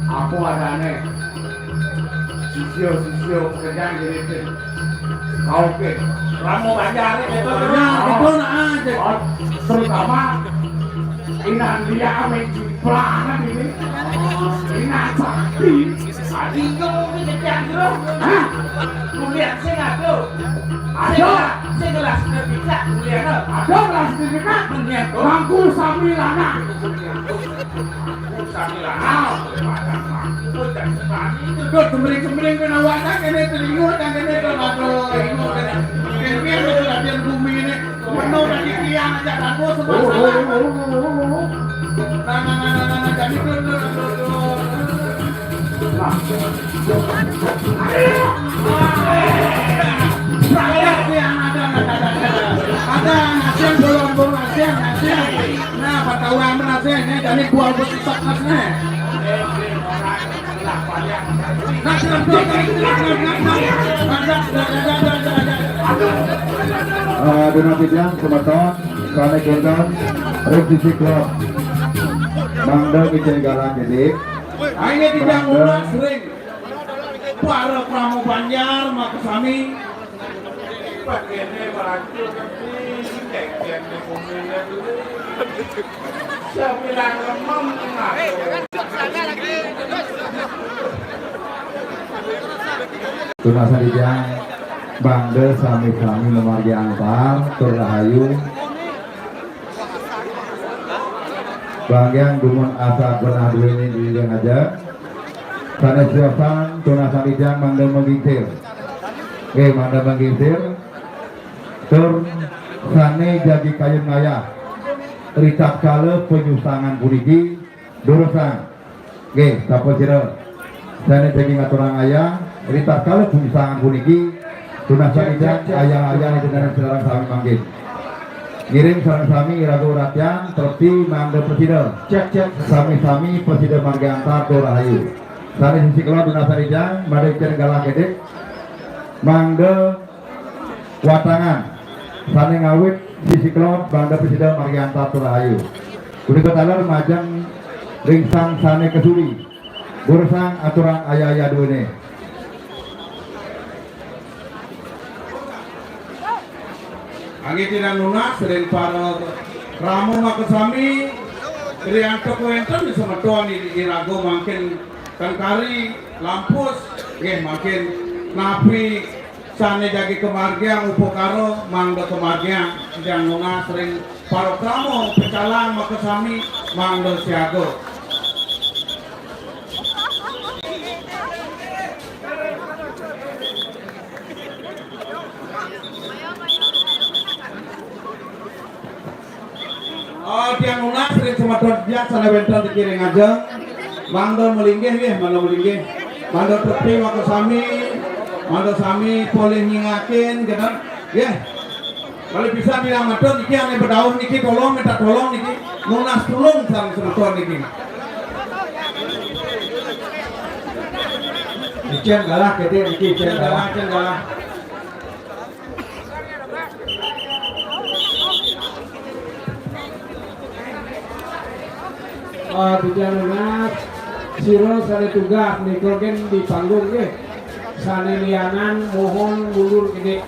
aku adane sisio pekerjaan gitu. Oke. Kamu banjar itu Itu aja. terutama inan dia amin ciplanan ini. Inan sakti. Tadi kau ini kerjaan dulu. Hah? Kuliah saya nggak tuh. Saya kelas ketiga kuliah. Ada kelas sertifikat mangku samilana. Ikut kembering kena wadah kene teringut dan kene terlalu ingut kene itu latihan bumi ini penuh dari tiang aja aku sebab salah. Nah jadi rakyat yang ada nasian bolong nasian. Nah patawa nasiannya jadi buah betok nasnya. Dona Pidang, Sumaton, Kane Gendon, Revisi Klub, Mangda Bikin Galang Gedik. Ini tidak mulai sering para pramu Banjar Makusami Begini beracun kekien di bumi dulu. Saya bilang remem Tuna Sadijang, Bangde Sami-Sami Lemargi Antar, Turrahayu, Banggang Dumun Asa Benah Duini di aja. Sanes Siapan, Tuna Sadijang, Mangde Mengintir. Oke, Mangde Mengintir. Tur Sane Jadi Kayun Ngaya. Ritak Kale Penyusangan Puniki, Durusang. Oke, Tapo Ciro. Sane Jadi Ngaturang Ayah. Ritak Kale Penyusangan Puniki. Tuna Sadijang, ayah-ayah itu dengan selarang sami manggil. Ngirim sarang sami Irago Ratyan, Terti Mangde Presiden. Cek sami-sami Presiden Marga Antar Dorahayu. Sari sisi keluar Tuna Sadijang, Madek Jen Galang Gedik, Mangde Watangan, Sani Ngawit sisi keluar Bangde Presiden Marga Antar Dorahayu. Kuning Ketalar Majang Ringsang Sane Kesuri, Bursang Aturan ayah-ayah duene. Angin tidak lunak, sering para ramu Makusami Irianto Kuenten bisa metuan di Irago makin Tengkari, Lampus, makin Napi sane jagi kemargiang upokaro mangga kemargiang yang nuna sering parokramo pecalang makasami mangga siago. Oh, tiang nuna sering semadon dia sana bentar dikiring aja. Mangga melinggih nggih, mangga melinggih. Mangga tepi makasami mangga sami boleh nyingakin gitu. Nggih. Kalau bisa bilang madon iki ane berdaun niki tolong minta tolong niki nunas tulung sareng semeton niki. Icen galah kete niki icen galah. Tidak lunas siro sare tugas mikrogen di panggung nggih. Sane lianan mohon mundur gede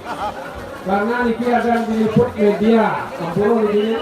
karena niki akan diliput media kampung di sini.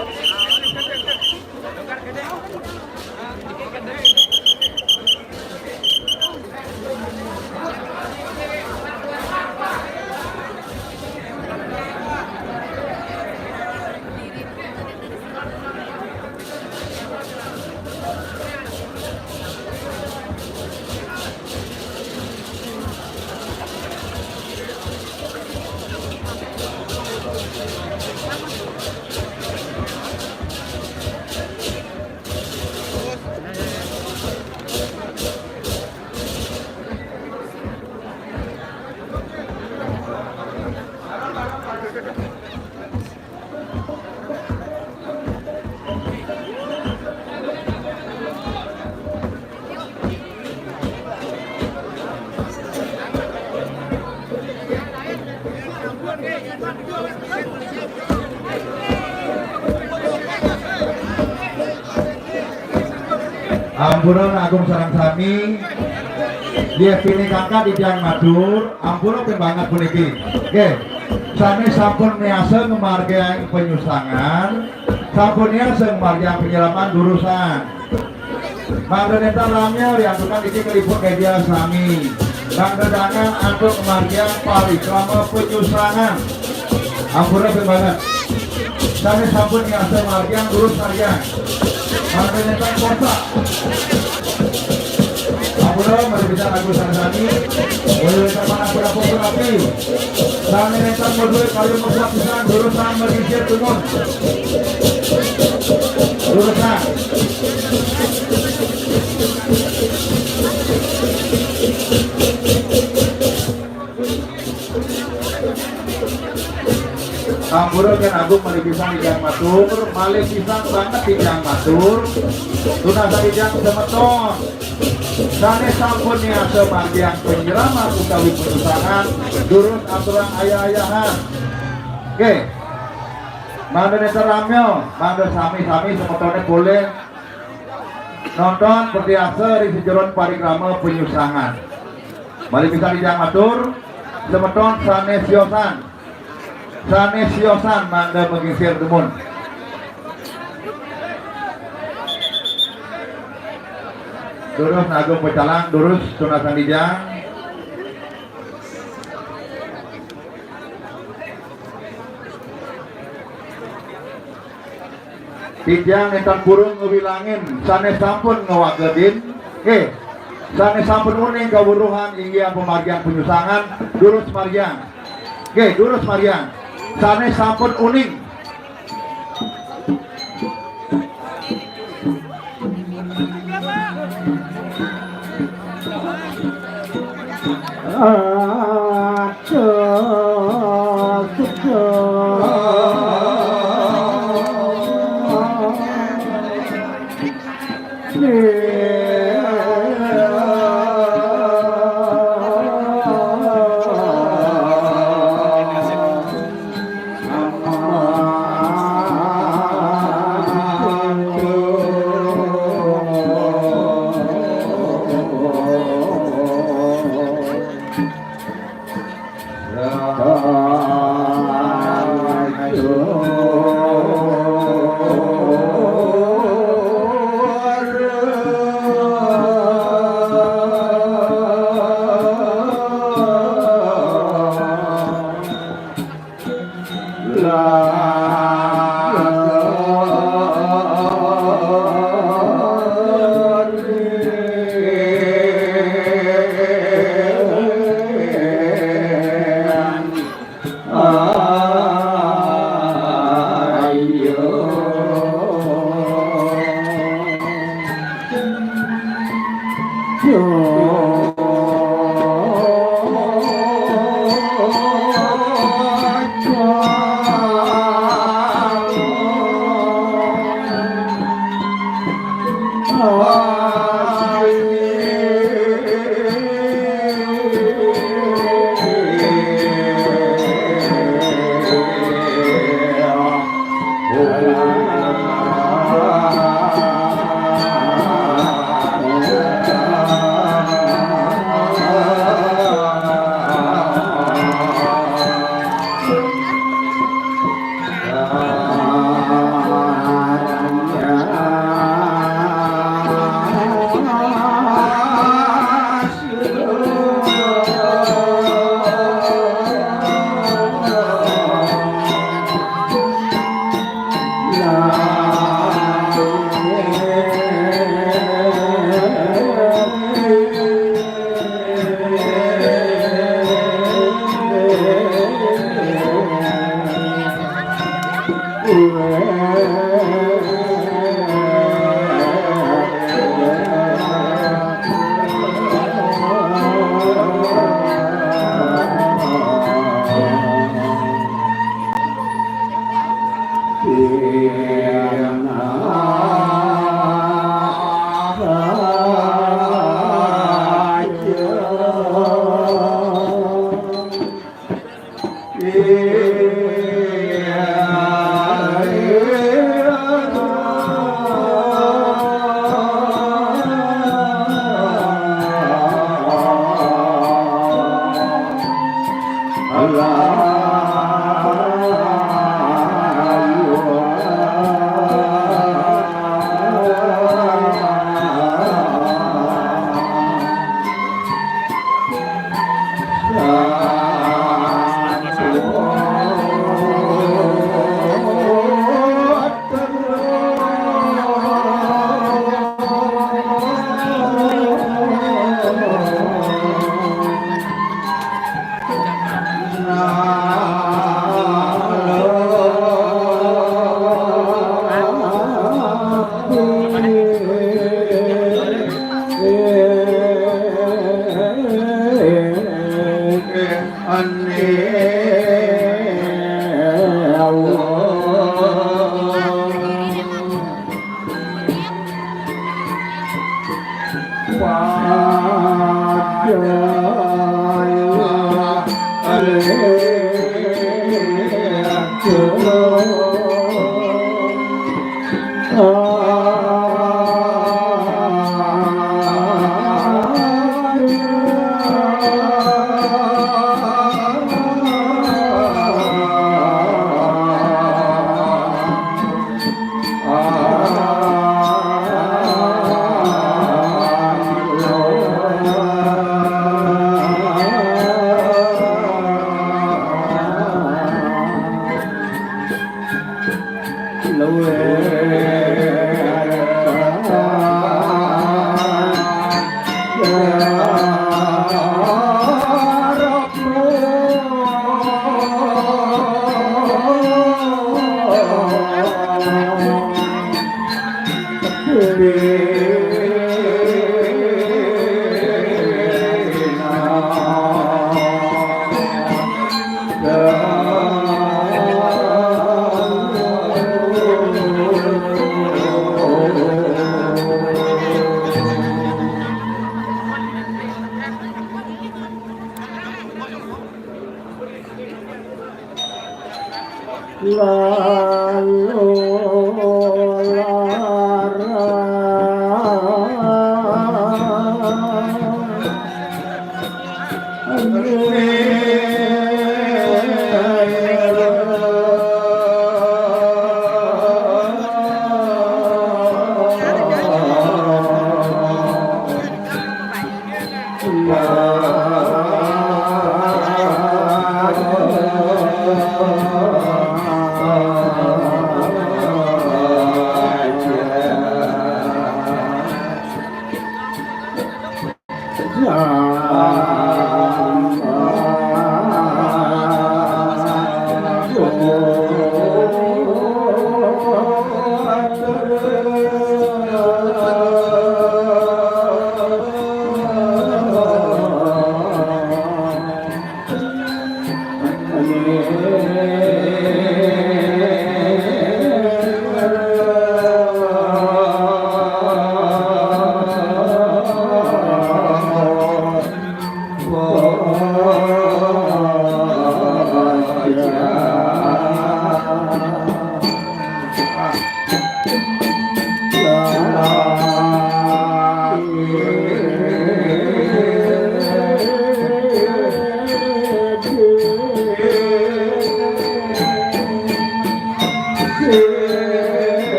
Ampunan agung sarang sami dia kini kakak di Jang Madur ampunan pembangat puniki. Oke, sami sampun niasa ngemargai penyusangan, sampun niasa ngemargai penyelaman durusan. Mangga neta ramnya diantukan iki keliput media sami. Mangga dangan antuk ngemargai parikrama penyusangan. Ampunan pembangat. Sami sampun niasa ngemargai durus harian. Mangga neta kota. Ampunan mari bisa lagu sani. Boleh sama berapa api. Sami neta modul kali menguatkan durusan berikir tumun. Durusan. Ampura kan agung mali pisang di Jang Matur, mali pisang banget di Jang Matur. Tuna sa Jang semeton. Sane sampun niasa margiang penyiraman utawi penyusangan durus aturan ayah-ayahan. Oke. Mangga neta ramyo, mangga sami-sami semetone boleh nonton berdiasa di sejeron parikrama penyusangan. Mali pisang di Jang Matur, semeton sane siosan mangga mengisir temun. Durus agung pecalang, durus tuna sandijang. Tijang netan burung ngebilangin, sane sampun ngewagedin. Sane sampun uning kawuruhan inggih pemargian penyusangan, durus margian. Durus margian. Sane sampun uning.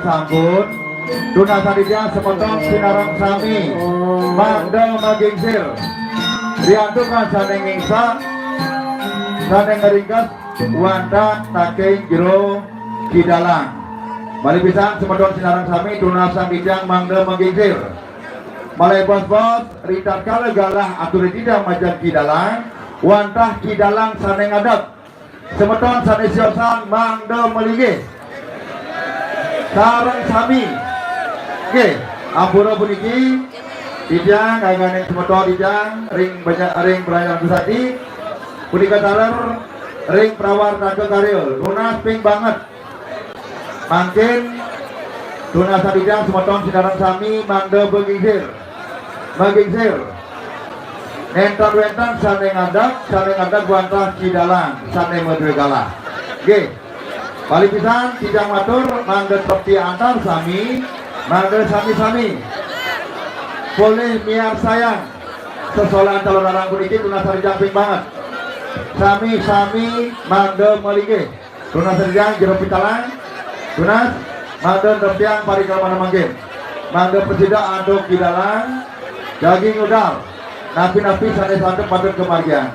Sampun Duna Sadidya sepotong sinarang sami Mangda magingsir diantukan saneng ingsa saneng ngeringkas wanda taking jero kidalang balik pisan sepotong sinarang sami Duna Sadidya Mangda magingsir malai bos-bos ritar kala galah atur tidak majang kidalang wantah kidalang saneng adat sepotong saneng siosan Mangda melinggih sarang sami oke ampura puniki dijang agane semoto dijang ring banyak ring berayang susati punika taler ring prawar tajo karil lunas ping banget mangkin lunas dijang semoto sinarang sami Mangda magingsir nentan-wentan saneng adak buantah kidalang saneng medwe galah oke balik pisan kijang matur Mangda tepti antar sami Mangda sami boleh miar sayang sesolaan calon larang puniki Duna Sadidya ping banget sami Mangda melinggih Duna Sadidya jero pitalang Dunas Mangda tempiang parikal mana mangkin Mangda pesida aduk kidalang daging udal napi-napi sane-sane patut kemargian.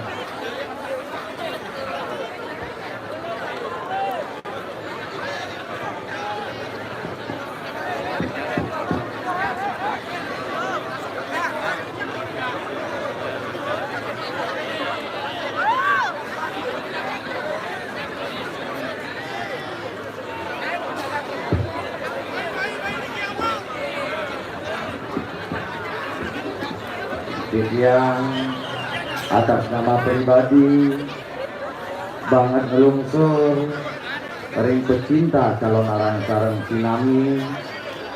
yang atas nama pribadi banget ngelungsur ring pecinta calon arang sareng sinami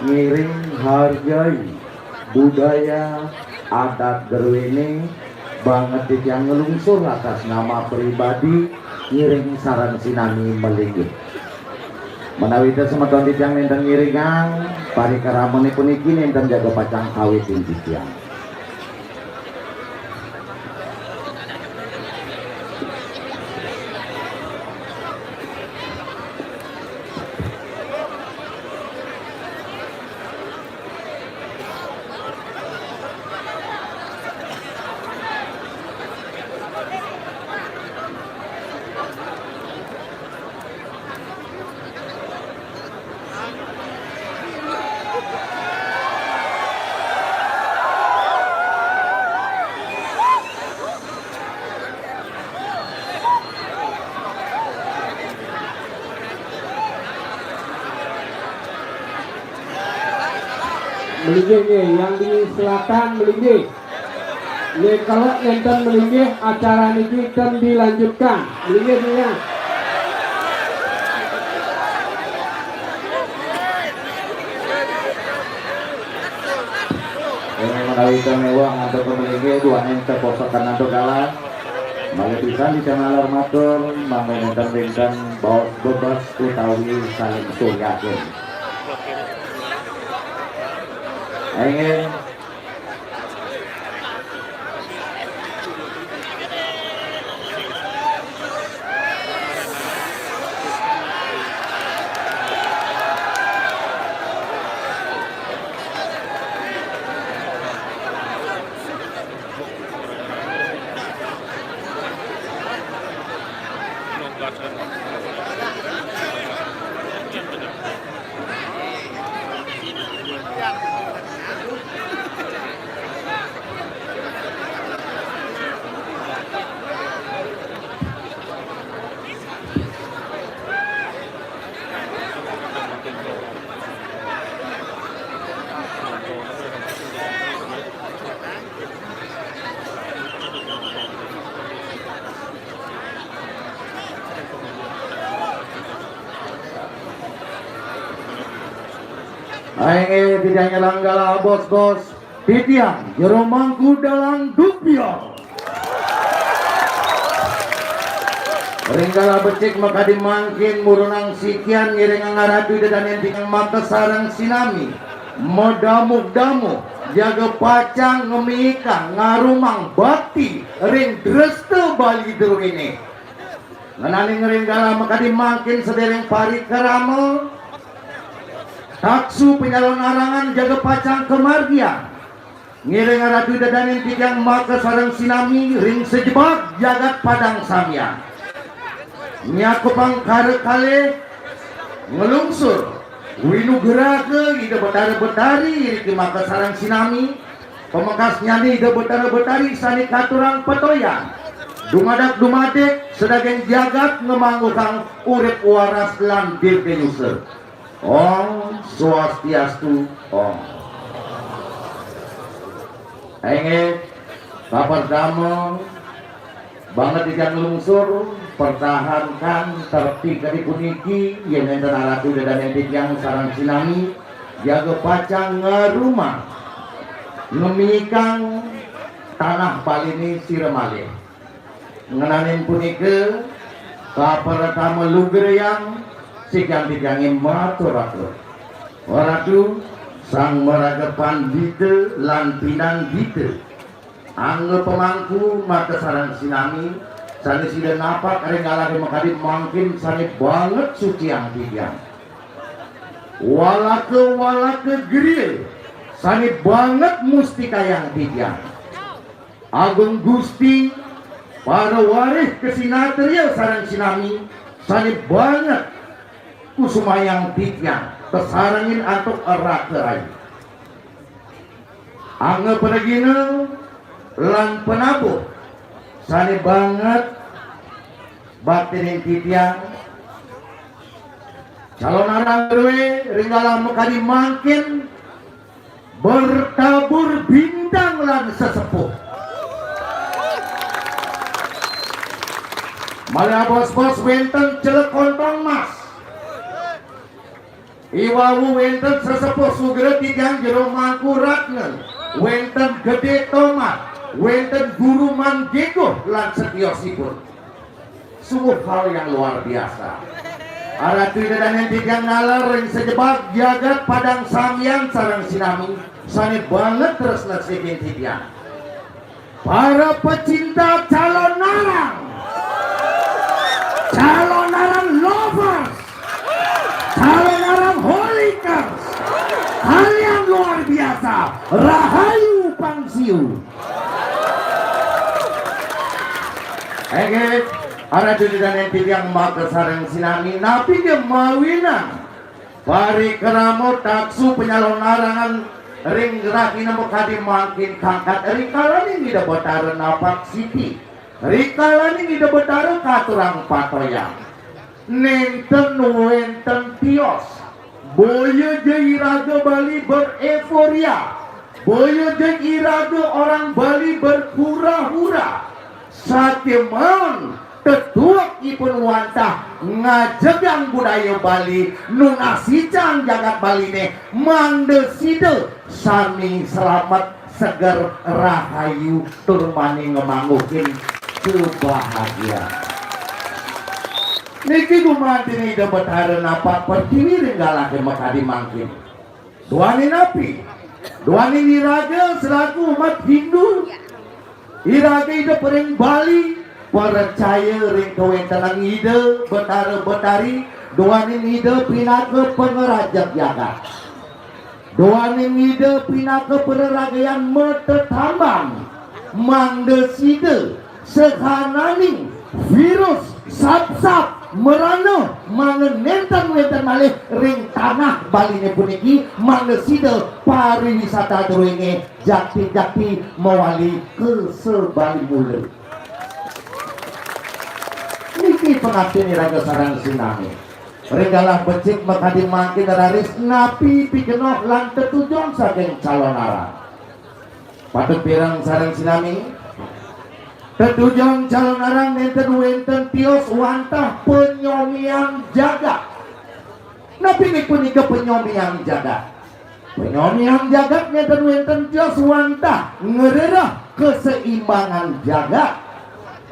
ngiring hargai budaya adat gerwene banget yang ngelungsur atas nama pribadi ngiring sareng sinami melinggih menawi teh semeton titiang nenten ngiringan parikaramane puniki nenten jaga pacang kawit titiang. Melinggih nih, yang di selatan melinggih. Nih kalau nonton melinggih acara niki kan dilanjutkan. Melinggih nih ya. Ini menawi mewah atau melinggih dua ente posokan atau kalah. Mangga pisan di channel Armatur, mangga nonton bos bebas utawi saling suryakin. Ingin Aing tidak nyelanggala bos-bos titian jero mangku dalam dupior. Ringgala becik maka dimangkin murunang sikian ngiring ngaradu dan yang maka sarang sinami modamuk-damuk jaga pacang ngemikang ngarumang bakti ring dreste bali dulu ini ngenaning ringgala maka dimangkin sedereng pari kerama taksu penyalon arangan jaga pacang kemargian ngiring ngaradu dan yang maka sarang sinami ring sejebak jagat padang samya nyakupang kare-kale ngelungsur winu gerake ida betari-betari di maka sarang sinami pemekas nyani ida betari-betari sani katurang petoyan dumadak-dumadek sedagen jagat ngemanggukang urip waras lan dirgeyuse Om Swastiastu Om Enge kabar damai banget ikan lungsur pertahankan tertib dari puniki yang enten aratu dan entik yang sarang sinami jaga pacang ngerumah ngemikang tanah balini siremale ngenanin punike kapal tamu luger yang sikan digangin matur-atur waratu sang meragapan dite lan pinang dite angge pemangku maka sarang sinami sani sida napak ringgala makadip mangkin sani banget suci yang tiga walake grill sani banget mustika yang tiga agung gusti para waris kesinatria sarang sinami sani banget kusuma yang tiga kesarangin antuk erak kerai angge penegina lan penabuh sani banget baktinin titiang calon arang rwe ringgala mekadi mangkin bertabur bintang lan sesepuh malah bos-bos wenten celek kontong mas iwawu wenten sesepuh sugere titiang jero mangku ratnen wenten gede tomat wenten guru manggego lan setiosipun sungguh hal yang luar biasa aratu dan yang tiga nalar ring sejebak jagat padang samyan sarang sinami sani banget terus nasikin tiga para pecinta calon narang lovers calon narang holikers hal yang luar biasa rahayu pangsiu Ege, ada dan yang yang maka sarang sinami napi dia mawinan pari keramo taksu penyalon narangan ring gerakina mukadi makin kangkat rikalani tidak betara napak siti rikalani tidak betara katurang patoyang nenten wenten tios boyo jairaga Bali bereforia boyo jairaga orang Bali berhura-hura Satemang tetuak ipun wantah ngajegang budaya Bali nunasicang jagat Bali ne mandeside sami selamat seger rahayu turmani ngemanggukin kebahagiaan niki dumantini dapat haren apa pertiwi ringgala ke makadi mangkin duani napi duani wiraga selaku umat Hindu iraga ide pering Bali percaya ring kawentanang ide betara-betari doanin ide pinaka pengerajak jagat doanin ide pinaka peneragayan metetambang mandeside sekananing virus sap-sap merana mangen nenten malih ring tanah Bali ne puniki mandeside pariwisata druenge jakti-jakti mewali ke sebali mule niki pengabdi raga sarang sinami ringgalah becik makadi mangkin raris napi pikenoh lan tetujon saking calon arang patut pirang sarang sinami tetujon calon arang nenten wenten tios wantah penyomian jagat napi nih punika penyomian jagat Penyonian jagatnya dan wenten tios wantah ngererah keseimbangan jagat.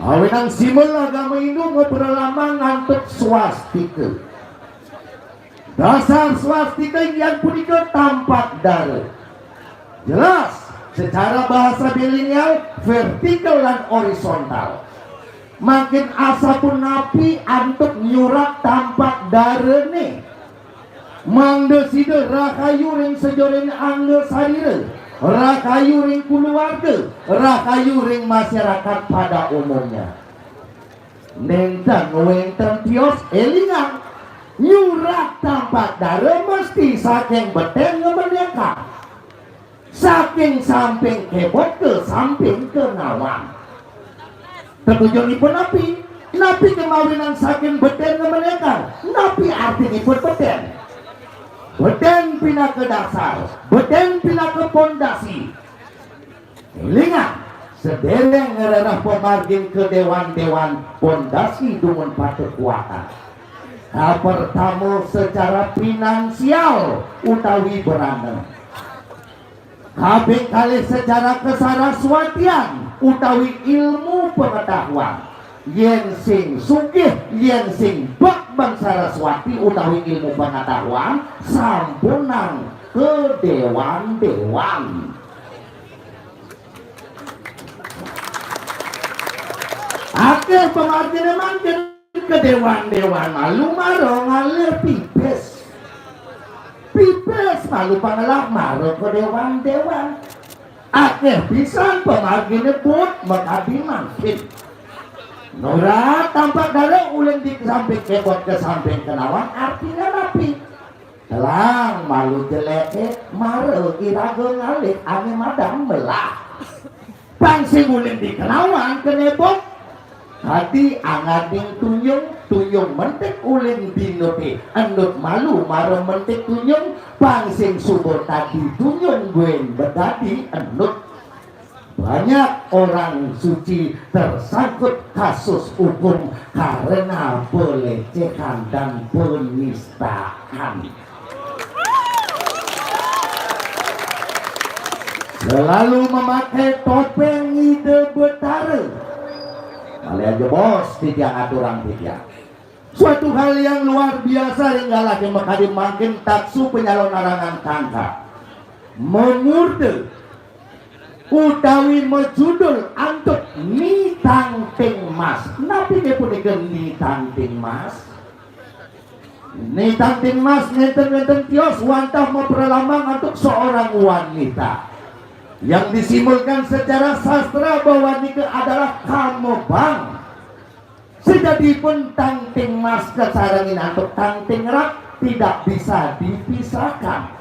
Awenang simul agama Hindu ngobrolama ngantuk swastika. Dasar swastika yang punika tampak darah. Jelas secara bahasa bilinial vertikal dan horizontal. Makin asa pun napi antuk nyurat tampak darah nih. Mangde sida rakayu ring sejoren angge sarire, rakayu ring keluarga, rakayu ring masyarakat pada umumnya. Nenten wenten tios elingan nyurat tampak darah mesti saking beten ngemeneka, saking samping kebot ke samping ke ngawang. Tujuanipun napi kemawinan saking beten ngemeneka, napi artinipun beten. Beden pina ke dasar, beden pina ke pondasi. Lingat, sedereng ngererah pemargin ke dewan-dewan pondasi dumun patu kuatan. Pertama secara finansial utawi berana. Kabeh kali secara kesaraswatian utawi ilmu pengetahuan. Yen sing sugih, yen sing bak bang saraswati utawi ilmu pengetahuan sampunang ke dewan-dewan. Akeh pemargine mangkin ke dewan-dewan malu maro ngalir pipes. Pipes malu pangelak maro ke dewan-dewan. Akeh pisan pemargine but mekabi mangkin. Nora tampak darah ulen di samping kebot ke samping kenawang artinya napi. Telang malu jelek maro irago ngalik ane madam belah. Pangsing ulen di kenawang kenebot hati angading tuyung mentek ulen dinote endut malu maro mentek tuyung pangsing subur tadi tuyung guen bedadi endut. Banyak orang suci tersangkut kasus hukum karena pelecehan dan penistaan. Selalu memakai topeng ide betara. Kalian aja bos tidak aturan tidak. Suatu hal yang luar biasa hingga lagi mekadim makin taksu penyalon larangan tangkap. Mengurde utawi mejudul antuk ni tangting mas. Napi dia pun ikan ni tangting mas. Ni tangting mas ngenten-ngenten tios wantah memperlamang untuk seorang wanita yang disimulkan secara sastra bahwa nikah adalah kamobang. Sejadipun tangting mas kesarangin antuk tangting rak tidak bisa dipisahkan.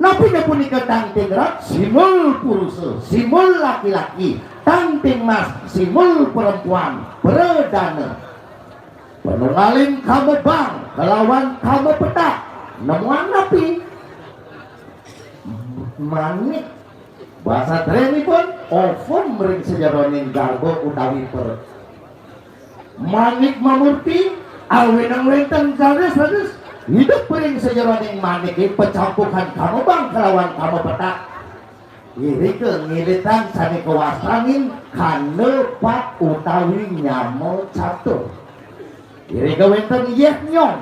Napi dia pun ikan tangting rak simul purusa, simul laki-laki, tangting mas simul perempuan, perdana. Penungalin kamu bang, kelawan kamu petak, nemuan napi manik. Bahasa treni pun ofom mering sejaronin garbo utawi per manik mamurti awenang wenten garis hidup pering sejaroning manik pecampukan kamu bang kelawan kamu petak. Iri ke ngiritan sani kewasangin kanepat utawi nyamo catur. Iri ke wenten yeh nyong,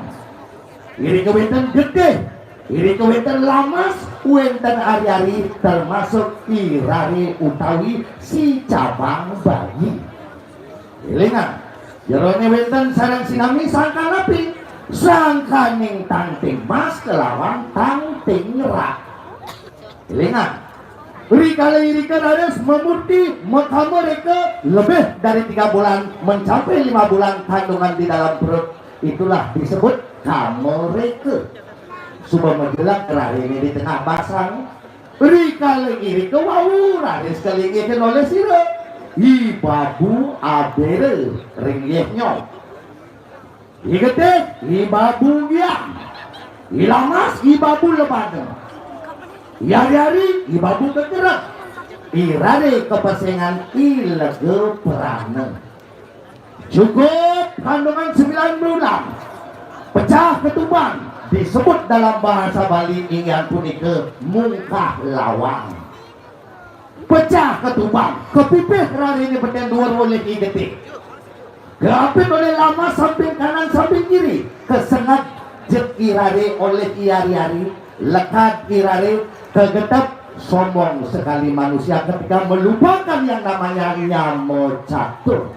iri ke wenten gede, iri ke wenten lamas, wenten ari-ari termasuk irari utawi si cabang bayi. Ilingan jerone wenten sareng sinami sangka napi sangka ning tangting mas kelawan tangting rak. Ilingan rika harus memurti mekamu mereka lebih dari 3 bulan mencapai 5 bulan kandungan di dalam perut, itulah disebut kamu mereka. Sudah menjelang kerari ini di tengah basang rika wau raris kali ini oleh sira ibabu abere ringgih nyok igete ibabu giang ilamas ibabu lebana yari-yari ibabu kegerak irade kepesengan ilege perana. Cukup kandungan 9 bulan pecah ketuban disebut dalam bahasa Bali ingat punika mungkah lawang. Pecah ketubang, kepipih rari ini beten dua oleh igeti. Keapit oleh lama samping kanan samping kiri, kesengat jet irare oleh iari-ari, lekat irare, kegetap sombong sekali manusia ketika melupakan yang namanya nyamo catur.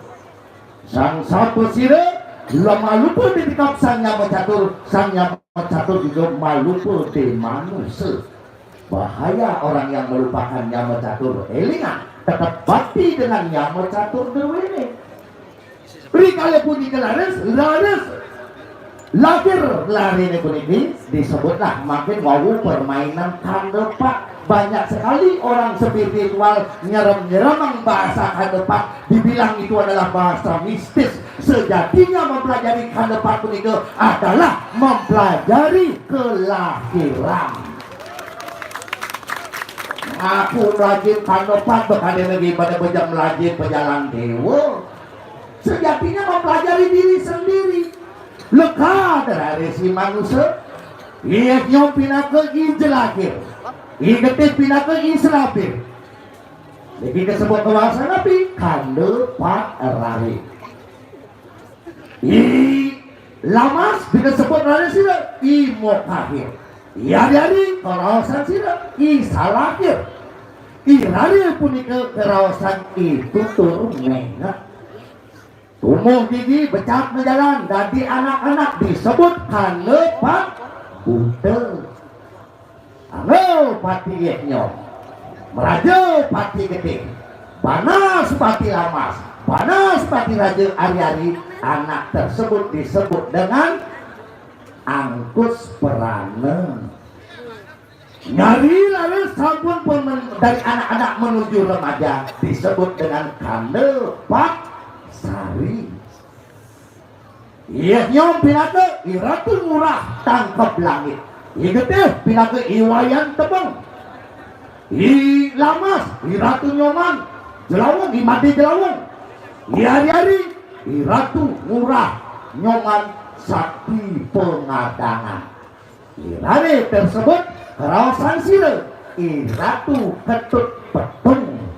Sang sapu sire malupu di tikap sang nyamo catur, sang nyamo catur juga malupu di manusia. Bahaya orang yang melupakan nyamo catur. Elingan tetap bakti dengan nyamo catur dewene. Beri kali pun dikelares, lares lahir lari ini pun ini disebutlah makin wawu permainan kandepak. Banyak sekali orang spiritual nyerem-nyeremang bahasa kandepak, dibilang itu adalah bahasa mistis. Sejatinya mempelajari kandepak pun itu adalah mempelajari kelahiran. Aku rajin kandepak berkali lagi pada bejam lajin pejalan dewa. Sejatinya mempelajari diri sendiri. Lekat dari si manusia, ia nyom pindah ke injelakir. Igetit pindah ke Israel. Jadi disebut bahasa Nabi kandepak rari. Lamas disebut rari sila imokahir. Iari-ari kerawasan sila isalakir. Irari punika kerawasan itu turunnya. Tumuh gigi becak menjalan dari anak-anak disebut kandepak buta. Angel pati yeknyo, meraja pati gede, panas pati lamas, panas pati raja ari-ari. Anak tersebut disebut dengan angkus peranan. Nyari lalu sampun dari anak-anak menuju remaja disebut dengan kandepak sari. Yeknyo pinate iratu murah tangkap langit. Igeteh pindah ke iwayan tebang. I lamas, i ratu nyoman, jelawang, i mati jelawang. I hari-hari, i ratu murah, nyoman sakti pengadangan. I hari tersebut kerawasan sila, i ratu ketut petung.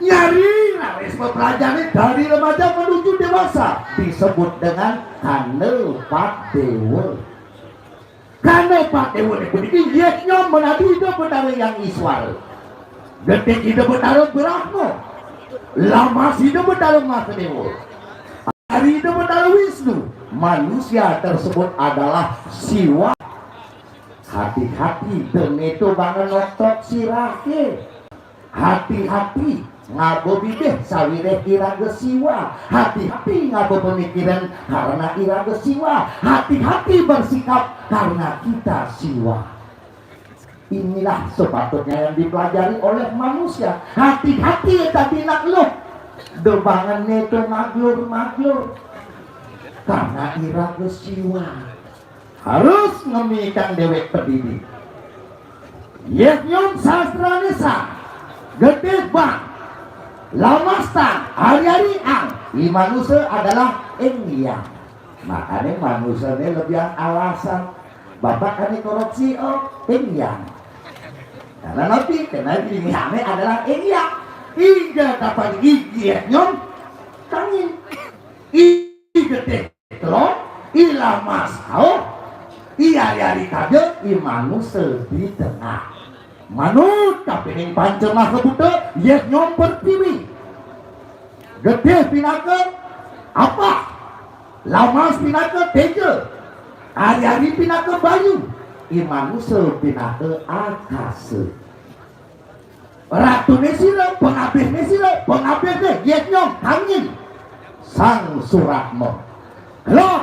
Nyari laris mempelajari dari remaja menuju dewasa disebut dengan kandepak dewa. Karena Pak Dewa ini yesnya menadu hidup betara yang iswal, detik hidup betara berahmo, lamas hidup betara Mas Dewa, hari hidup betara Wisnu. Manusia tersebut adalah siwa. Hati-hati demi itu bangun notok sirake. Hati-hati ngabo bideh sawire iraga siwa. Hati-hati ngabo pemikiran karena iraga siwa. Hati-hati bersikap karena kita siwa. Inilah sepatutnya yang dipelajari oleh manusia. Hati-hati tadi nak lo debangan itu maglur-maglur karena iraga siwa. Harus ngemikan dewek pendidik. Yeknyom sastra nesa gede bang lamasta hari-hari ang di manusia adalah enggiyang. Makanya manusia ini lebih alasan bapak kami korupsi enggiyang karena nanti karena enggiyangnya adalah enggiyang. Iga dapat gigi nyom tangin igede telon ilamas hari-hari kaget i manusia di tengah manut kapining pancemah kebuta yes nyom pertiwi gede pinake apa lamas pinake teja hari-hari pinake bayu imanusa pinake akase ratu nesila pengabih nesila pengabih deh yes nyom angin sang suratmo kelok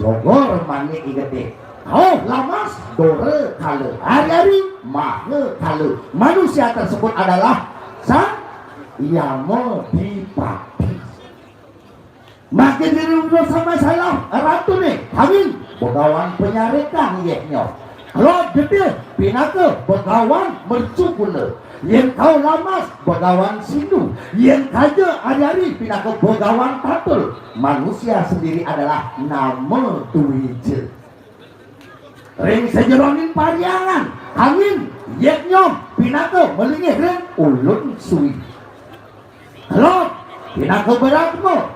jogor mani igede lamas dore kale hari-hari mahal kale. Manusia tersebut adalah sang yamo dipati. Makin dirumah sama saya ratu nih angin bogawan penyarikan yeknyo Kalau gede pinaka begawan mercukuna, yang kau lamas begawan sindu, yang kaja hari-hari pinaka begawan tatul. Manusia sendiri adalah nama tuwije. Ring sejeronin pariangan, angin, yek nyom, pinaka melingih ring ulun suwi. Kalau pinaka beratmo,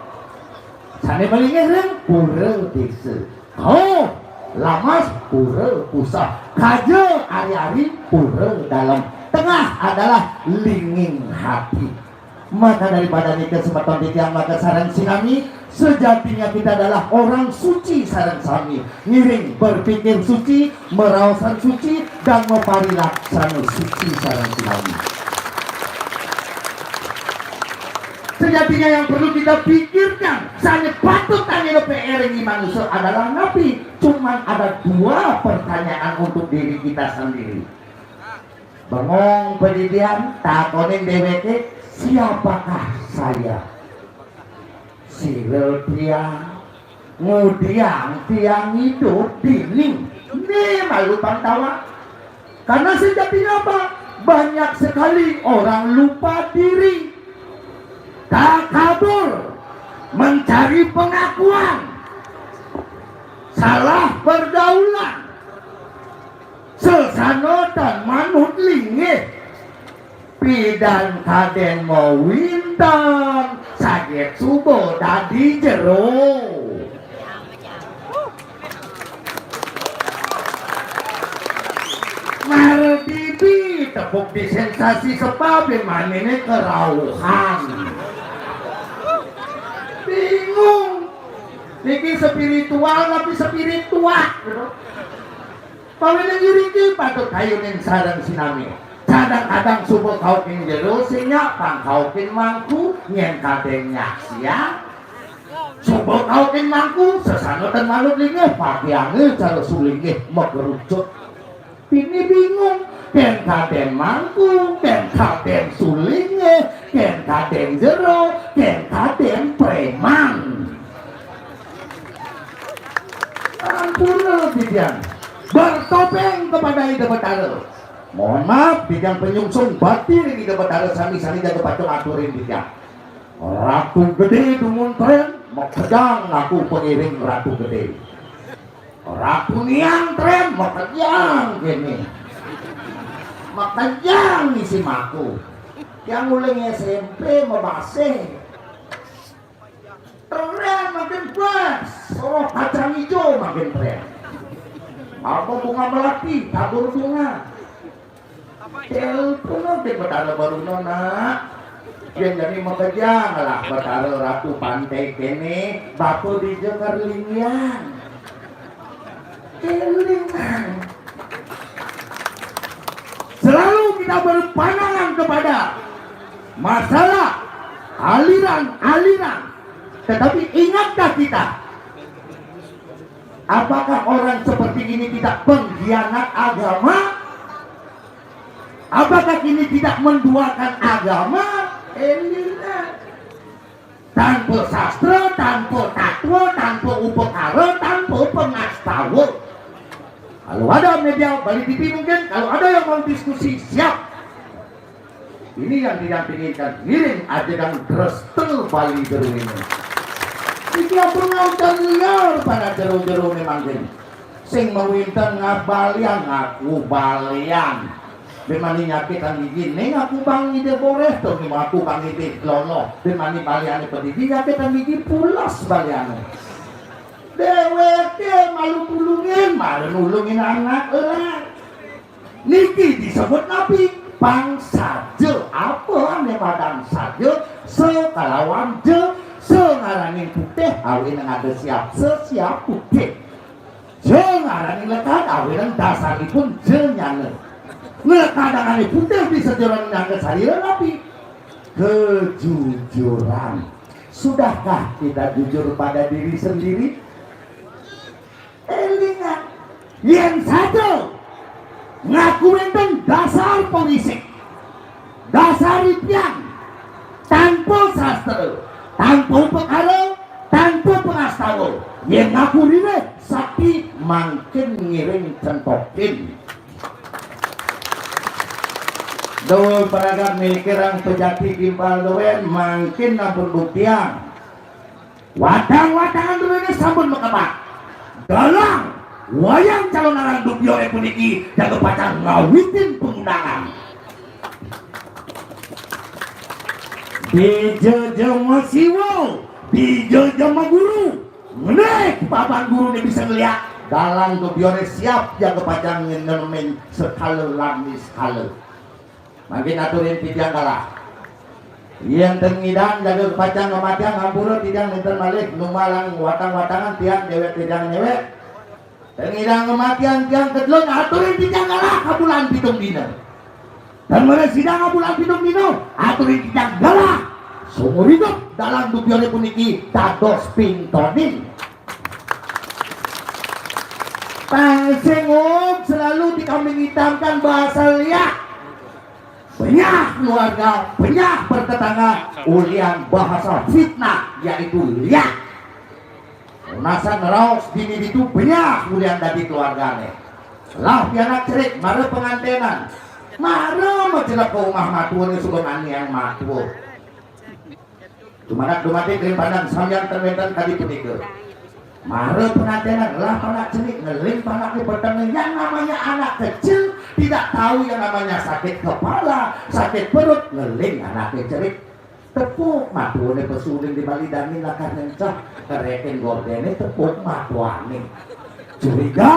sane melingih ring pura desa. Kau lamas pura pusat, kaja hari-hari pura dalam, tengah adalah linging hati. Maka daripada ini kesempatan yang maka sarang sinami, sejatinya kita adalah orang suci sarang sami, ngiring berpikir suci, merawasan suci, dan memparilaksana suci sarang sinami. Sejatinya yang perlu kita pikirkan, saya patut tanya PR ini manusia adalah nabi. Cuman ada dua pertanyaan untuk diri kita sendiri. Bengong pendidikan, takonin DWK, siapakah saya? Sirel tiang, ngudiang tiang hidup dinding. Ini malu pantawa. Karena sejatinya apa? Banyak sekali orang lupa diri, tak kabur, mencari pengakuan, salah pergaulan, sesano dan manut lingih, pidan kaden mau wintan, sakit subuh dadi jero. Mardibi tepuk di sensasi sepabe manene kerauhan. Bingung. Niki spiritual tapi spiritual. Pawene nyuriki patut kayunin sareng sinami. Kadang-kadang subuh kaukin jero sinya pang kaukin mangku nyen kadeng nyaksian. Subuh kaukin mangku sesano ten malut lingih pakiange cara sulingih megerucut. Ini bingung, ken kadeng mangku, ken kadeng sulinge, ken kadeng jero, ken kadeng preman. Ampun bidian, bertopeng kepada Ida Betara. Mohon maaf, bidian penyungsung batin Ida Betara sami-sami jaga pacung aturin bidian. Ratu gede dumun tren, mau pedang aku pengiring ratu gede. Ratu niang tren makajang gini, makajang isi maku yang uling SMP mabase tren makin pas, oh kacang hijau makin tren, apa bunga melati tabur bunga telepon nanti Betara baru nona yang jadi makajang lah Betara ratu pantai kene baku di Jakarlinian. Selalu kita berpandangan kepada masalah aliran-aliran, tetapi ingatkah kita, apakah orang seperti ini tidak pengkhianat agama? Apakah ini tidak menduakan agama? Tanpa sastra, tanpa tatwa, tanpa upekara, tanpa pengastawa. Kalau ada media Bali TV mungkin, kalau ada yang mau diskusi siap. Ini yang didampingikan ngiring ajakan Drestel Bali Jeru ini. Iki pernah udah liar pada jeru-jeru memang gini. Sing mewinten ngabalian ngaku balian. Demani nyakitan gigi, neng aku bang ide boleh tuh nih aku bang ide lono. Demani balian pedidi nyakitan gigi pulas balian. Deweke malu pulungin, malu nulungin anak orang. Niki disebut nabi pang saja, apa ane padang saja, sekalawan je, sengarangin putih, awin yang ada siap putih. Sengarangin lekat, awin yang dasaripun je nyane. Kadang-kadang putih bisa jalan yang kesariran nabi. Kejujuran. Sudahkah kita jujur pada diri sendiri? Elingan yang satu ngaku enten dasar polisi, dasar impian, tanpa sastra, tanpa perkara, tanpa pengastawa. Yang ngaku diri sapi makin ngiring centokin. Doi peragat mikirang pejati gimbal doen makin nampun buktian. Wadang-wadangan dulu ini sampun mekebak. Dalang wayang calon arang dubyo puniki jago pacar ngawitin pengundangan. Dijejema siwo, dijejema guru. Menek papan guru ini bisa ngeliat. Dalang dubyo siap jago pacar ngenemen sekala lami sekala. Makin aturin tidang kalah. Yang tengidang jaga pacang kematian ngampura tidang minta malik numalang watang-watangan tiang dewek tidang dewek. Tengidang kematian tiang kedlon aturin tidang kalah kabulan pitung dina. Dan mereka sidang kabulan pitung dina aturin tidang kalah. Sumur hidup dalam dubione puniki dados pintonin. Pangsengok selalu dikambing hitamkan bahasa liak. Banyak keluarga, banyak bertetangga ulian bahasa fitnah yaitu liak. Nasan raos bini itu banyak ulian dari keluarganya. Lah pianak cerik, mara pengantenan, mara majenak ke rumah matuan sugan yang matuan. Cumanak dumati kelim pandang sambian terbentan kadi penikir. Mara pengantenan lah anak cerik ngeling panaknya bertemu yang namanya anak kecil tidak tahu yang namanya sakit kepala, sakit perut ngeling anaknya cerik tepuk matuane pesuling di bali dani lakan nencah kereken gordene tepuk matuane curiga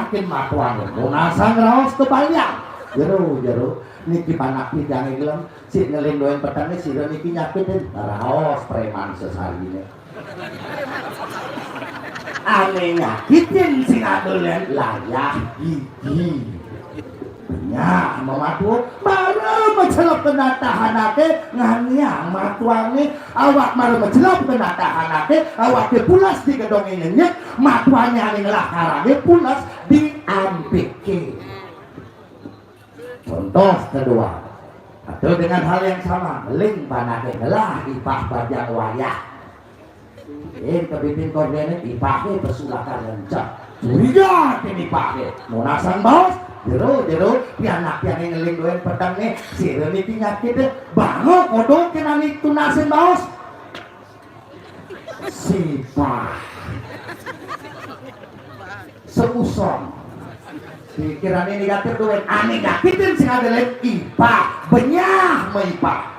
kin matuane munasang raos kebalian jero niki panak pidang gelem si ngeling doen petane si niki nyakitin raos preman sesarine ane nyakitin sing adolen layah gigi nya mematu mara mencelop kena tahanake nganyang matuane awak mara mencelop kena tahanake awak ke pulas di gedong ini matuane ane ngelakarane pulas diampike. Contoh kedua atau dengan hal yang sama ling panake ngelah ipah bajang wayah kebimbing koordinat ipahnya persulakan lencah curiga kini ipahnya munasang bos jero pianak yang ngeling doen pedang nih si Reni penyakit bango kodok kena nih tunasin bos sipah seusong pikiran ini negatif doen aneh negatifin sing ada lain ipah benyah meipah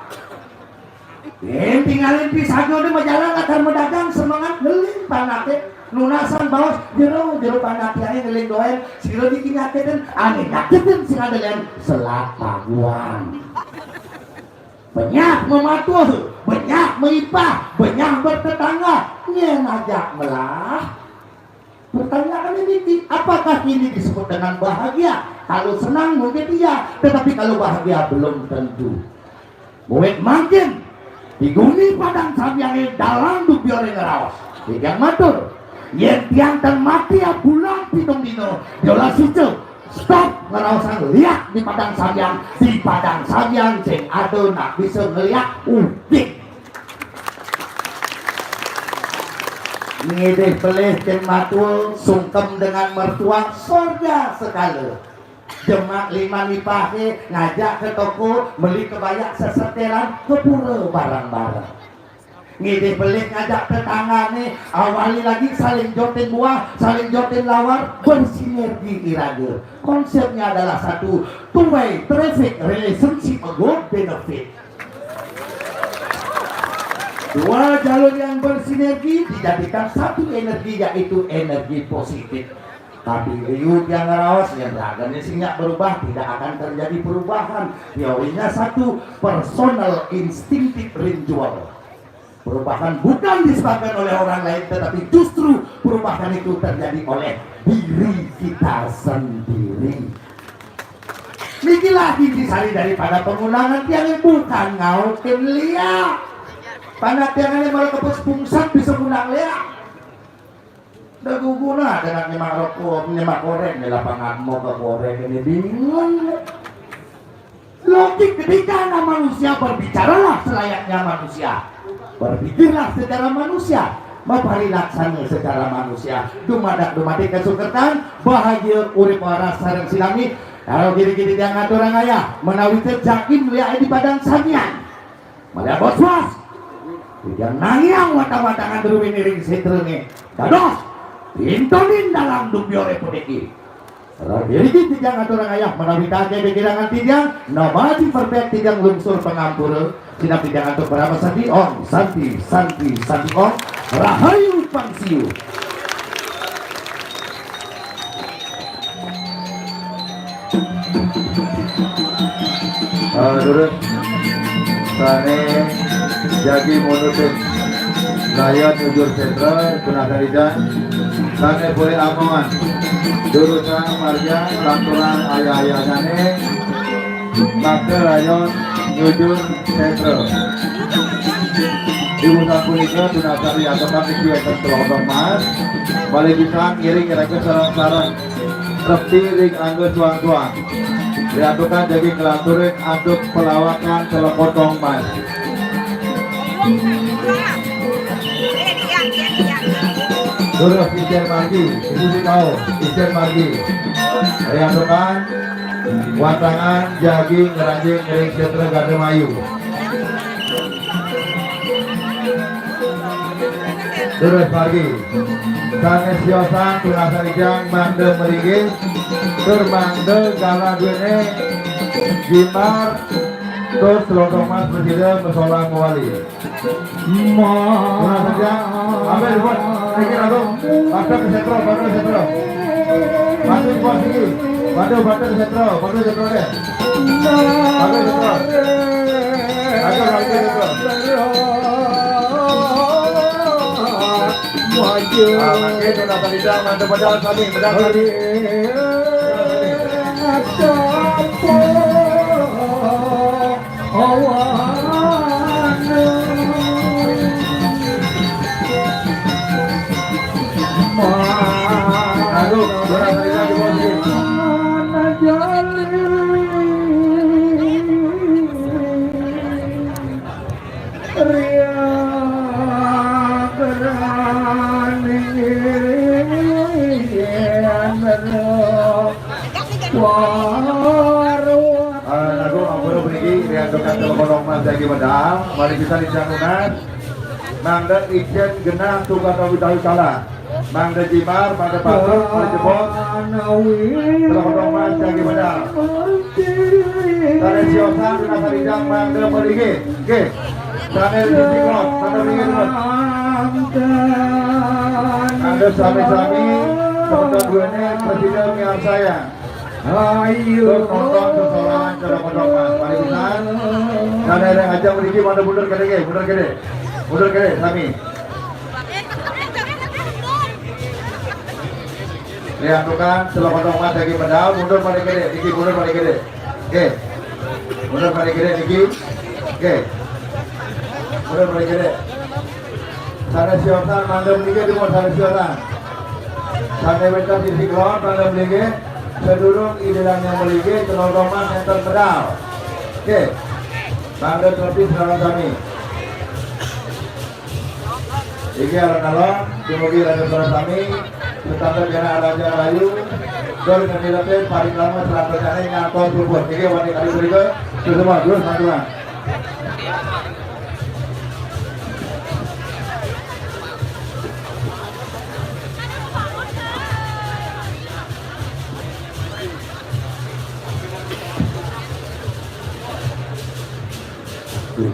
tinggalin pisah jodoh majalah akan mendagang semangat ngeling panaknya lunasan bawas jero panaknya ngeling doen siro dikinyaketin aneh nyaketin sing ada lain selat paguan banyak mematuh banyak meipah banyak bertetangga nyen ajak melah pertanyaan ini apakah ini disebut dengan bahagia kalau senang mungkin iya tetapi kalau bahagia belum tentu murid makin diguni padang samyange dalam dubiore ngeraos yang matur yen tiang dan mati ya bulan pitung dino diolah situ stop ngeraosan liak di padang samyang sing ado nak bisa ngeliak udik ngidih pelih ken matul sungkem dengan mertua sorga sekali Demak lima nipahnya ngajak ke toko beli kebayak sesetelan kepura barang-barang ngidih belik ngajak tetangga nih awali lagi saling jotin buah saling jotin lawar bersinergi iraga konsepnya adalah satu two-way traffic relationship a good benefit dua jalur yang bersinergi dijadikan satu energi yaitu energi positif. Tapi riuh yang ngerawas yang beragamnya sinyak berubah tidak akan terjadi perubahan. Teorinya satu, personal instinctive ritual. Perubahan bukan disebabkan oleh orang lain, tetapi justru perubahan itu terjadi oleh diri kita sendiri. Niki lagi disari daripada penggunaan yang bukan ngautin liak. Pada tiang ini malah kepes pungsan bisa undang liak. Guguna dengan nyemak goreng di lapangan mau ke goreng ini bingung. Logik ketika manusia berbicaralah selayaknya manusia, berpikirlah secara manusia. maparilaksana secara manusia dumadak-dumadik kesukertan bahagia urip waras sareng sinami kalau gini-gini dia ngatur orang ayah menawi terjakin lihat di padang samian malah bos-bos yang nangiang watang-watangan terumin ring setrenge dados pintonin dalam dumbio republik jadi tiga ngatur orang ayah menawi kakek begirangan tiga nama di perfect tiga lungsur pengampur sinap tiga ngatur berapa santi on santi on rahayu pangsiu turun sane jadi monoton layar ujur sentra penakaridan sane boleh amongan durusan marja lanturan ayah-ayah sane maka rayon ujur sentra di pusat kulitnya tunasari atau kami kiwetan telok mas balik bisa ngiring kira-kira sarang-sarang repti ring anggur tuang-tuang diatukan jadi kelaturin aduk pelawakan telok mas Durus Ijen Margi, Ibu tahu Ijen Margi. Diatukan watangan jagi ngeranjing ngering setra Gade Mayu. Durus Margi. Sanes Yosan Tunasarijang Mande Merigi Tur Mande Gala Duene Jimar Tur Selotong Mas Presiden Mesolang Mewali Tunasarijang ambil buat Riki Rago Bada ke setro Badu buat Riki Badu ke setro Badu setro deh Badu setro Badu lagi setro Makin sudah terlihat mantap pedal kami aduh sudah terlihat di Lagu ampun beri diantukan telepon mas lagi pedal mari kita dicangunan Mangda Ijen genah tugas tahu tahu salah Mangda Jimar pada patung mari jebot telepon mas lagi pedal Tare Siosan sudah sarijang Mangda perigi oke Tare Siklot Tare perigi Mangda sami-sami teman-teman gue ini presiden yang saya ayo nonton seseorang cara kodok mas mari pisan dan ada yang ajak meriki mana mundur gede sami lihat bukan setelah kodok mas lagi pedal mundur pada gede Niki mundur pada gede oke mundur pada gede Niki oke mundur pada gede sana siosan manda meriki di mana sana siosan sana bentar di siklon manda meriki sedurung idelan yang meligi telur roman enter pedal oke bangga terlebih serangan kami iki alon-alon dumugi raja suara kami tetangga kena araja rayu dor kandidatnya paling lama selama kali ngator pulput iki wani kali berikut semua dulu satuan Mari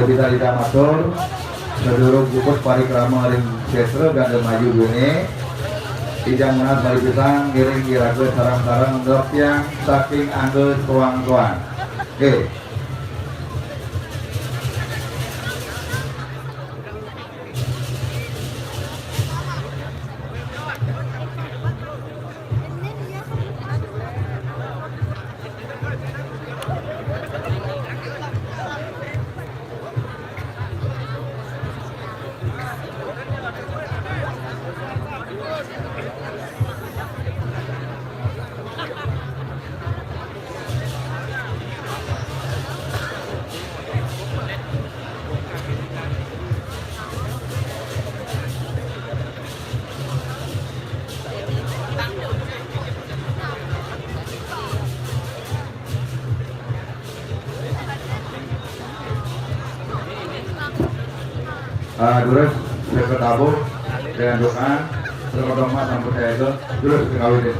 kita tidak matur sedurung buput parikrama ring setra Gade Mayu Bune tidak menat mari kita ngiring kira-kira sarang-sarang drop yang saking anggur tuang-tuang oke Terus saya bertabur dengan doa terutama sampai saya itu terus kawin deh.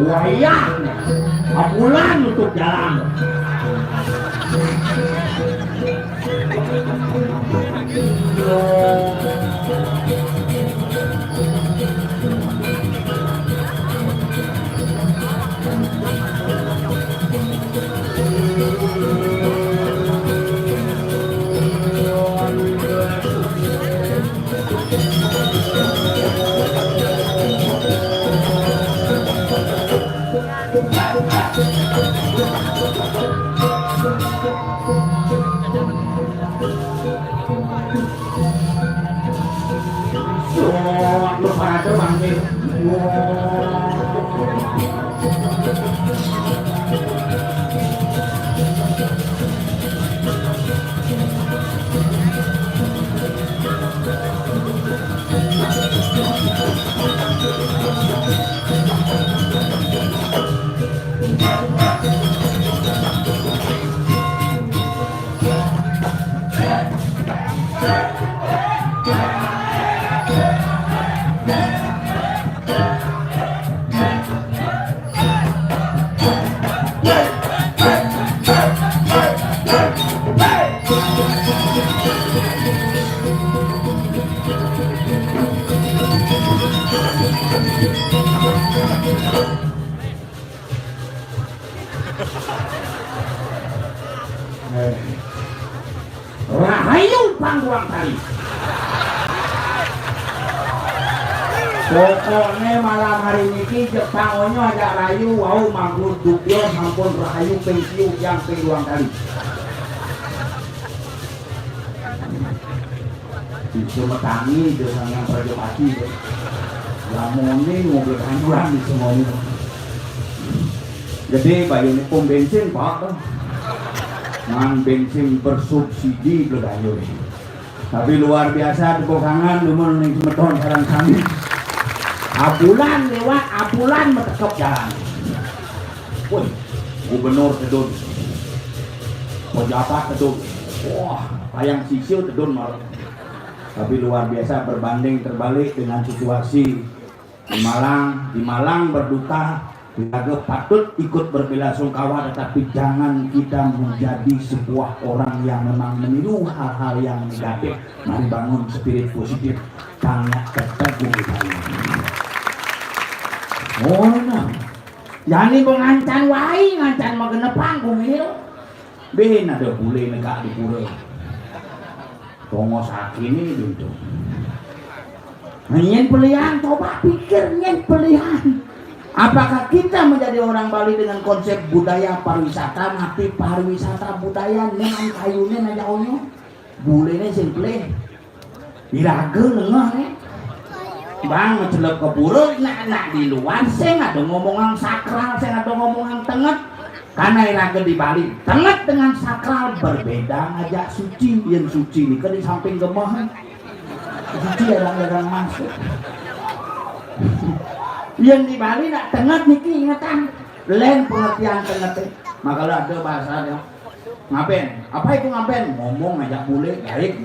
Wayah, apulan untuk jalan. Lupa ada manggil. Rahayu pangguang tali. Pokoknya malam hari ini Jepangonyo ada rayu wau manggul dubyo sampun rahayu pensiu yang pangguang tali. Bisa metangi dengan yang Prajapati. Lamone mobil hancuran di semuanya. Jadi bayarnya pom bensin pak, ngan bensin bersubsidi bergayur. Tapi luar biasa kekokangan lumayan nih semeton sarang kami. Abulan lewat abulan metekep jalan. Woi, gubernur tedun, pejabat tedun, wah, tayang sisil tedun malah. Tapi luar biasa berbanding terbalik dengan situasi di Malang berduka. Kita patut ikut berbelasungkawa, tetapi jangan kita menjadi sebuah orang yang memang meniru hal-hal yang negatif. Mari bangun spirit positif. Tanya tertegun kita. Oh no, jadi pengancan wai ngancan magena panggung ini loh. Ben ada bule negak di pura. Tongo sakit ini gitu. Nyen pilihan, coba pikir nyen pilihan. Apakah kita menjadi orang Bali dengan konsep budaya pariwisata, tapi pariwisata budaya dengan kayunya na jauhnya, bulenya simple, diraga lengah nih, bang ngecelep ke pura, nak di luar, saya ada ngomongan sakral, saya ada ngomongan tenget, karena iraga di Bali, tenget dengan sakral berbeda, ngajak suci, yang suci nih kan di samping gemah, suci ada masuk. Yang di Bali nak tenget niki ingatan lain pengertian tenget maka ada bahasanya ngapain apa itu ngapain ngomong ngajak bule baik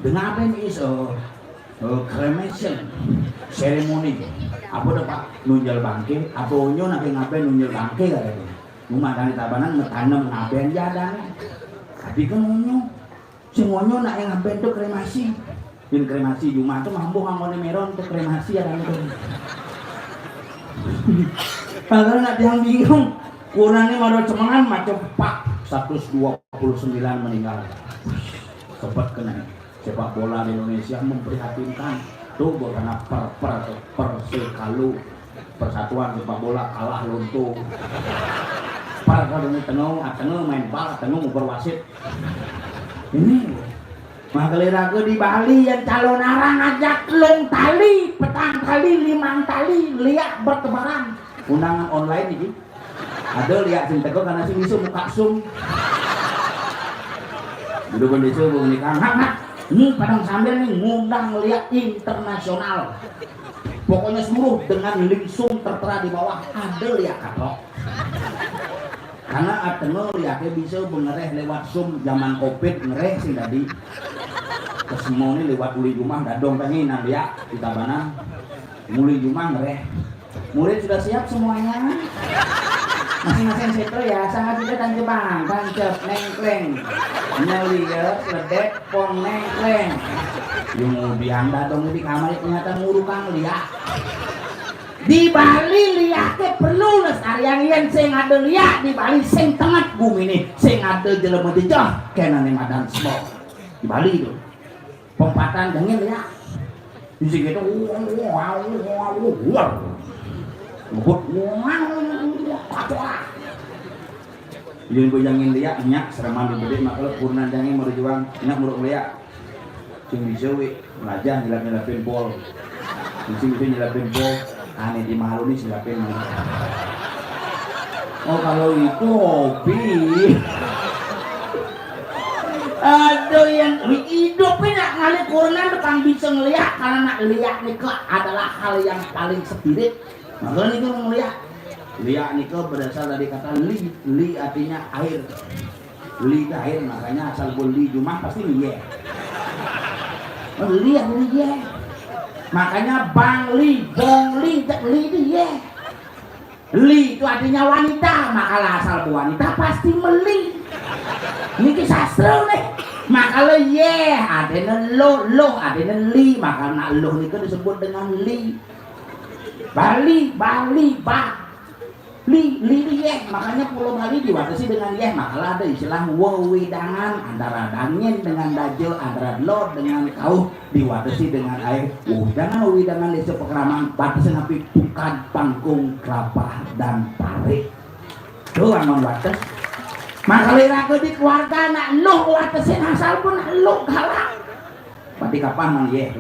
dengan ngapain is cremation ceremony apa dah pak nunjal bangke apa onyo nak ngapain nunjal bangke kali itu rumah dari tabanan metanam ngapain jadan tapi kan onyo si onyo nak ngapain tuh kremasi bin kremasi Jumat tuh mampu ngomongnya meron tuh kremasi ada itu. Padahal nak yang bingung kurangnya mau cemangan macam pak 129 meninggal sempat kena sepak bola di Indonesia memprihatinkan tuh karena persikalu persatuan sepak bola kalah luntung kalau tenung main bal tenung berwasit ini mageliraga di Bali yang calon arang ngajak long tali petang tali limang tali liak bertebaran undangan online ini ada liak sing teko karena sing isu muka sum dulu bendesa menikah ini Padang Sambil nih ngundang liak internasional pokoknya seluruh dengan lingsung tertera di bawah ada liak katok karena atengo liaknya bisa mengereh lewat sum zaman covid ngereh sih tadi kesemua ini lewat uli rumah dadong tadi nandia di tabanan muli rumah ngereh murid sudah siap semuanya masing-masing situ ya sangat tidak tanjebang tancep nengkleng nyeliat ledek pon nengkleng yung bianda dong di kamar ternyata ngurukang liak di Bali liaknya perlu lestarian yang sing ada liak di Bali sing tengah bumi ini sing ada jelema jejah kena nih madan semua di Bali itu pempatan dengin liak di sini itu ngebut jadi bayangin liak nyak sereman di bede makanya purnan jangan mau dijuang nyak muruk liak sing bisa wi belajar nyelap-nyelapin bol sing bisa nyelapin bol aneh di malu nih silapin oh kalau itu hobi aduh yang hidupnya nak ngalih kurnan tukang bisa ngeliat karena nak liat nikah adalah hal yang paling spirit makanya itu ngeliat liat nikah berdasar dari kata li artinya air li itu air makanya asal beli jumah pasti liye li artinya liye makanya Bang Li, Bong Li, Li itu ya Li itu artinya wanita maka asal wanita pasti meli ini sastra nih maka ye ada lo ada li maka nak lo itu disebut dengan li Bali li ye makanya Pulau Bali dibatasi dengan ye maka ada istilah wewidangan antara dangin dengan dajo antara lo dengan kau dibatasi dengan air jangan wewidangan desa Pekraman batasan api bukan pangkung kelapa dan pare tuh aman batas maka liraku di keluarga nak lo batasin asal pun lo galak berarti kapan mang ye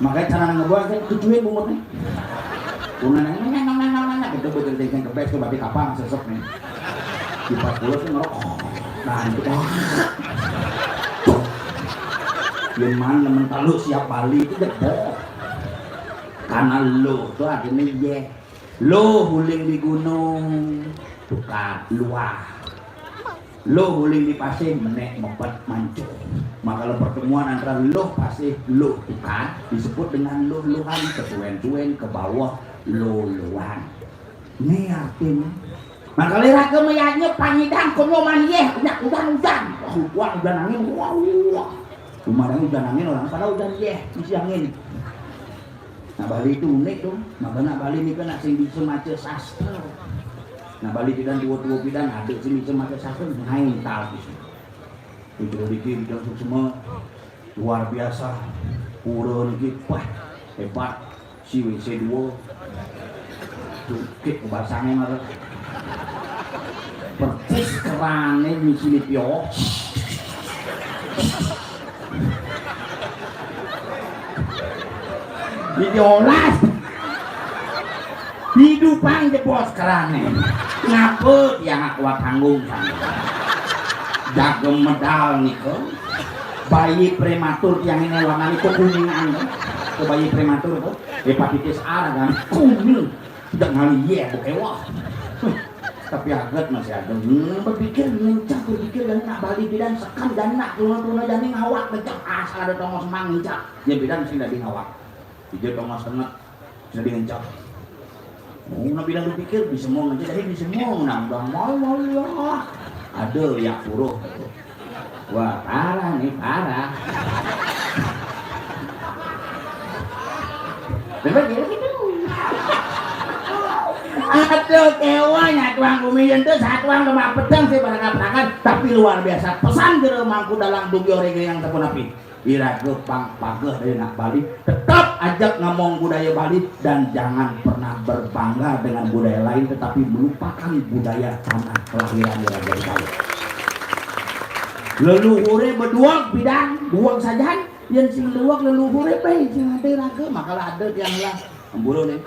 makanya cara ngebuang kan tujuin bumut nih nanya gitu betul dengan kebes tuh berarti kapan sesek nih di 40 sih ngerokok nah itu kan gimana temen kalau siap Bali itu gede karena lo tuh artinya ye lo huling di gunung tukar luah lo huling di pasir menek mempet mancung maka kalau pertemuan antara lo pasir lo tukar disebut dengan lo luhan ketuen-tuen ke bawah luluan ini artinya maka lirah kemeyaknya pangidang konoman ye udan udan angin kemarin udan angin orang pada udan ye isi angin nah Bali itu unik tuh makanya Bali ini kan sing bisa maca sastra nah Bali tidak dua pidan ada sing bisa maca sastra main tal itu dikit langsung semua luar biasa pura dikit wah hebat si WC 2 tukit bahasanya marah persis kerane di sini pio diolah hidupan jebos kerane ngapa yang aku tanggung jago medal nih kok bayi prematur yang ini warna itu kuningan ke bayi prematur kok hepatitis A kan kuning tidak ngali ye bokewah tapi agak masih ada berpikir dan nak Bali bidan sekan dan nak tuna jadi ngawak becak asal ada tongos semang ngicak dia bidan sih dari ngawak dia tongos tengah jadi ngicak nak bidan berpikir di semua ngecak jadi di semua nambah mau ada yang puruh wah parah nih parah bener gitu aduh kewanya tuang kumiyan itu satuan lemak pedang sih pada kaprakan tapi luar biasa pesan ke rumahku dalam dugi orege yang terpun api Iraga pageh dari nak Bali, tetap ajak ngomong budaya Bali dan jangan pernah berbangga dengan budaya lain, tetapi melupakan budaya tanah kelahiran Iraga di Bali. Leluhure berduang bidang, duang saja, yang sing luak leluhure bae sing ade Iraga, makalah ada yang lah emburu nih.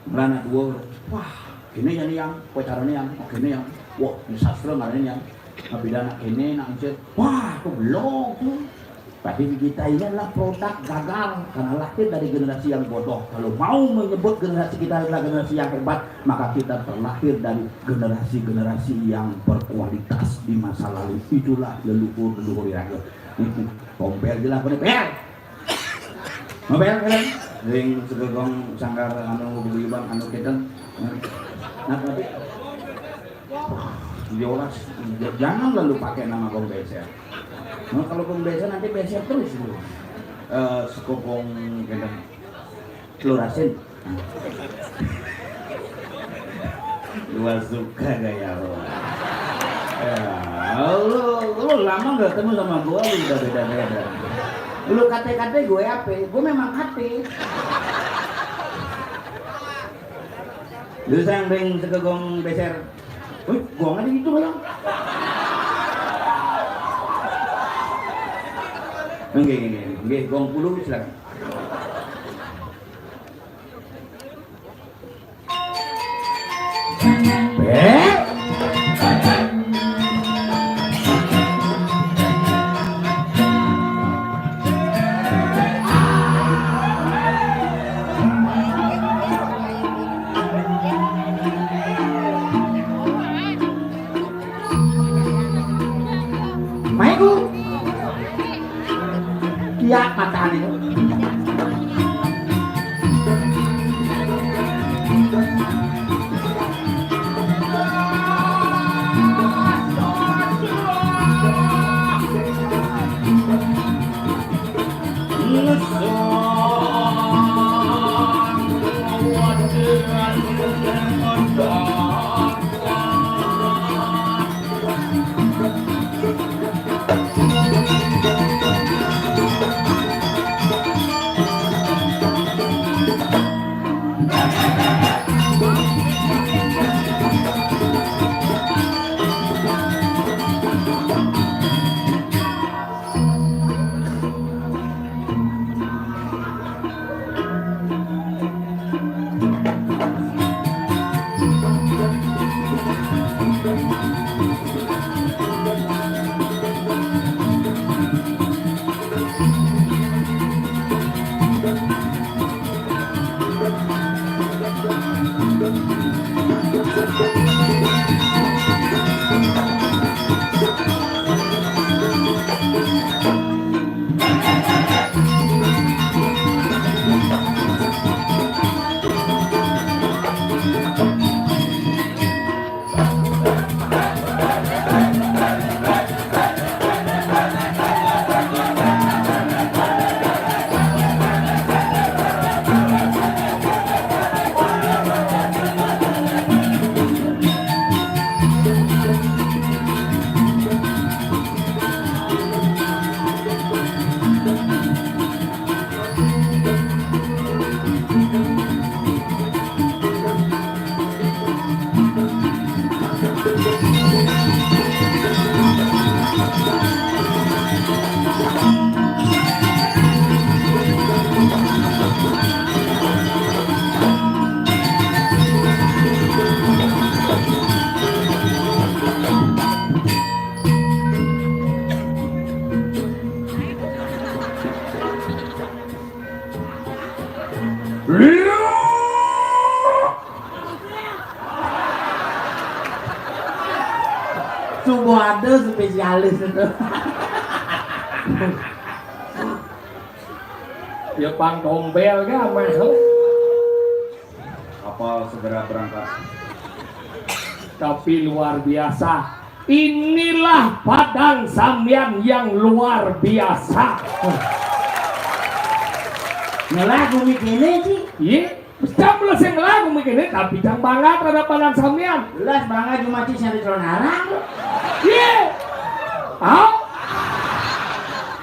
Merana dua, wah ini yang pacarannya yang, ini yang, wah ini sastra marahnya yang, bidang ini nangsit, wah itu belum tuh. Tapi kita ini adalah produk gagal karena lahir dari generasi yang bodoh. Kalau mau menyebut generasi kita adalah generasi yang hebat, maka kita terlahir dari generasi-generasi yang berkualitas di masa lalu. Itulah leluhur Iraga. Kompel jelas bener bel. Ngobel kan? Ring segegong sanggar anu guyuban anu keten. Nah tadi Yolas, jangan lalu pakai nama Gombeser. Nah, kalau Gombeser nanti beser terus dulu. Sekopong gendang Klurasin. Gua suka gaya lo. Ya, lu lama nggak ketemu sama gua, lu udah beda-beda. Lu kate-kate gue apa? Gue memang kate. Lu sayang beng sekegong beser. Wih, gua nggak gitu ya. Nggih, gong puluh silakan. Ya mataan itu. Sungguh ada spesialis itu. Ya pang dombel kan mahal. Kapal segera berangkat. Tapi luar biasa. Inilah Padang Samyan yang luar biasa. Ngelagu mikirnya sih. Iya, jam belas yang ngelagu mikirnya, tapi jam bangga terhadap Padang Samyan. Belas bangga cuma cis yang di Tronarang. Iya. Oh.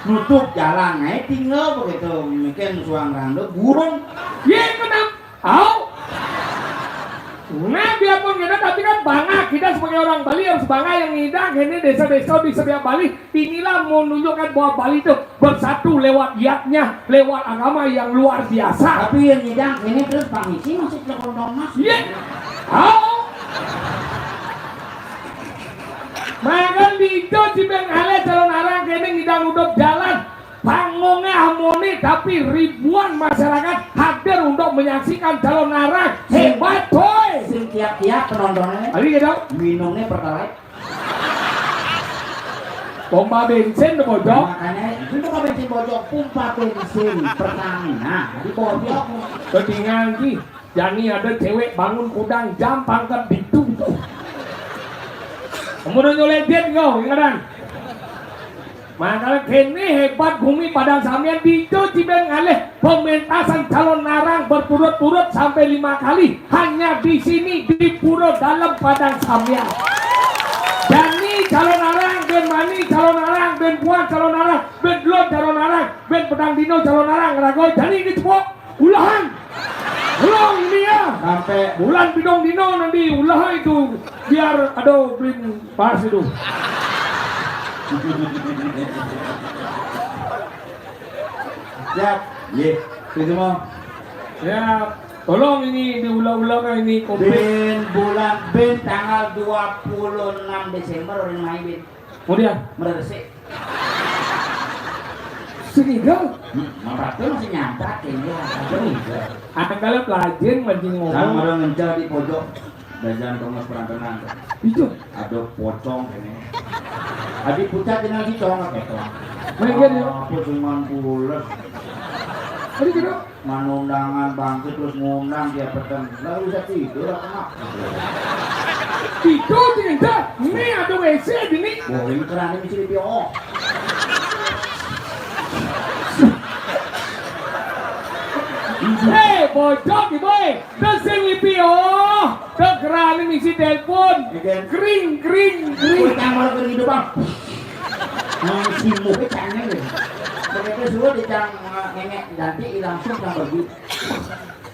nutup jalan naik tinggal begitu mungkin suang rando burung ye kenapa nah biarpun kita tapi kan bangga kita sebagai orang Bali harus bangga yang ngidang ini desa-desa di setiap Bali inilah menunjukkan bahwa Bali itu bersatu lewat giatnya lewat agama yang luar biasa tapi yang ngidang ini terus pangisi masih telepon dong mas iya makan di itu si Beng Ale calon arang kene ngidang udop jalan panggungnya harmoni tapi ribuan masyarakat hadir untuk menyaksikan calon arang hebat coy sing tiap-tiap penontonnya hari gitu minumnya pertalite pompa bensin di bojok makanya itu pompa bensin bojok pompa bensin Pertamina di bojok ketinggalan ki Jani ada cewek bangun kudang jam pangkat itu kemudian nyoletin kau ingatan makanya kini hebat bumi Padang Samyan Dijo Cibeng Ale pementasan calon narang berturut-turut sampai 5 kali hanya di sini di Puro Dalam Padang Samyan. Jani calon narang, Ben Mani calon narang, Ben Puan calon narang, Ben Dlon calon narang, Ben Pedang Dino calon narang, Ragoy Jani ini semua ulahan. Ulang ini ya sampai bulan Bidong Dino nanti ulah itu biar aduh beli pas itu. Siap, ye, itu mau. Ya, tolong ini diulang-ulang ini kopi. Ben tanggal 26 Desember orang main Ben. Kemudian meresik. Sehingga, merata masih nyampak ini. Akan pelajar masih ngomong. Kalau orang ngejar di pojok, jajan Thomas Perantenan. Itu ada pocong ini. Adik pucat dengan si cong apa itu? Mungkin ya. Apa cuman pulas. Adik gitu. Manundangan bangkit terus ngundang dia petang. Lalu bisa tidur apa? Tidur tidak. Ini ada WC di sini. Oh ini kerana ini mesti dipiok. Hei, bocok boy, tersing lipio, kekerani misi telepon, kering. Kue campur ke hidup bang, si muka canggih deh, begitu sudah dicang ngengek nanti langsung yang pergi.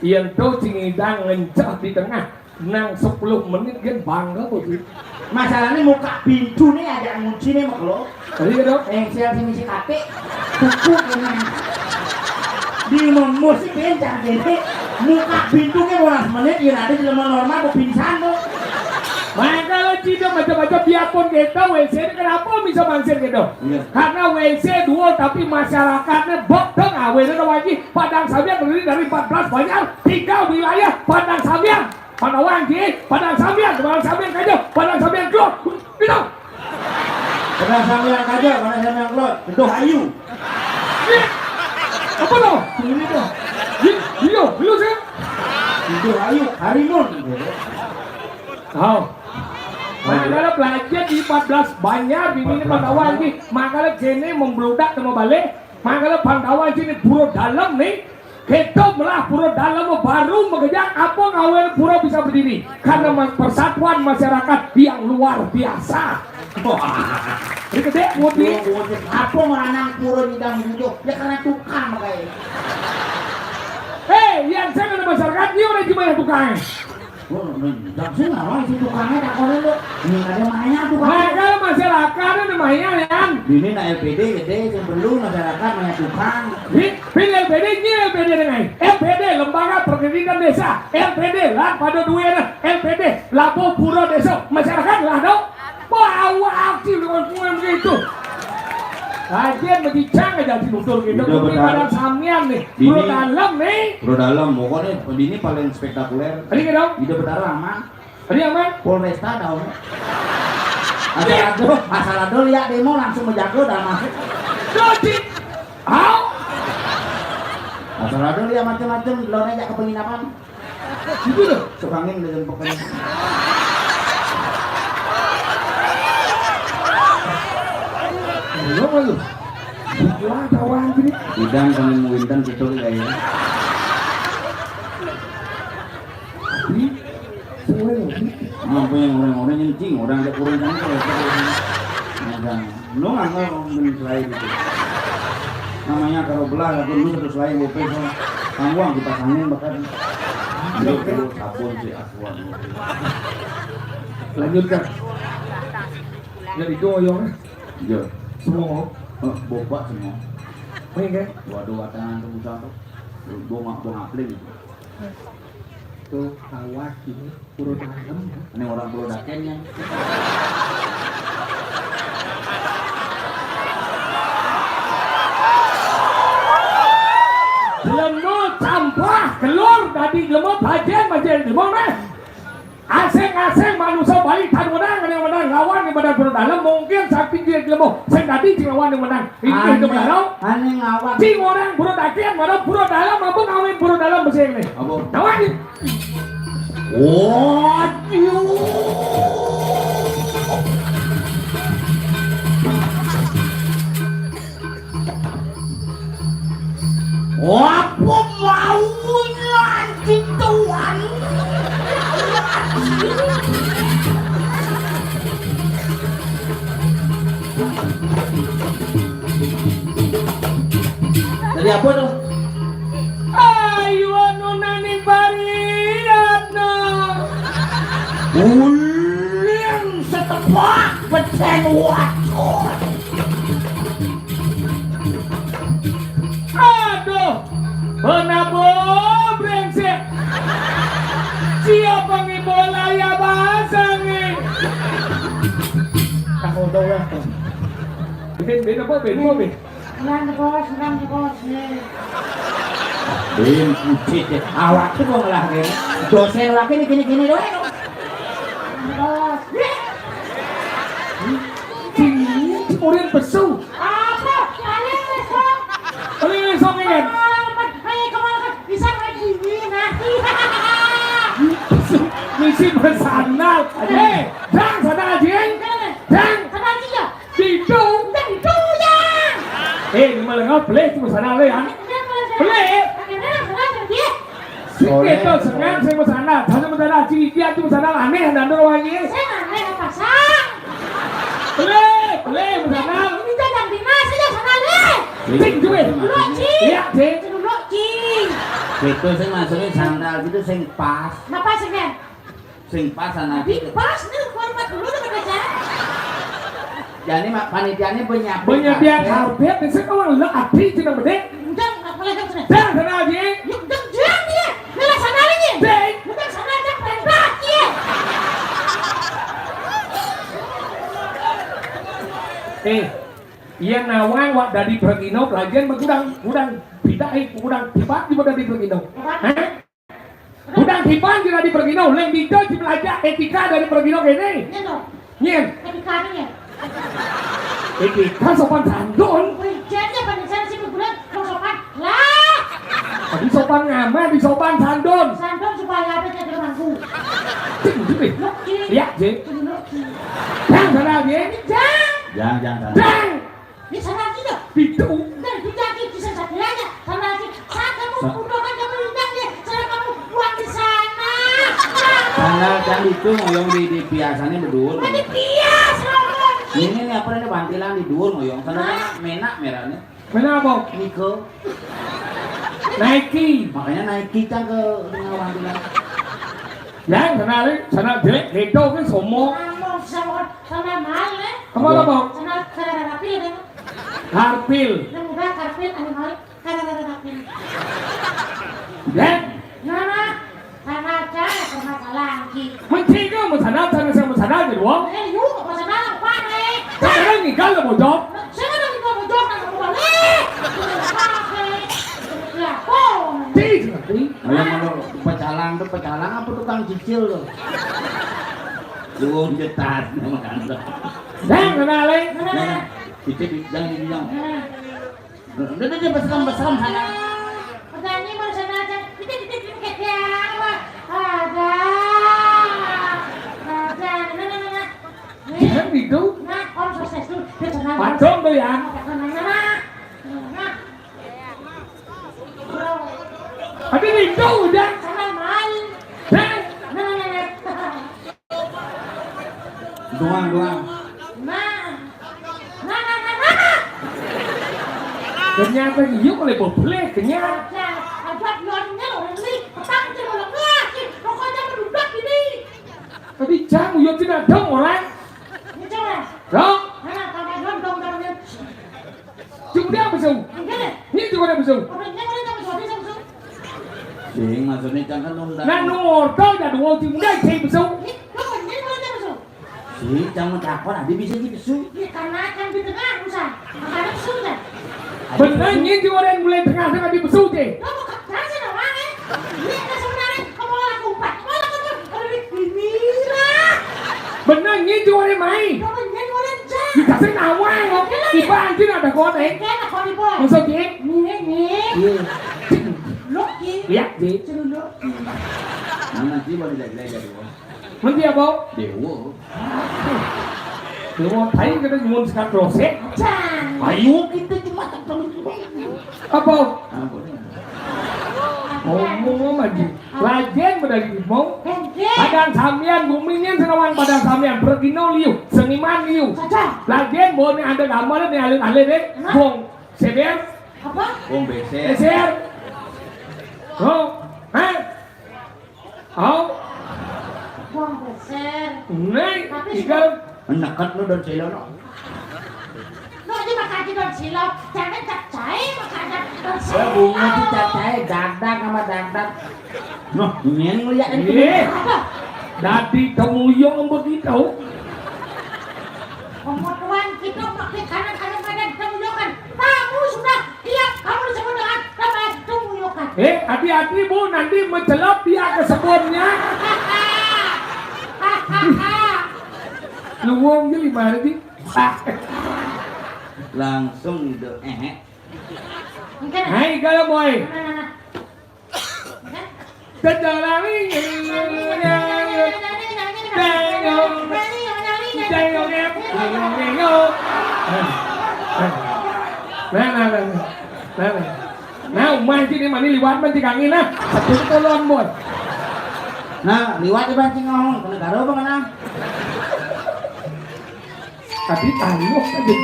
Yang tuh cingidang ngencah di tengah, nang 10 menit kan bangga begitu. Masalahnya muka pintu nih ada ngunci nih mak lo, tadi gitu, yang siapa misi kape, tukuk ini. Di musik bencang jadi muka pintunya 12 menit ya ada di lemah normal kepingsan tuh maka lo tidak macam-macam biarpun kita WC ini kenapa bisa mansir gitu karena WC 2 tapi masyarakatnya bodoh awalnya wajib Padang Samyan terdiri dari 14 banyak 3 wilayah Padang Samyan Panawangi Padang Samyan Kajo Padang Samyan Klot gitu Padang Samyan Kajo Padang Samyan Klot itu Hayu apa tuh? Ini tuh. Iya sih. Itu ayo, harimun. Tahu. Makanya belajar di 14 banyak ini Pandawan ini. Makanya kene membludak sama balik. Makanya Pandawan sini pura dalam nih. Kita melah pura dalam baru mengejar apa ngawal pura bisa berdiri. Karena persatuan masyarakat yang luar biasa. Ini gede mudi. Apa meranang pura nyidang hijau? Ya karena tukang makanya. Hei, yang saya kena masyarakat ini udah gimana tukangnya? Jangan ngawain si tukangnya tak boleh lo. Ini ada mahnya tukang. Mereka masyarakat ada mahnya kan? Ini na LPD gede yang perlu masyarakat mahnya tukang. Ini LPD ini LPD dengan LPD Lembaga Perkreditan Desa. LPD lah pada duitnya. LPD Lapo Pura Desa masyarakat lah dong. Wah, aktif dengan semua begitu. Kajian berbicara aja di dokter gitu. Ini Padang Samyan nih. Pura dalam nih. Pura dalam, pokoknya ini paling spektakuler. Ini gitu. Ini berdarah aman. Ini aman. Polresta dong. Asal ada lihat demo langsung menjaga dan masuk. Jadi, asal ada lihat macam-macam, lo aja ke penginapan. Gitu loh. Sukangin dengan pokoknya. Lo malu, jual kawan gini. Idang kami mengwintan gitu kayaknya. Ini semua ini. Apa yang orang-orang nyencing, orang ada kurang kan kalau. Lo nggak mau menilai gitu. namanya kalau belah lagu lu terus lain gue peso tangguang dipasangin bahkan dulu sabun si aswan Lanjutkan. Jadi itu oyong. iya Semua. boba semua Main kan? dua tangan tuh usah tuh dua ngapling Tuh awak ini puro dalam. ini orang pulau dakennya Lemo campur keluar dari lemo bagian lemo meh. Asing-asing manusia balik tan menang yang menang lawan yang menang puro dalam mungkin saking dia lemo sing tadi sing lawan yang menang. Ini itu menang. ane ngawak Sing orang puro dakian mana puro dalam apa ngawin puro dalam besing nih. apa Lawan ni. Apa maunya Tuhan? dari apa tuh Ayo anu nani bariana. Ulin setepak pecen wacon. Aduh, kenapa brengsek? Siapa yang bola ya bahasa nih? Kamu tahu lah. Ben apa ben? Nang bos nih. ben kucit deh Awak tuh mau ngelakuin dosen laki ini gini doang. Bos. Cing, orang pesu. Apa? Kalian besok. Oleh sok ingat. Kemana bisa lagi nanti. Misi bersandal. Jangan sadar jeng. Jangan. Sama dia. Itu. Di mana kau play tu bersandal le ya? Play. Itu senang saya bersandal. Saya bersandal dia tu bersandal aneh dan orang ini. Play bersandal. Cing juga. Iya cing. itu sing masukin sandal gitu sing pas sana jadi mak panitianya Penyedia karpet itu orang lek api cina bedek. Jangan sadar jeng. Iya nawang wak dari Pergino pelajaran gudang tidak gudang tiba di dari Pergino. Gudang tiba di Pergino, leng dito di pelajar etika dari Pergino kene. Nyen, etika sopan santun. Di sopan ngama, di sopan santun. Iya, Jeng. Jangan sadar Jeng. jangan Jeng. Di sana tidak. Itu. Dan dijadi di sana aja. Sama si saat kamu budokan kamu undang dia. Sana kamu buang di sana. sandal dan itu ngoyong di biasanya berdua Ini bias lawan. ini nih apa ini bantilan di dua ngoyong sandalnya menak merahnya Kenapa? Nike Nike. makanya Nike kan ke dengan bantilan Yang sana jelek itu kan semua. Kamu sama mahal ya. Apa? Sana rapi ya. Harpil. Yang udah karpet animal rapi. Yang Nana, sana aja permasalahan lagi. mencegah sana di luar. Yuk, masalah apa nih? Sekarang ni kalau mau job. Saya kan lagi mau jawab nggak mau balik. Ya, oh. Nanti. yang kalau pecalang apa tukang cicil tuh lu jetat nama kanda Yang kenalin. nah cicil jangan dibilang udah beseram sana Petani mau sana aja. Kita kayak apa? Ada. Jangan itu. Nah, orang sukses tuh. Dia tenang. Pacong tu yang. Ada itu dah. Sana mal. Yang. doang Nah. Ternyata yuk oleh boleh kenyang. Ada nonnya orang ini, petang jangan lagi, pokoknya mendudak ini. Tapi jangan yuk tidak dong orang. Ini coba. Dong. Mana tambah dong namanya. Chúng đeo mà dùng. Những chúng đeo mà dùng. Sing maksudnya jangan nunda. Nah nomor kau dah dua chúng đây thì mà dùng. Si jangan takut ada bisa gitu. Karena akan di tengah usah. Karena sudah. Benar những chúng đeo mulai tengah tengah di besul je. Kamu kasih orang ni. Ini kan sebenarnya kamu malah kumpat. Malah kamu kalau ini lah. Benar những chúng đeo mày. Kamu ini orang jah. Thì cả sẽ nào ngoan không? Thì ba chứ nào đã có đấy. Cái là con đi boy. Không sao chị? Nè. Lúc gì? Lihat gì? Chứ lúc. Nanti boleh lagi. Mình dia bông. Dewa. Dewa thấy cái đó ngon sekarang proses. Jangan. Ayo kita cuma tak tahu. Apa? Ah boleh. Ngomong apa lagi? Lajen medali mau. Hengke. Padang Samian gumingan senawan Padang Samian Pergino liu, seniman liu. Saja. Lajen boleh ada gambar ni alih deh. Bong, seber, Apa? Bom beser. seber. Oh, hah? Oh, Buang besar. nih, tinggal Menekat lu dan silo no. Nó chứ mà khai cái đoàn xì lọc, chẳng cái chặt cháy mà khai cái đoàn xì lọc. Bunga tu catai dadak sama dadak. Noh, ini ngeliat ini. Iya. Dari kemuyong begitu. Pemotuan kita pakai kanan-kanan badan kemuyokan. Kamu sudah tiap kamu disebut dengan nama kemuyokan. Hati-hati bu, nanti mencelop dia ke sebelumnya. Luwung je gimana sih? Langsung itu Hai kalau boy. Kejalani Nah, umah sini mana liwat mancing angin lah. Satu tolong boy. Nah, liwat di pancing ngomong ke negara apa mana? Tapi tahu aja.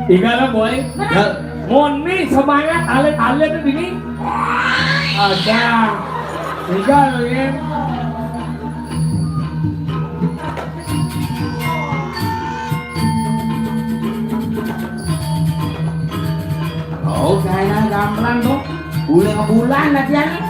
Tinggal boy. Moni semangat alet-alet itu ini. Ada. Tinggal ya. Oh, kayaknya gampang tuh. Bulan latihan.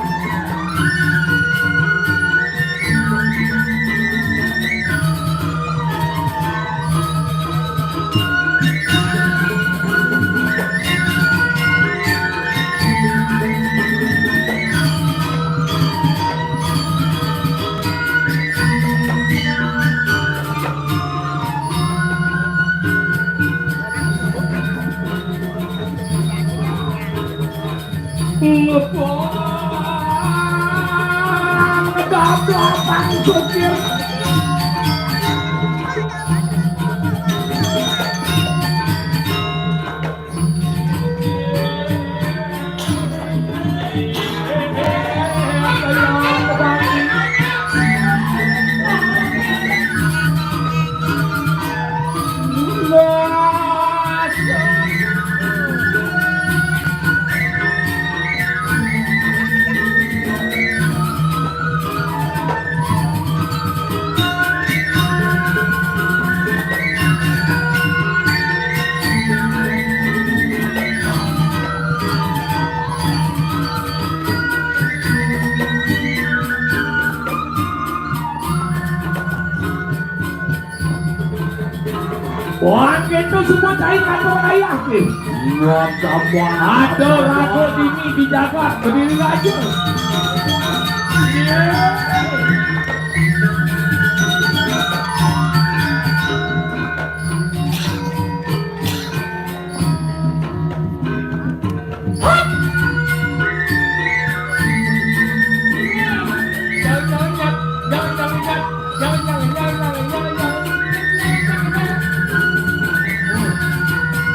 Wah, itu semua cari kantor ayah nih. Nggak semua. Ada ragu ini dijaga, berdiri aja.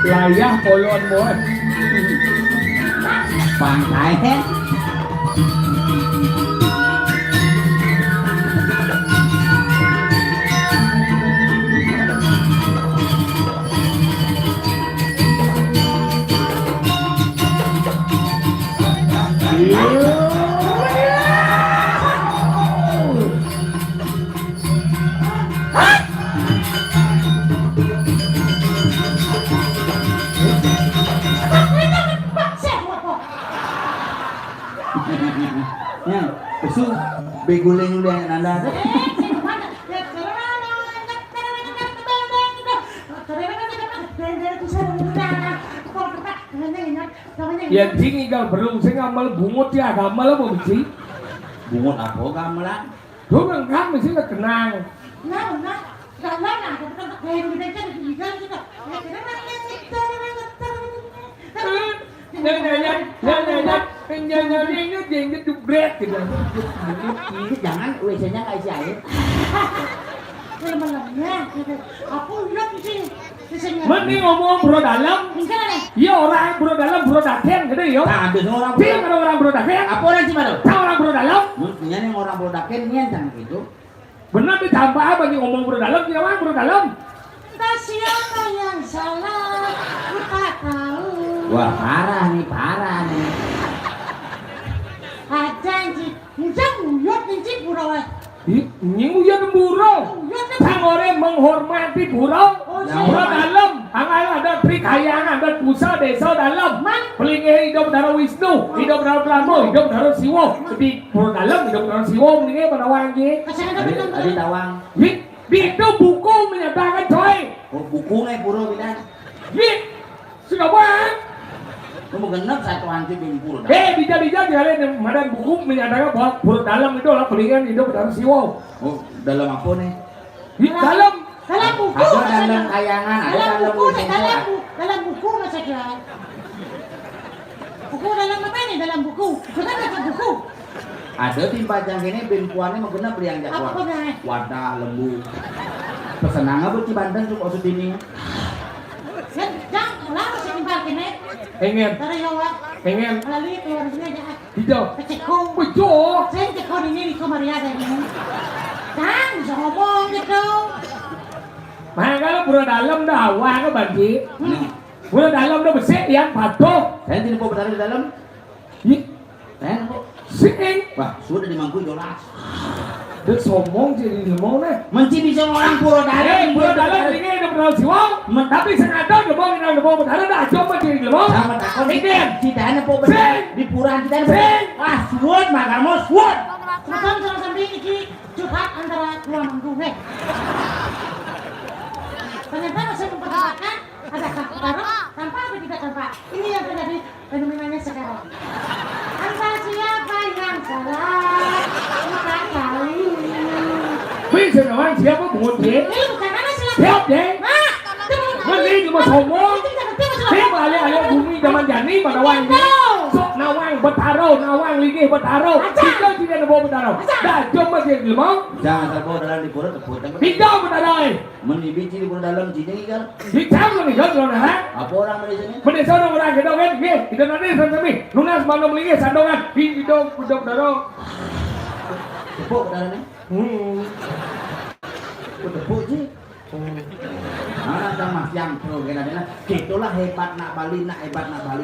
Layah polon boy. Pantai. Beguling udah nanda. Ya sing gal belum sing amal bungut ya gamal apa sih? Bungut apa gamelan? Tuh kan mesti kenang. Jangan WC-nya nggak isi air. Mending ngomong bro dalam. Iya orang bro dalam bro daken gitu ya. Nah, ada orang Sih ada orang bro daken. apa orang cuma tuh? Tahu orang bro dalam? Mestinya nih orang bodakin jangan gitu. Benar ditambah apa nih ngomong bro dalam? Dia orang bro dalam. Entah siapa yang salah, kita tahu. Wah parah nih. Ada anjing, mudah uyut anjing burung. Nying uyan burung. Sang orang menghormati burung. Bro dalam, anggal ada trikayangan dan pusat desa dalam. Pelingnya hidup dari Wisnu, hidup dari Brahma, hidup dari Siwa. Jadi bro dalam hidup dari Siwa, pelingnya pada wangi. Adi tawang. Itu buku menyatakan coy. Oh buku nih pura bidan. Sudah bang. Kamu genap satu hancur di pura. Bisa jalan madan buku menyatakan bahwa bro dalam itu adalah pelingnya hidup dari Siwa. Oh dalam apa nih? Dalam buku. Ada dalam kayangan, ada dalam Dalam buku masa kira. Buku dalam apa nih? Dalam buku. Kita baca buku. Ada timpa jang ini benpuannya mau genap beli yang jagoan. Apa nih? Wadah lembu. Pesenang apa di Banten tuh maksud ini? Jangan lama sih timbal kene. pengen Dari Jawa. pengen Lalu keluar sini aja. hijau Kecekung. betul Saya cekung ini di Maria dari ini. Jangan bisa ngomong gitu. mà cái bữa dalam dah awang cái bạn chị bữa dalam dah bersih yang patuh Saya tidak mau berada di dalam. Saya mau. sing Wah sudah dimangku jelas. được sombong jadi ngomong deh Menci bisa orang pura dalam. bữa dalam ini udah pernah siwang tapi sengaja udah mau benar dah coba jadi ngomong Sama takut ini kita hanya mau berada di pura kita hanya. Wah suut makan mau suut. Makan sama sambil ini curhat antara dua manggung. Ternyata masih memperhatikan adakah barang tanpa atau tidak tanpa. Ini yang terjadi fenomenanya sekarang. Antara siapa yang salah? Bukan kali. bây giờ nói siapa buồn thế Ini bukan mana silakan. siap deh Mak, Mesti cuma sombong thế mà ale bumi zaman jani pada wang ini sok nawang betaro nawang lagi betaro kita tidak ada betaro dah coba jadi ngomong Jangan terbawa dalam di pura tepuk tangan. hijau betaro Menibici di pura dalam sini kan. di campur nih kan loh nah Apa orang di sini? Benda orang kita kan, kita nanti sampai lunas mana beli sandongan, hidup daro. Tepuk ke dalam ni. Tepuk je. Mana ada mas yang itulah hebat nak Bali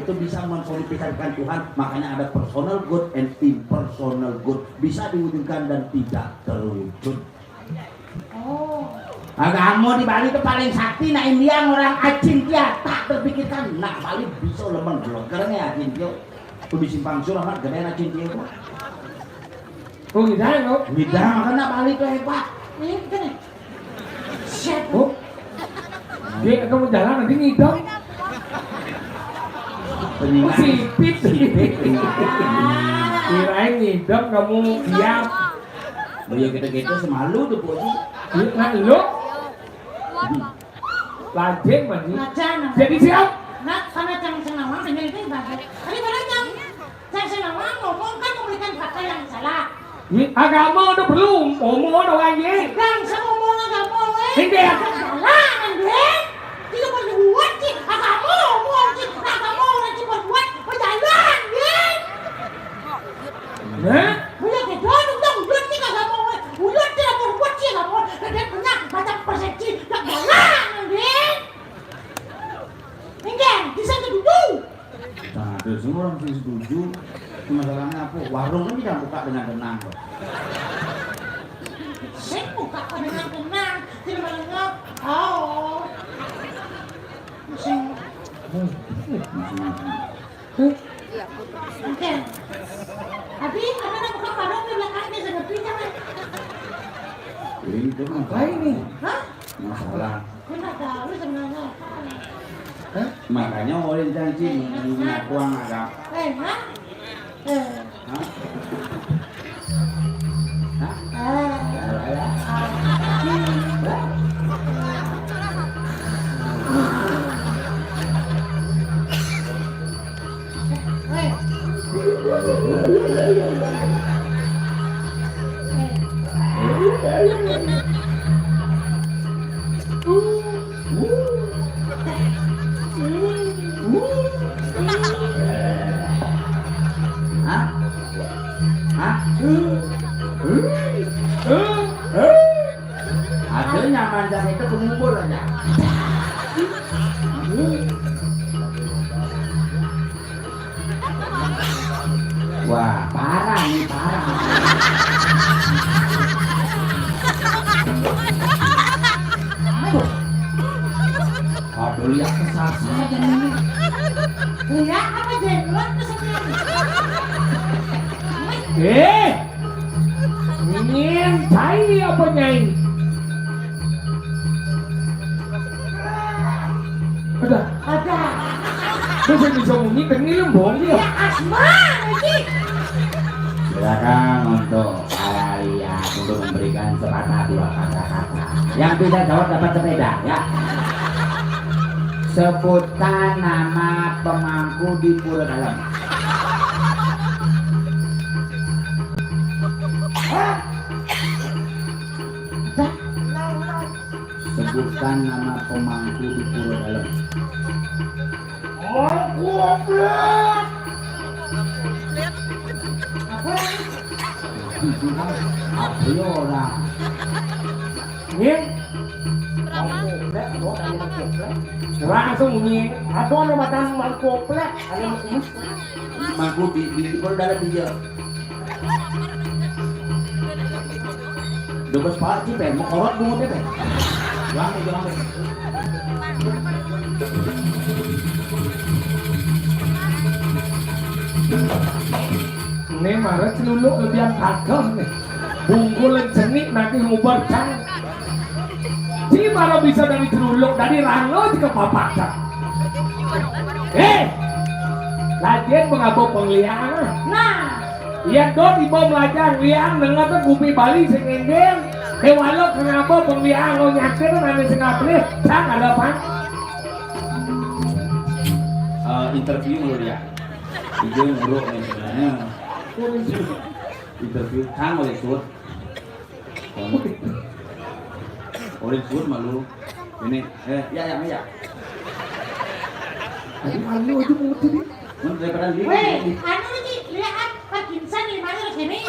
itu bisa mensolidifikasikan Tuhan. Makanya ada personal good and impersonal good, bisa diwujudkan dan tidak terwujud. Oh. Agama di Bali itu paling sakti. Nak India orang acing dia tak terpikirkan. Nak Bali bisa lemah belum karena acing dia. Tu di simpang surah kan gede acing dia. Oh gitu kan? Beda makanya Bali itu hebat. Ini gini. Siap. Oh, dia kamu jalan nanti ngidam. Peningan. Sipit. Kirain ngidam kamu diam. Beliau gitu-gitu semalu tuh bos. Nah lo, lajeng mandi. Lajan. Jadi siap. Nak sama cang senawang dengan itu ibadah. Tapi pada cang senawang ngomong kan memberikan fakta yang salah. Agama udah perlu ngomong orang ye. Dan saya ngomong agama Hindi. salah nanti. Tidak boleh buat sih. Agama ngomong sih. Agama orang cuma buat berjalan ya. Hah? Punya gitu dong buat sih agama. Buat tidak boleh buat sih agama. Dan punya macam persepsi yang salah nanti. Enggak, bisa setuju. Nah, ada semua orang sih setuju. Masalahnya apa? Warung kan tidak buka dengan tenang kok. Saya buka dengan tenang, tidak menengok. Oh, oke. Tapi karena buka warung di belakangnya seperti jangan Itu mah Lain nih. Hah? masalah. Gue nggak tahu sebenarnya. Makanya oleh janji minyak uang agak. Hah? Hah? Hah? Ada nyaman dan itu pengumpul aja. Wah, parah nih, parah. Aduh, lihat kesal saja nih. Lihat apa jenglot kesekian? Ingin cai apa nyai? Ada. Bisa bunyi kenil bohong dia. Ya asma lagi. Silakan untuk para lihat untuk memberikan sepatah dua kata-kata. Yang bisa jawab dapat sepeda ya. Sebutkan nama pemangku di Pura Dalam. Sebutkan nama pemangku di Pura Dalam. Ayo orang. Langsung bunyi. Atau ada batang mangkoplek. Ada Mangku di Pura Dalam dia. Dobes pak sih pen, mau korot bungut deh pen. Jangan. Ini marah celuluk lebih kagem nih. Bungkulan cenik nanti ngubar cang. Si marah bisa dari celuluk dari rango juga papakan. Lagian mengabok pengliang. Nah, Iya do di bawah belajar liang dengar tuh gupi Bali sing endeng. Walau kenapa pengliang lo nyakir nanti sing ngapli, sang ada apa? Interview lo ya. Ijung buruk nih sebenarnya. Interview kan oleh sud. Oleh sud malu. Ini ya. Tadi malu aja mau tadi. Mun daripada lihat. weh, anu lagi lihat Parkinson di mana sini?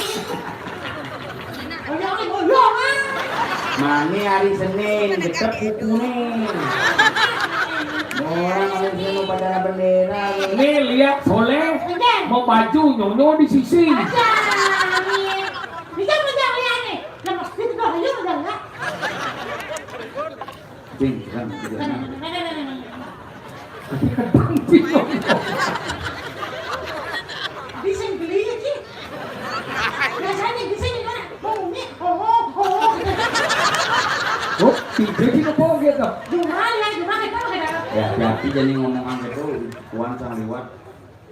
Oh, jangan bohong ah. Mane hari Senin deket kuku nih. Orang hari Senin mau pacara bendera. Nih lihat Soleh mau baju nyonyo di sisi. Aja nih. Bisa lihat nih. Lepas itu dah ayo dah ya. Jing kan gitu. Bisa beli aja. Biasanya bisa di mana? Baunya, Oh, tiga sih kok gitu. Gimana kamu kata? Ya, tapi jadi ngomong itu tuan sang liwat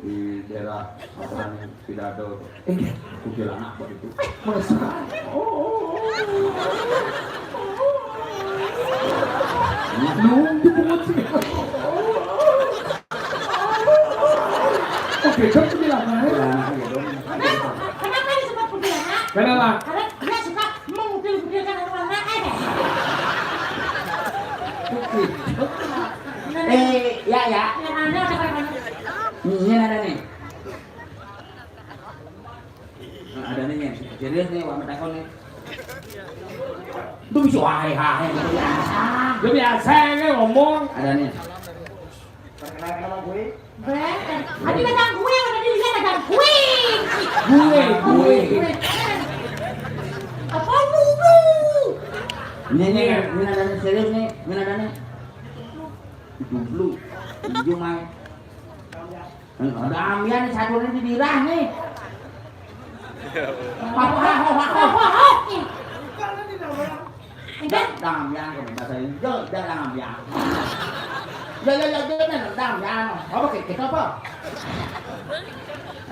di daerah apa namanya tidak ada kuntilanak begitu. Masa? Belum dipungut sih. Oke, kan bilang Kuntilanak gitu. Kenapa disebut kuntilanak? kenapa? Karena dia suka mengutil-utilkan orang lain. Ya. Yang ada kata-kata. Ini ada nih. Ada nih, serius nih, wah takon nih. Itu bisa hai biasa. Ya biasa ngomong. Ada nih. Tadi kata gue yang ada dilihat ada gue. Gue. Apa lu? Ini ada nih serius nih, ini ada nih. Itu blue, hijau mai. Ada ambian nih satu nih di dirah nih. Đang làm giang của mình ta thấy đang làm giang. Đây này là đang làm giang. Có cái top không?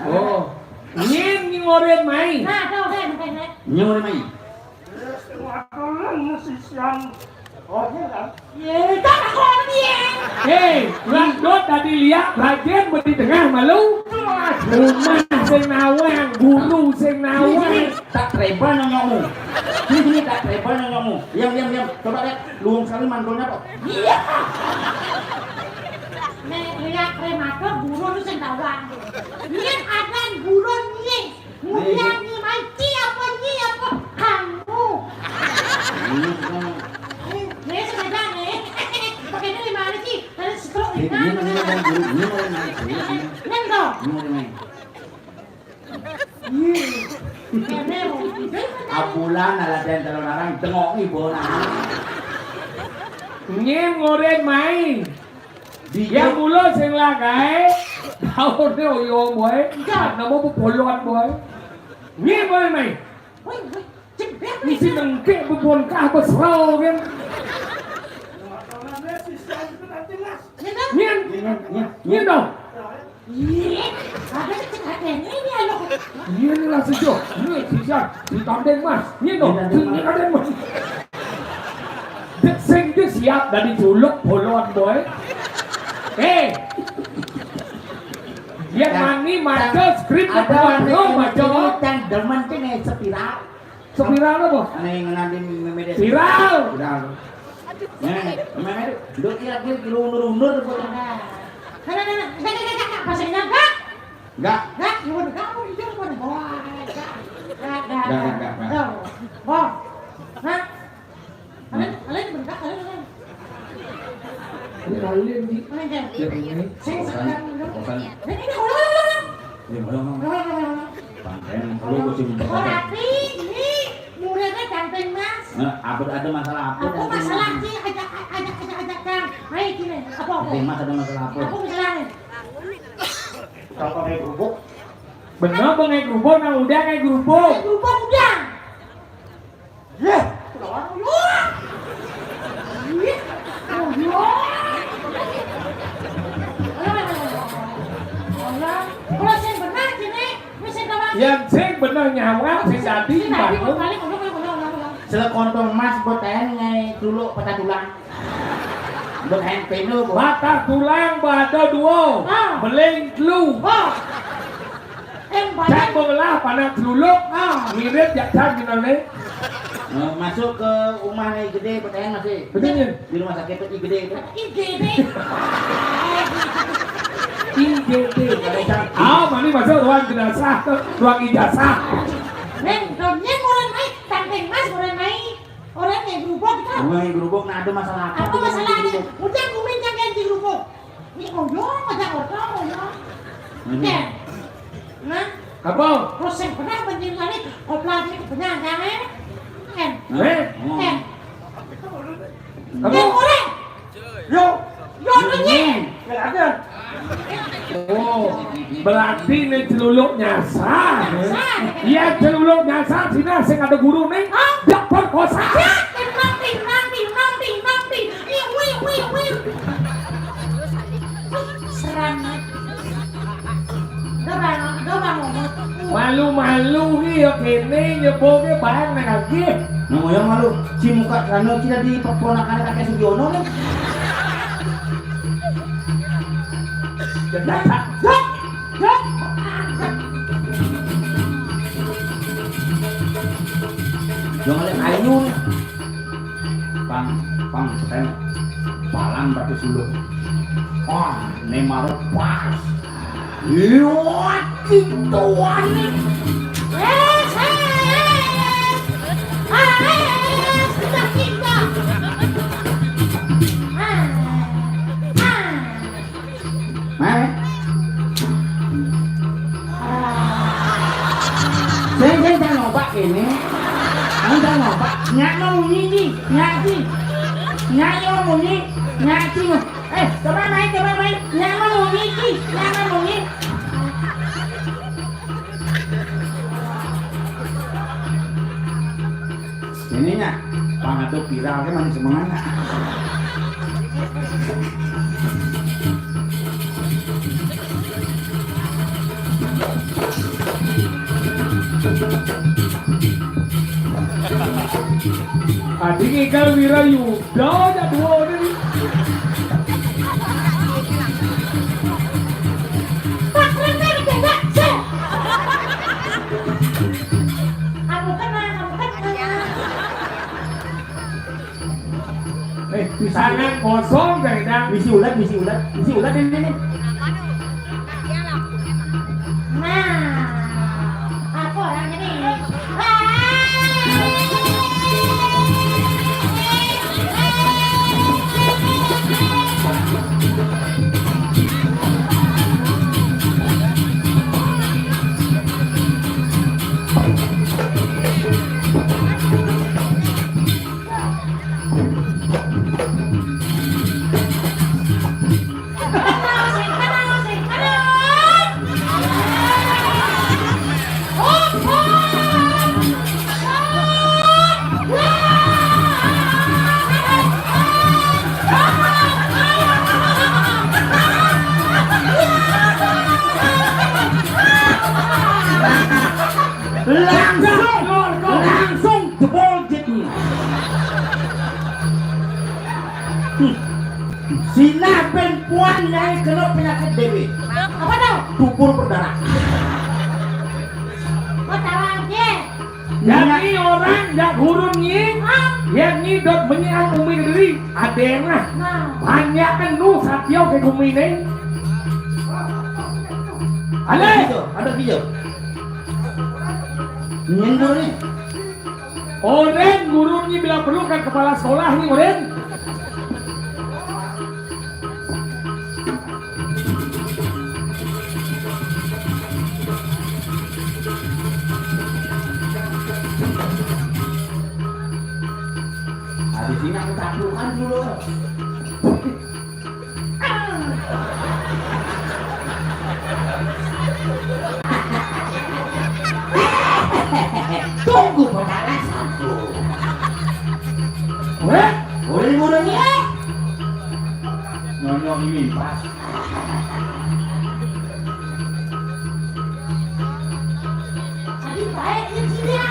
Ồ, nhiên như ngồi bên mày. Nah, kau kan kan. Nhiều đấy mày. Ye, tak nak kau dia. Hei, Randot tadi lihat bagian di tengah malu. Rumah sing nawang, guru sing nawang. Tak rebel nyomu. Sini tak rebel nyomu. Diam. Coba lihat luang sekali manggolnya kok. Iya. Nek lihat prematur buron tu sing tawang. Ni adan buron ni. Mulia ni mai apa kamu. Ni sengaja ni. Pakai ni mana sih? Tadi stroke ni. Neng kau. Apulan ala den telur narang tengok ibu nak. Nhiên ngồi bên mày. Yang mulut sing lagai. Tahu ni oyong boy. Nama bu polon boy. Nhiên ngồi bên mày. Ni si nengke bubon kah besrau kan. Nhiên đâu. Ada cakap ni dia lo. Nhiên là sejuk. Ni siapa? Di tanding mas. Nhiên đâu. Ni ada mas. Sing tu siap dan diculuk polon boy. Yang mani maca skrip Ada maca yang demen tu ni spiral. spiral apa? Ni nganadi media. Spiral. Memang duk kira-kira undur-undur tu. Nah, pasal ni enggak. Enggak. Enggak, you kamu itu pun boy. Enggak. Boh. Hah? Kalian bentak kalian. Ini kalian di. Saya sekarang Bosan. ini ulang. Ni belum. Panten lu mesti Oh, tapi ini muridnya ganteng mas. ada masalah apa? Aku masalah sih ajak kan. Hai gini, apa? Mas ada masalah apa? Aku masalah nih. Kalau pakai kerupuk, Benar bang kayak gerubuk, nah udah kayak gerubuk. Berubah udah. yeah. Kalau saya benar sini, mesti kawan. Yang sing bener nyawa, sing tadi bangun. Sila kontong mas boten ngai dulu patah tulang. Buat hand penu bu. Patah tulang bada dua, beling telu. Cak belah panas teluluk, mirip jaksa gimana? Masuk ke rumah nih gede boten masih. Betulnya? Di rumah sakit itu gede itu. IGD. Mani masuk ruang jenazah, ruang ijazah. Neng, donyeng orang naik, tanteng mas orang naik. Orang yang berubah kita. Rumah yang gerubuk nah ada masalah apa? Apa masalahnya? Udah kumin jangan di berubah. Ini oyong, ajak orang oyong. Nen, nah, Apa? terus yang pernah menjadi koplasnya kebenyangan Nen. Apa? Yang orang. Yo, Donyeng. ada. Oh, berarti nih celuluk nyasar. Iya celuluk nyasar sini sing ada guru nih. Dak perkosa. Nanti. Wih. Serang. Gak ngomong. Malu-malu nih ya kene nyeboknya barang nih lagi. Yang malu, si muka sana kita di perponakan kakek Sugiono nih. Jat. Jangan lihat kayu nih. Pang, saya palang batu suluk. Wah, nemar pas. Lihat gituan nih. Mana? Saya jangan ngopak ini. Jangan ngopak. Nyak mau bunyi, nyak mau bunyi, coba main. Nyak mau bunyi. Ini nyak. Pangaduk viral ke manis semangat. Adik ikan Wirayuda aja dua ini. Pak Renter tidak sih. Kamu kena. Tangan kosong dari dah. Misi ulat ini. Nah, aku orangnya nih. Langsung jebol jetnya. Sina perempuan yang kena penyakit dewe. Apa tuh? Dubur berdarah. Oh, tahu aja. Yakni orang yang hurun nying, yakni dot menyiang umi diri. Ada yang lah. Banyak kan nu satyo ke umi ini. Ada video. Nying guru nih. Oren gurunya bilang perlu kan kepala sekolah nih Oren. Habis ini aku taklukan dulu. Tunggu pembalasanku. Gurunya. Nyonya ini pas. Tadi baik ini dia.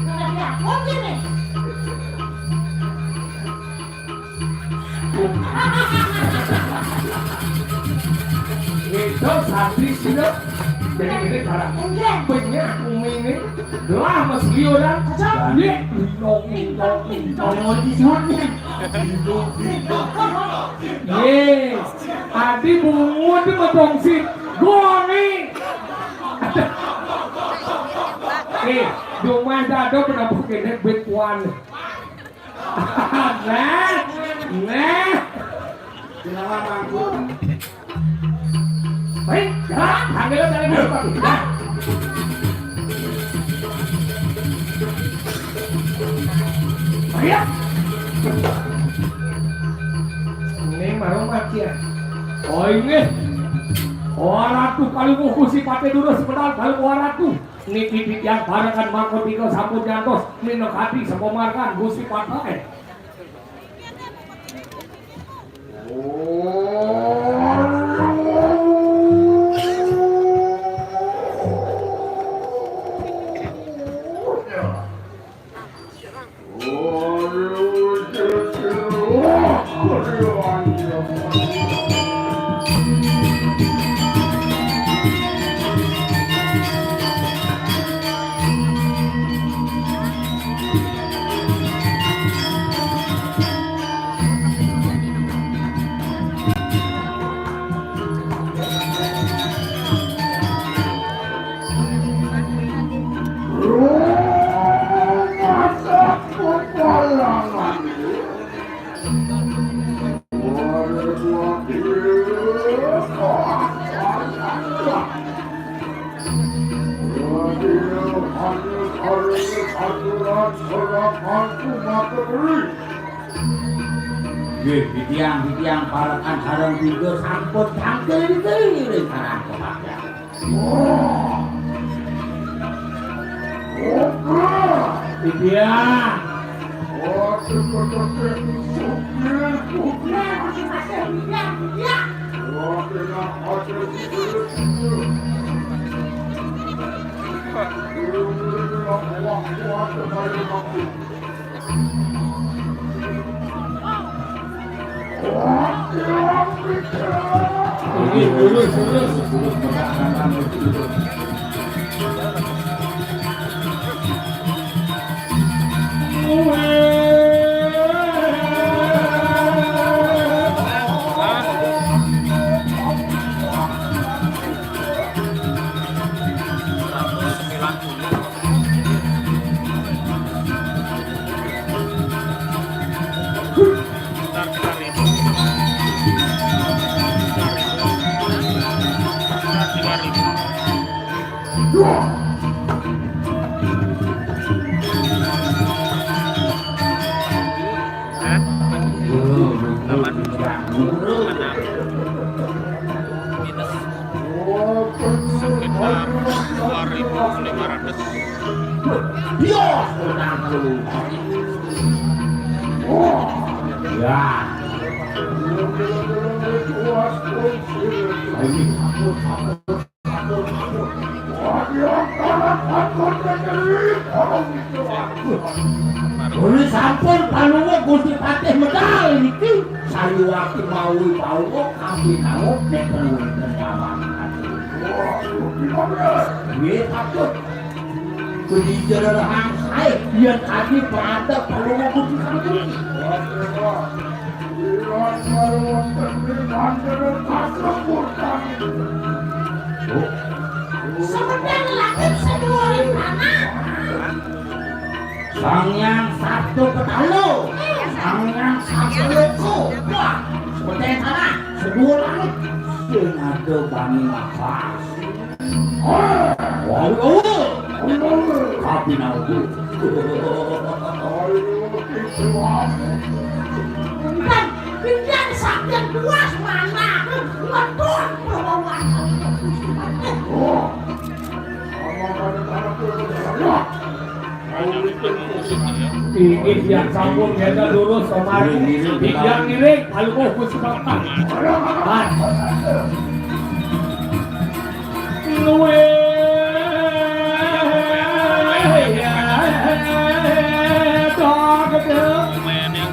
Kalau dia kopi nih. Itu santri sudah jadi ini karang punya umi ini lah mas orang dia yes adi bungu itu betongsi goni rumah dado pernah pakai betuan nah kenapa mangku baik, jalan, panggil dari mana? Ayo. Ini maru mati ya. Oh ini. Orang tuh kalau mau kusi pakai dulu sepedal kalau orang tuh. Ini titik yang barengan mangkot tiga sampun nyantos. Minok hati sepomarkan kusi pakai. Tiang parakan sarang tiga samput tangkel di sarang kepada. Iya. Ntar kita ribut. Ntar 3.000. Sekitar 2.500. Ya. Uli sampun panungo Gusti Patih medal niki sayuwati mawi paulo kami kamu nek nuwun kenyamangan. Nggih takut. Kudu jerehang sae yen tadi pada panungo Gusti Patih. Sebentar lagi sedurin mana? Sangyang Sabtu Petalu, Sangyang Sabtu Leku, wah, seperti sana, sedua langit, sing ada bani nafas. Wow, tapi nauku. Dan pinjam sakit dua mana? Betul perlawan. Ini yang sambung jaga lurus kemarin, yang ngiring, kalau mau kusipakan. Luwe. Lumayan yang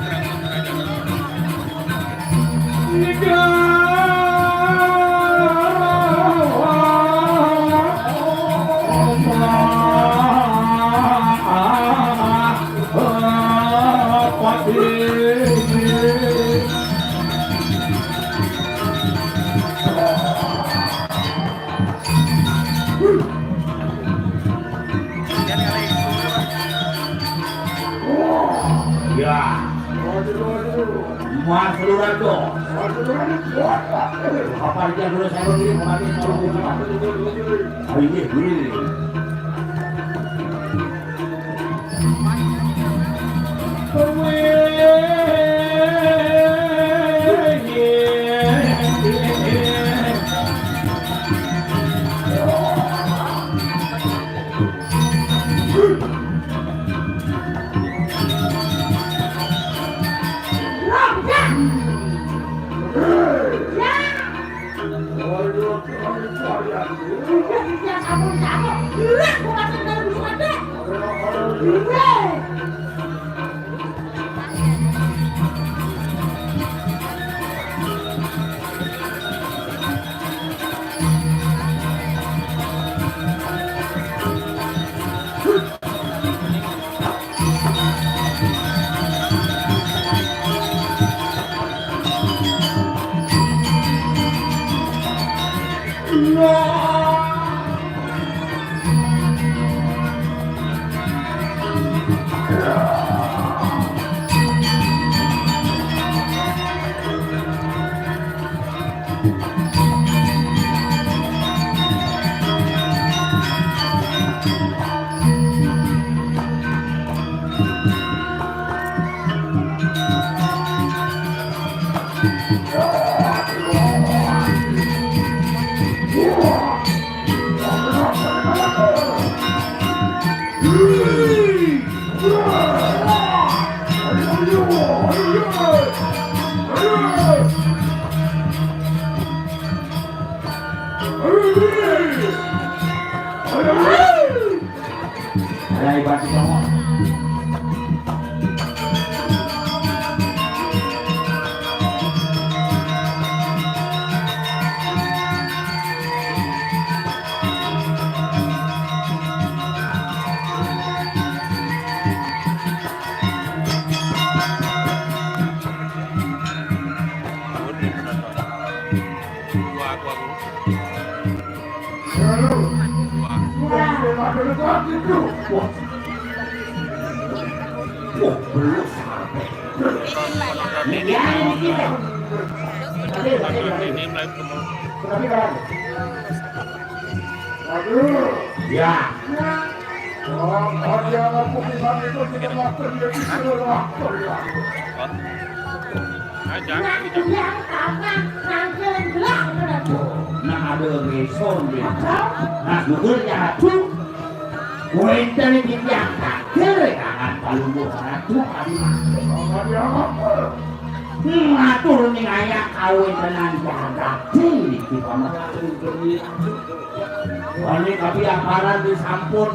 Ya, Mas Lurado. Apa aja dulu saya ini kemarin kalau buka. Hari ini dulu. hebat itu. Ya. Nah ada reson dia. Nah dulu ya tuh. Kuenta ni dia kakek kan paling buat tuh kali. Ngatur nih ayah kawin dengan jaga di Wani tapi aparan disampun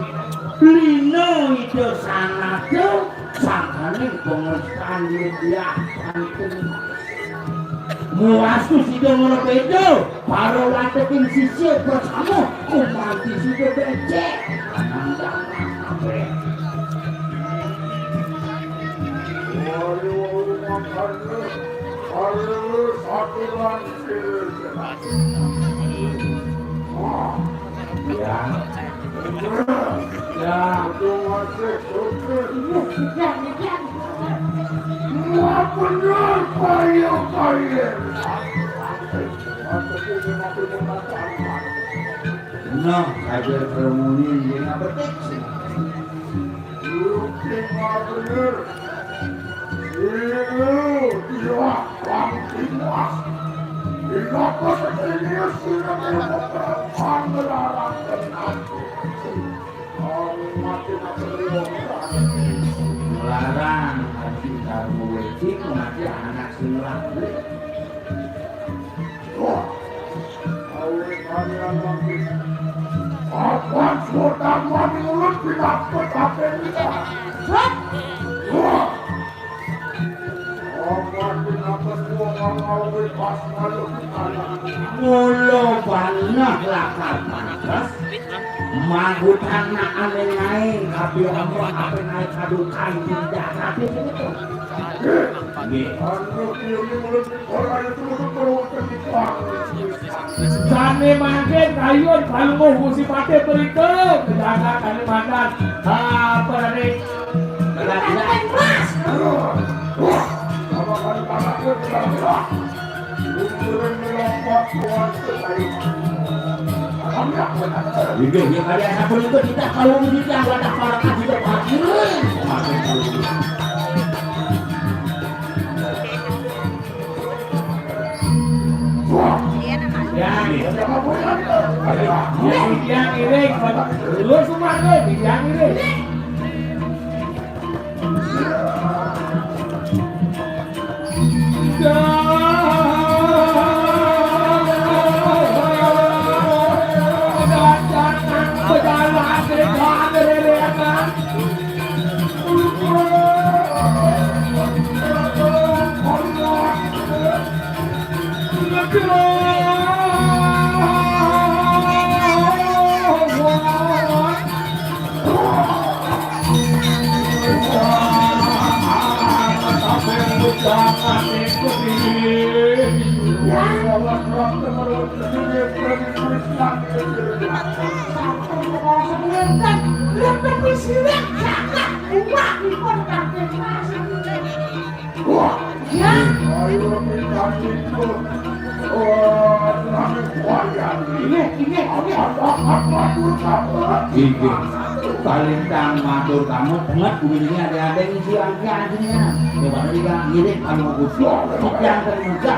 lino itu sangat tuh sakane pengesan dia kantung muasu sido ngono bedo baru latekin sisir bersama kumanti sido becek anang nah, ada kerumunan yang berteksi. Melarang hati kamu wajib mati anak sinlah. Apa sudah menurut tidak berkata kita? Mula banyak lakar pantas Magut anak aneh naik Tapi orang apa naik kadukan tidak Tapi itu Jane makin kayun kalau mau musim mati berikan Kejaga Kalimantan apa tadi? Hidup yang kalian satu itu kita kalau begitu yang wadah para kasih terpakir yang ini lu semua yang ini Kalintang matur kamu banget bunyinya ada isi angka-angkanya coba juga ngirit kamu kusuk yang termuda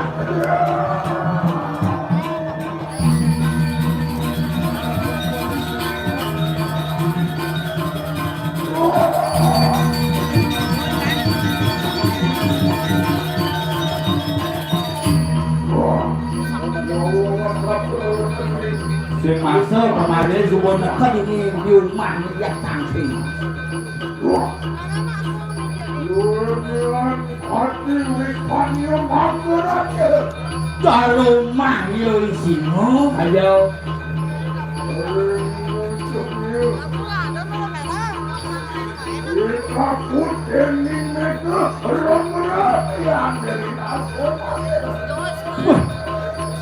Sing masuk kemarin subuh dekat ini di rumah yang tangking. Kalau mah yo isino ayo.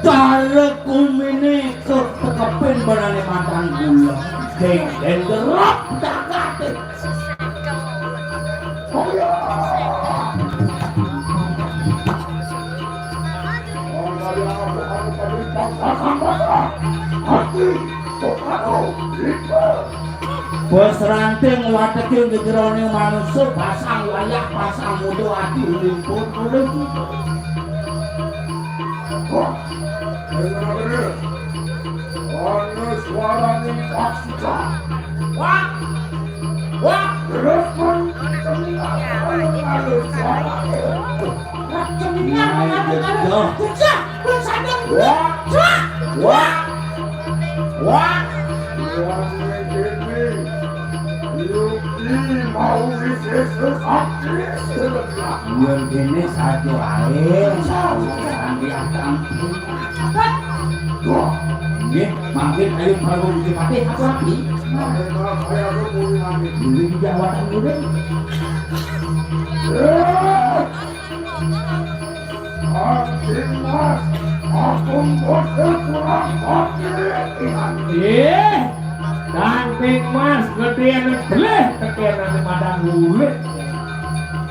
Cara kumini ketekepin banane matang gula. Deng derap dakate. Oh ya. Bos ranting watekin di jerone manusia pasang layak pasang mudo ati limput udah gitu. Wah, bener-bener. Ono suara ini maksudnya. Wah, wah, terus pun biar gini satu air sampai akan makin ayo kalau dikipati aku lagi ini di jawatan ini Damping mas, gedean beleh, tekan nanti madang gulit.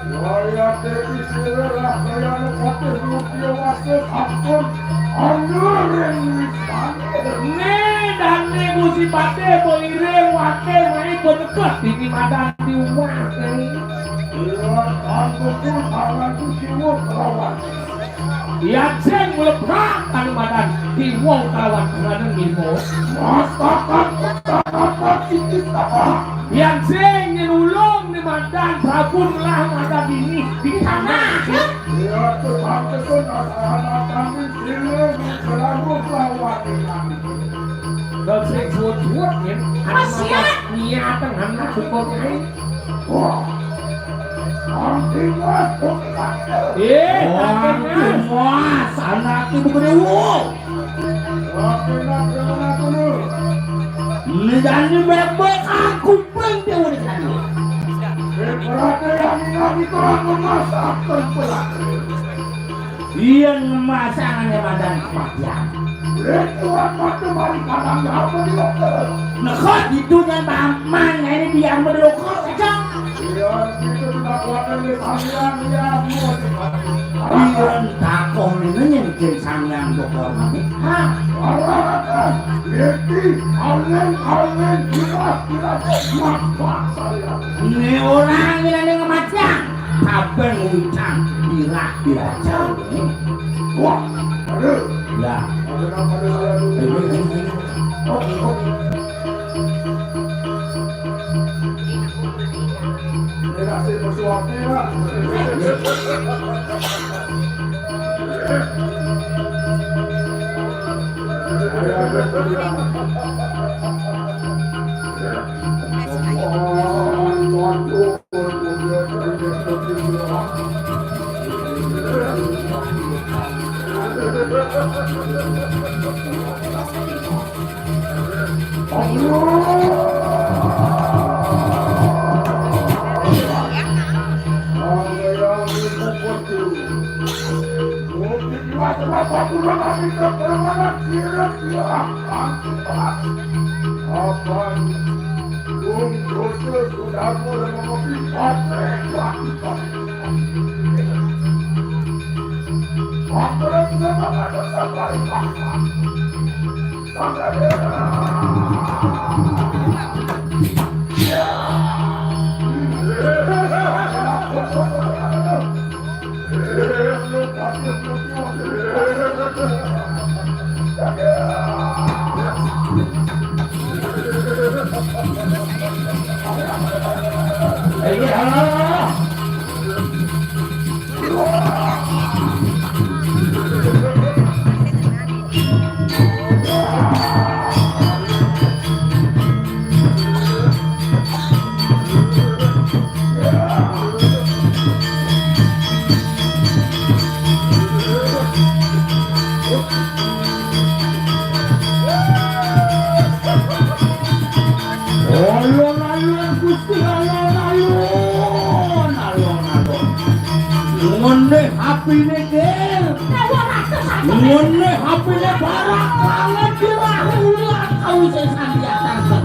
Waya tepi sirah, kaya nukatih lupio wasut, ampun, anjurin wisane. Nih, dan nih gusi pate, boire, wate, main berdekat, ini madang di rumah. Iya, ampun, tangan kusiwo kawan. Yang meleprak kan badan di wong kawan kanan ilmu masakan apa itu apa yang nyelulung di badan sabun lah ada ini di tanah ya sampai pun anak kami sini selalu lawan dan seksual ya anak niatan anak hukumnya wah Angking mas, anak ibu gede wow. Jangan bebek aku pengen udah sana. Iya ngemasangannya badan kematian. Nekot itu yang taman ini biar berlokot saja. Iyan takong ini nyengkin samyang dokter mami. Hah? Arahkan, beti, alen, kira-kira makhluk saya. Ini orang ini ngemacang. Kapan ngucang, kira-kira jauh ini. Wah, ada. Ya. Oke. Kasih bersuapnya. Nyone HP-ne Gil. Nyone HP-ne barang banget dirahulan kau sesan biasa.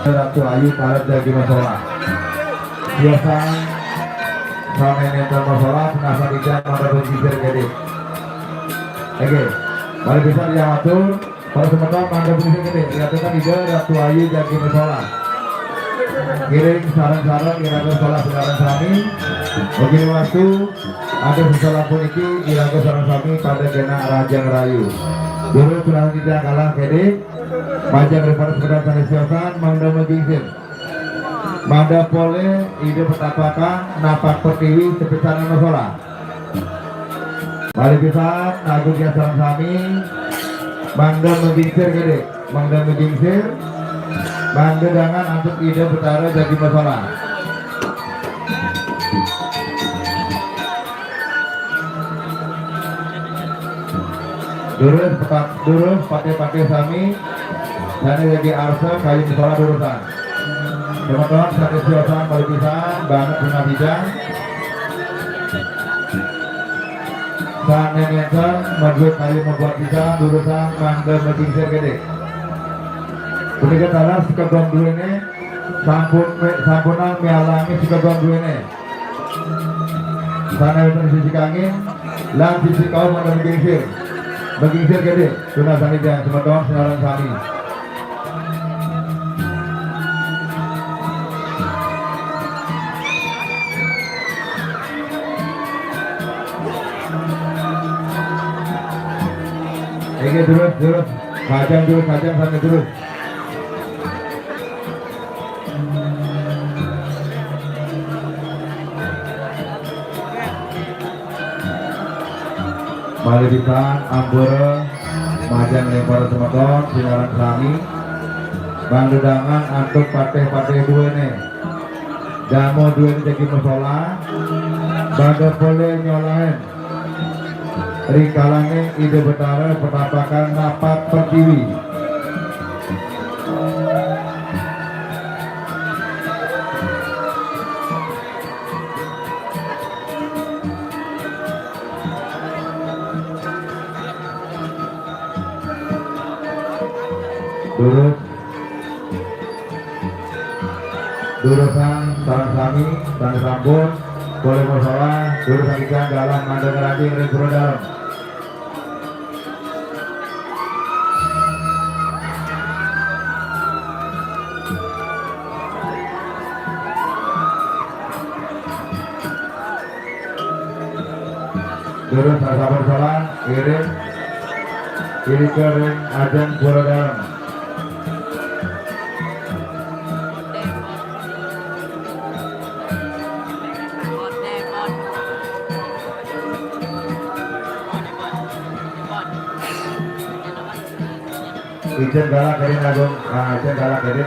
Ratu Ayu Karat Jagi Masalah biasa sama nenter masalah penasa dijam pada berjizir gede oke balik besar yang atur pada sementara pada berjizir gede dikatakan ide Ratu Ayu Jagi Masalah kirim saran-saran iraga salah sekarang sami begini waktu ada sesalah pun iki iraga saran sami pada kena Rajang Rayu dulu sudah tidak kalah gede Pajak daripada sekedar tanisiosan Mangda Megingsin Mangda Pole ide petapakan napak pertiwi sepecanan masalah balik pisan Agung Yasaran Sami Mangda Megingsir gede Mangda Megingsir Mangda dengan untuk ide betara jadi masalah Durus pakai Sami dan lagi arsa kayu masalah durusan teman-teman satu siosan balik pisan banget bunga bidang dan nenekkan membuat kayu membuat pisang durusan Mangda Megingsir gede ketika talas sekebang dua ini sampunan mialami sekebang dua ini sana itu sisi kangin lan sisi kau Mangda Megingsir gede tuna sanidang teman-teman senaran sami Oke terus kajang sampai terus Malidikan Ambore Majang lempar teman-teman sinaran sami Bangdedangan antuk pateh dua nih Damo dua ini jadi masalah Bangde boleh nyolahin Rikalannya ide betara petapakan napak pertiwi jurusan sarang sami sarang sambut boleh masalah jurusan ikan galang mandang rajin ring pura dalam. Turun sabar salah kiri ke ring ajang pura dalam. Ijen galak kiri nagung, ijen galak kiri.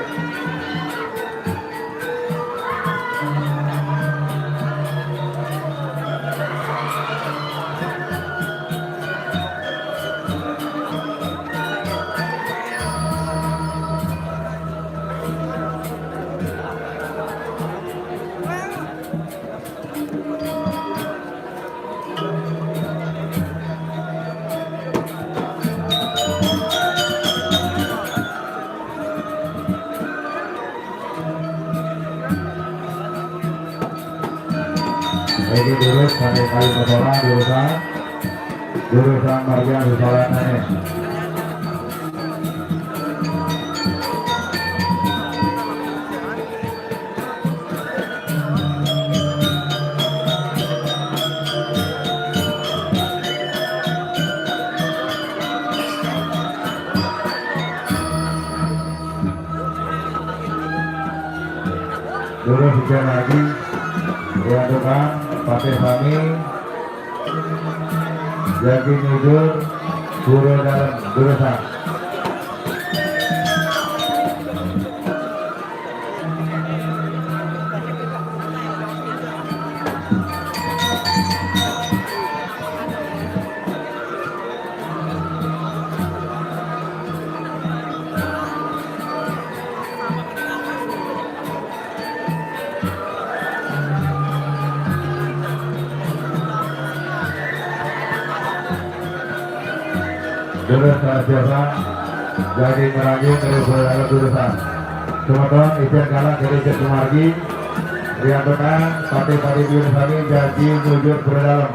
Ini durus sampai kali persoalan jurusan margian persoalan ini. Durus hujan lagi diadukan pakai kami jadi nyudur pura dalam jurusan. Jurus jurusan jadi meragi dari beberapa jurusan. Kemudian ijen kalah dari Ijen Sumargi diantukan pati jurusan ini jadi jujur berdalam.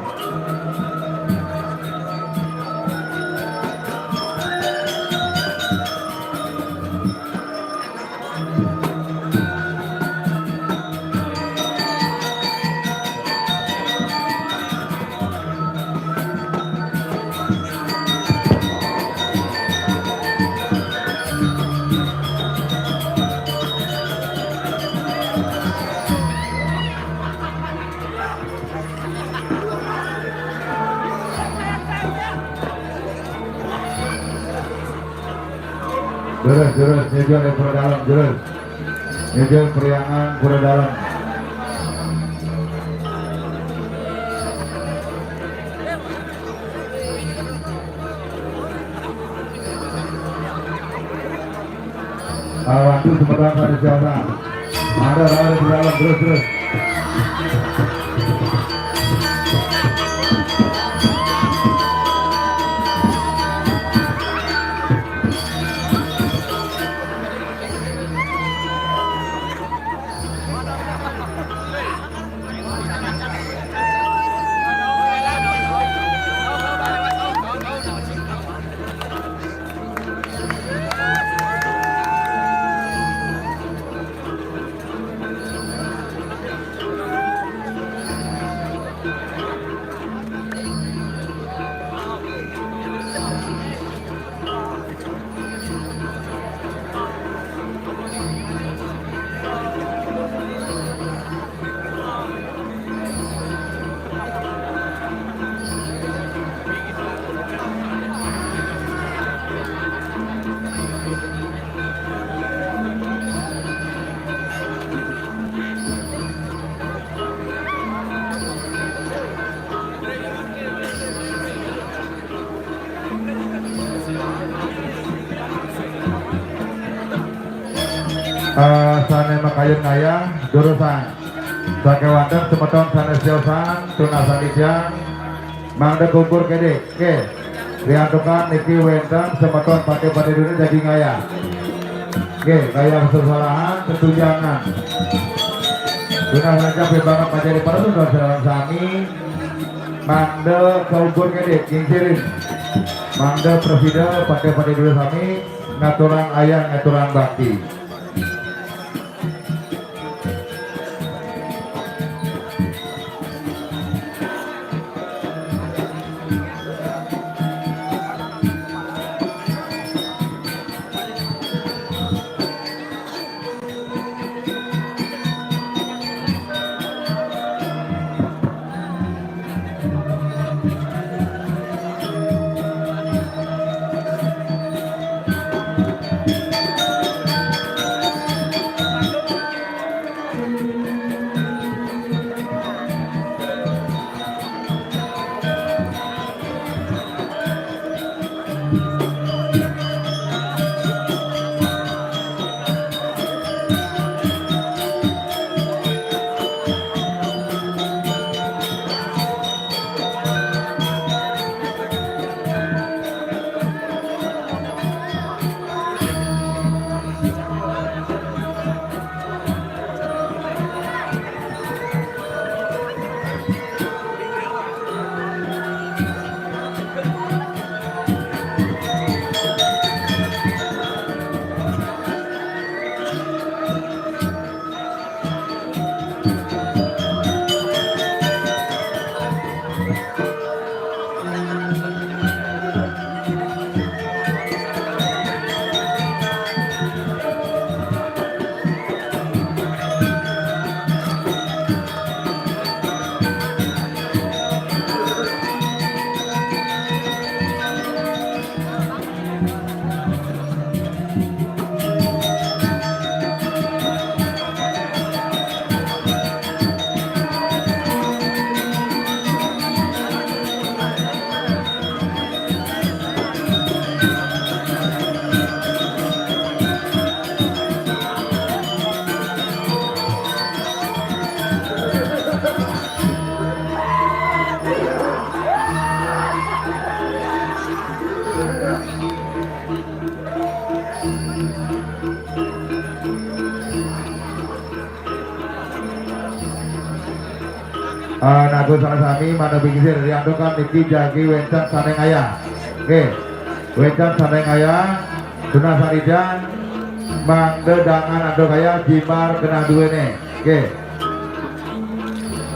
Jurus nyudur di pura dalam, jurus nyudur periangan pura dalam. Waktu sementara pada siapa ada di dalam, terus Sane makayun ngaya jurusan Sakewanten semeton sanes josan tuna sanijang mangda kumpur kede ke diantukan niki wenten semeton pakai pada dunia jadi ngaya ke ngaya kesalahan ketujangan Tuna saja pembangan pajari pada sudah serang sami. Mangde kaukur kede kingsirin. Mangde presida pada dulu sami ngaturang ayah ngaturang bakti. Nago Sarasami mana bingkir diandukan Niki Jagi Wencan Saneng Ayah. Oke, Wencan Saneng Ayah, Tuna Saridan, Mangde Dangan Ando Kaya Jimar kena duene. Oke,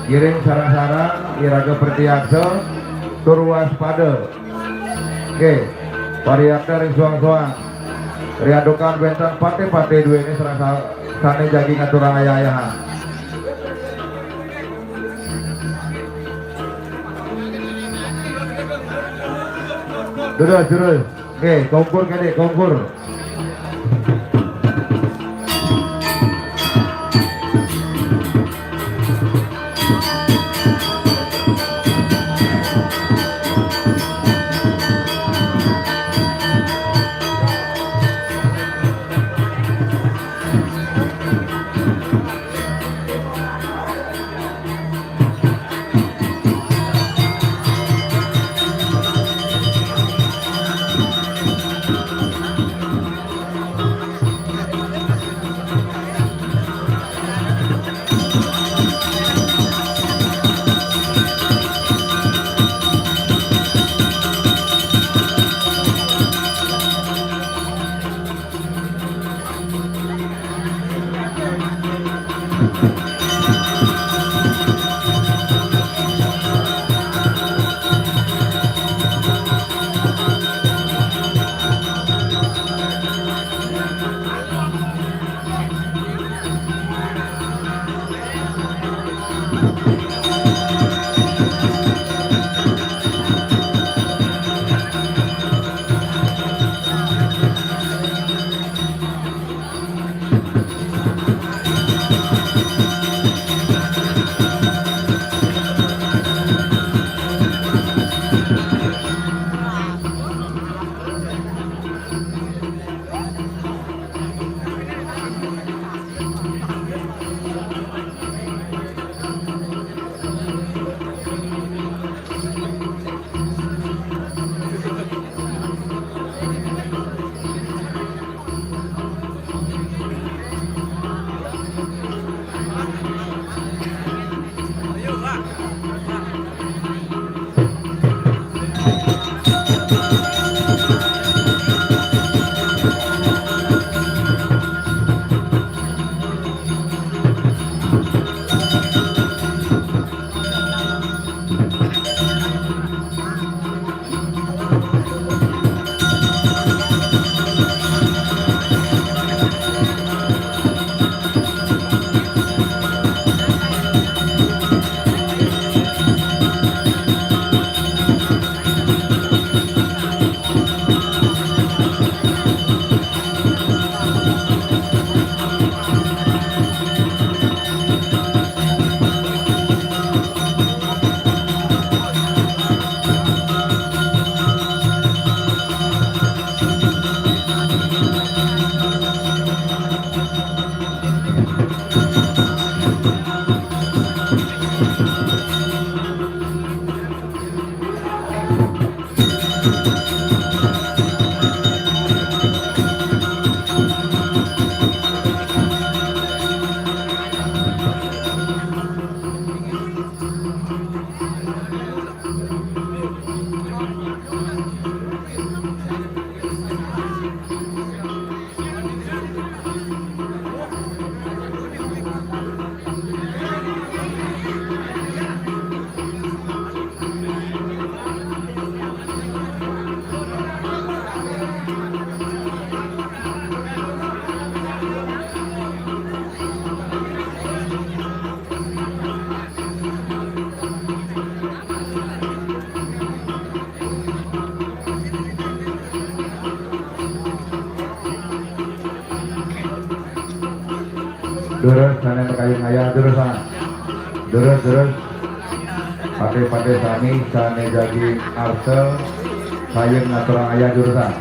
kirim sarang-sarang Iraga Pertiakso tur waspada. Oke, Pariakda ring suang-suang riadukan Wencan pate-pate duene sarang Saneng Jagi ngaturang ayah-ayahan. Durus. Oke, kompur kade, kompur. Terus sana berkayung ayah terus sana. Terus. Pakai sani sana jadi artel. Kayung naturang ayah jurusan.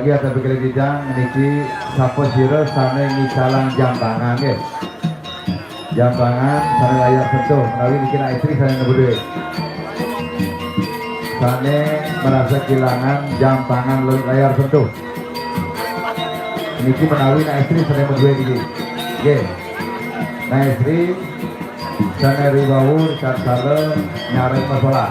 Iya tapi kali kijang niki sapo sira sane ngisalang jam tangan nggih. Jam tangan sane layar sentuh menawi niki nak istri sane ngebede. Sane merasa kehilangan jam tangan layar sentuh. niki menawi na istri pada berdua gini oke na istri sana ribawur kat salem nyari masalah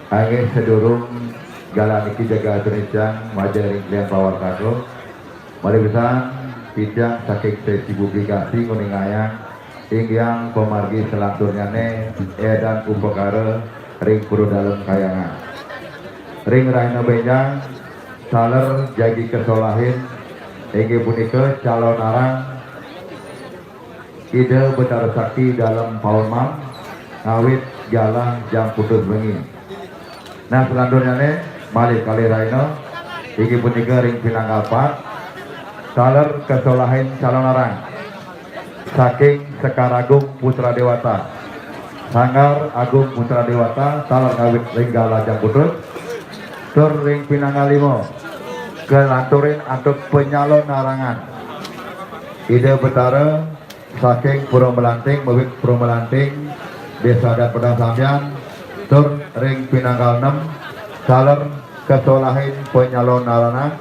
Angin sedurung galan iki jaga Indonesia majaring klian power kago mari bisa bidang saking sesi publikasi kuningayang yang pemargi selanturnyane edan upakara ring puru dalam kayangan ring raina benjang saler jagi kesolahin enge punika calon arang ide betara sakti dalam paulmam ngawit jalan jam putus bengi. Nah selanjutnya nih balik kali Raino iki punika ring pinanggal 4 saler kesolahin calon arang saking Sekar Agung Putra Dewata Sanggar Agung Putra Dewata saler ngawit ring galajang putus tur ring pinanggal 5 kelanturin untuk penyalon narangan ide betara saking Puro Melanting mewik Puro Melanting desa adat Pedang Sambian tur ring pinanggal 6 saler kesolahin penyalon narangan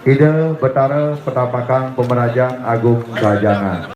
ide betara petapakan pemerajaan Agung Kajangan.